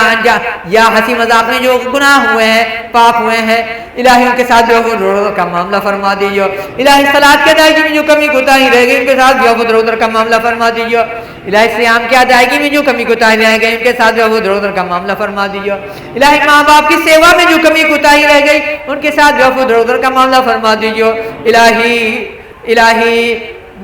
ہنسی مذاق میں جو گناہ ہوئے ہیں، پاپ ہوئے ہیں، الہی ان کے ساتھ بھی عفو درگزر کا معاملہ فرما دیجیے، الہی صلاۃ کی ادائیگی میں جو کمی کوتاہی رہ گئی ان کے ساتھ بھی عفو درگزر کا معاملہ فرما دیجیے، الہی صیام کی ادائیگی میں جو کمی کوتاہی رہ گئی ان کے ساتھ بھی عفو درگزر کا معاملہ فرما دیجیے، الہی ماں باپ کی سیوا میں جو کمی کوتاہی رہ گئی ان کے ساتھ بھی عفو درگزر کا معاملہ فرما دیجیے، الہی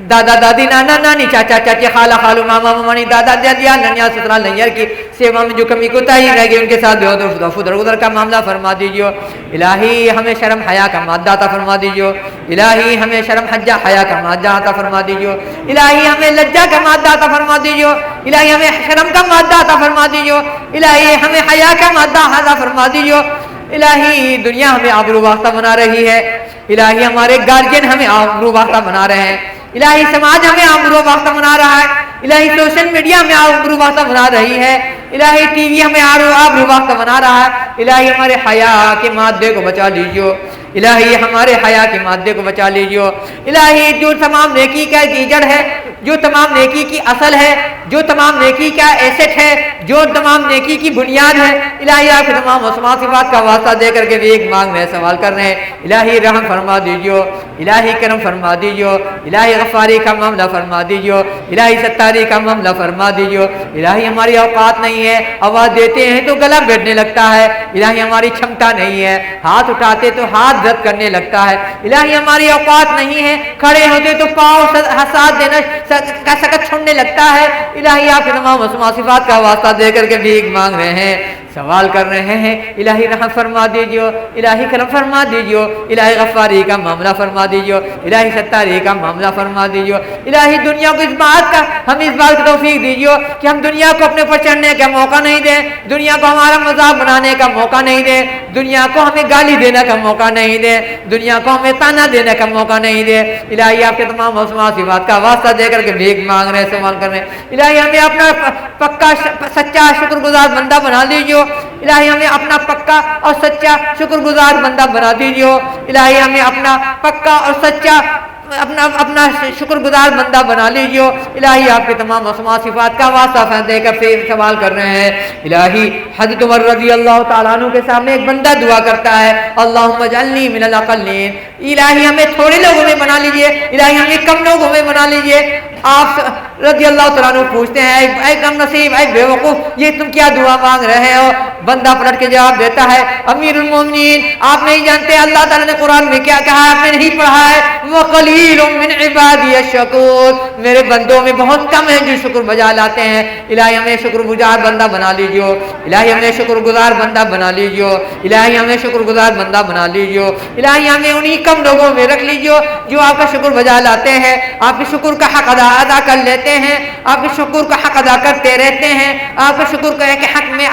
دادا دادی نانا نانی چاچا چاچی خالہ خالو ماما ممانی دادا دادیا ننیا سترا لنگر کی سیوا میں جو کمی کوتاہی رہ گئی ان کے ساتھ عفو درگزر کا معاملہ فرما دیجیے، الہی ہمیں شرم حیا کا مادہ عطا فرما دیجیے، الہی ہمیں شرم حیا کا مادہ عطا فرما دیجیے، الہی ہمیں لجا کا مادہ عطا فرما دیجیے، الہی ہمیں شرم کا مادہ عطا فرما دیجیے، الہی ہمیں حیا کا مادہ عطا فرما دیجیے، الہی دنیا ہمیں آبرو باختہ بنا رہی ہے، الہی ہمارے گارجین ہمیں آبرو باختہ بنا رہے ہیں، الہی سماج ہمیں آبرو باختہ بنا رہا ہے، الہی سوشل میڈیا ہمیں آبرو باختہ بنا رہی ہے، الہی ٹی وی ہمیں آبرو باختہ بنا رہا ہے، الہی ہمارے حیا کے مادے کو بچا لیجیے، الہی ہمارے حیا کے مادے کو بچا لیجیے، الہی جو تمام نیکی کا جڑ ہے، جو تمام نیکی کی اصل ہے، جو تمام نیکی کا ایسٹ ہے، جو تمام نیکی کی بنیاد ہے، الہی آپ کے تمام صفات کا واسطہ دے کر کے بھی ایک مانگ رہے سوال کر رہے ہیں، الہی رحم فرما دیجیے، الہی کرم فرما دیجیے، الہی غفاری کا معاملہ فرما دیجیے، الہی ستاری کا معاملہ فرما دیجیے، الہی ہماری اوقات نہیں ہے، آواز دیتے ہیں تو گلا بیٹھنے لگتا ہے، الہی ہماری چھمتا نہیں ہے، ہاتھ اٹھاتے تو ہاتھ درد کرنے لگتا ہے، الہی ہماری اوقات نہیں ہے، کھڑے ہوتے تو پاؤں ساتھ دینا کا سکت چھوڑنے لگتا ہے، الہی آپ کے تمام صفات کا واسطہ دے کر کے بھی مانگ رہے ہیں، سوال کر رہے ہیں الہی رحم فرما دیجیے، الہی کرم فرما دیجیے، الہی غفاری کا معاملہ فرما دیجیے، الہی ستاری کا معاملہ فرما دیجیے، الہی دنیا کو ہم اس بات کی توفیق دیجیے کہ ہم دنیا کو اپنے پر چڑھنے کا موقع نہیں دیں، دنیا کو ہمارا مذاق بنانے کا موقع نہیں دیں، دنیا کو ہمیں گالی دینے کا موقع نہیں دیں، دنیا کو ہمیں تانا دینے کا موقع نہیں دیں۔ الہی آپ کے تمام موسمات کی بات کا واسطہ دے کر کے بھیک مانگ رہے ہیں، سوال کر رہے ہیں، الہی ہمیں اپنا پکا سچا شکر گزار بندہ بنا دیجیے، الہی ہمیں اپنا پکا اور سچا شکر گزار بندہ بنا دیجیے، الہی ہمیں اپنا پکا اور سچا اپنا شکر گزار بندہ بنا لیجیے۔ الہی آپ کے تمام موسمات صفات کا واسطہ دے کر پھر سوال کر رہے ہیں، الہی حضرت عمر رضی اللہ تعالیٰ عنہ کے سامنے ایک بندہ دعا کرتا ہے، اللہم اجعلنی من الاقلین، الہی ہمیں تھوڑے لوگوں میں بنا لیجیے، الہی ہمیں کم لوگوں میں بنا لیجیے۔ آپ رضی اللہ تعالیٰ عنہ پوچھتے ہیں، اے کم نصیب، اے بے وقوف، یہ تم کیا دعا مانگ رہے ہو؟ بندہ پلٹ کے جواب دیتا ہے، امیر المومنین آپ نہیں جانتے اللہ تعالیٰ نے قرآن میں کیا کہا ہے؟ آپ نے نہیں پڑھا ہے، وَقَلِيلٌ مِّنْ عِبَادِيَ الشَّكُورُ، میرے بندوں میں بہت کم ہیں جو شکر بجا لاتے ہیں۔ الہی ہمیں شکر گزار بندہ بنا لیجیے، الہی ہمیں شکر گزار بندہ بنا لیجیے، الہی ہمیں شکر گزار بندہ بنا لیجیے، الہی ہمیں انہی کم لوگوں میں رکھ لیجیے جو آپ کا شکر بجا لاتے ہیں، آپ کے شکر کا حق ادا کر لیتے ہیں، آپ کے شکر کا حق ادا کرتے رہتے ہیں، آپ کے شکر کا ایک حق میں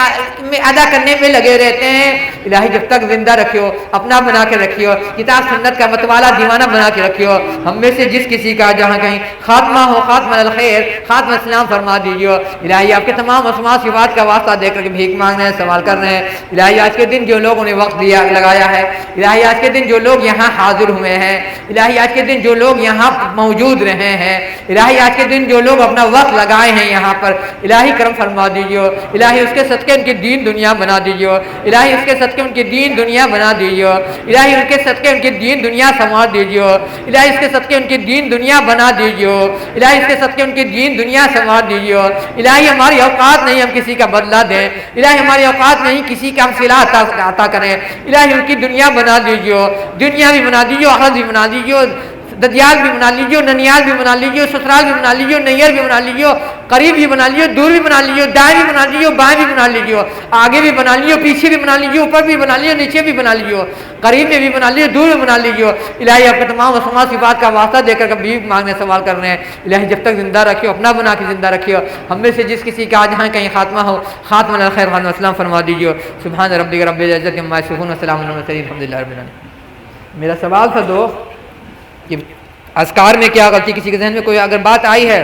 ادا کرنے میں لگے رہتے ہیں۔ الہی جب تک زندہ رکھیو، اپنا بنا کے رکھیو، کتاب سنت کا متوالا دیوانہ بنا کے رکھیو، ہم میں سے جس کسی کا جہاں کہیں خاتمہ ہو خاتمہ الخیر خاتمہ اسلام فرما دیجیے۔ الہی آپ کے تمام اسماء صفات کا واسطہ دے کر کے بھیک مانگ رہے ہیں، سوال کر رہے ہیں، الہی آج کے دن جو لوگوں نے وقت لگایا ہے، الہی آج کے دن جو لوگ یہاں حاضر ہوئے ہیں، الہی آج کے دن جو لوگ یہاں موجود رہے ہیں، الہی آج کے دن جو لوگ اپنا وقت لگائے ہیں یہاں پر، الہی کرم فرما دیجیے، الہی اس کے صدقے ان کی دین دنیا بنا دیجیے، الہی اس کے صدقے ان کی دین دنیا بنا دیجیے، الہی ان کے صدقے ان کی دین دنیا سنوار دیجیے، الہی اس کے صدقے ان کی دین دنیا بنا دیجیے، الہی اس کے صدقے ان کی دین دنیا سنوار دیجیے۔ الہی ہماری اوقات نہیں ہم کسی کا بدلہ دیں، الہی ہماری اوقات نہیں کسی کا ہم صلہ عطا کریں، الہی ان کی دنیا بنا دیجیے، دنیا بھی بنا دیجیے، آخرت بھی بنا دیجیے، ددیال بھی بنا لیجیے، ننیال بھی بنا لیجیے، سسرال بھی بنا لیجیے، نیر بھی بنا لیجیے، قریب بھی بنا لیجیے، دور بھی بنا لیجیے، دائیں بھی بنا لیجیے، بائیں بھی بنا لیجیے، آگے بھی بنا لیجیے، پیچھے بھی بنا لیجیے، اوپر بھی بنا لیجیے، نیچے بھی بنا لیجیے، قریب میں بھی بنا لیجیے، دور میں بنا لیجیے۔ الہی آپ کے تمام اسماء صفات کا واسطہ دے کر کبھی مانگنے سوال کر رہے ہیں، الہی جب تک زندہ رکھیو، اپنا بنا کے زندہ رکھیو، ہم میں سے جس کسی کا جہاں کہیں خاتمہ ہو خاتمہ الخیر خاتمہ السلام فرما دیجیے۔ سبحان ربک رب العزت عما یصفون وسلام علی المرسلین الحمد للہ رب العالمین۔ میرا سوال تھا دو کہ اذکار میں کیا غلطی، کسی کے ذہن میں کوئی اگر بات آئی ہے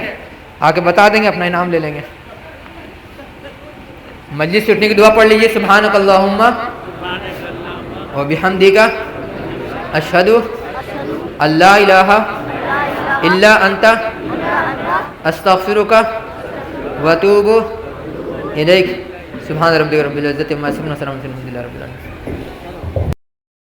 آ کے بتا دیں گے، اپنا انعام لے لیں گے۔ مجلس سے اٹھنے کی دعا پڑھ لیجیے، سبحانک اللہم و بحمدک اشہد ان لا الہ الا انت استغفرک و اتوب الیک۔ سبحان ربک رب العزت عما یصفون وسلام علی المرسلین الحمد للہ رب العالمین۔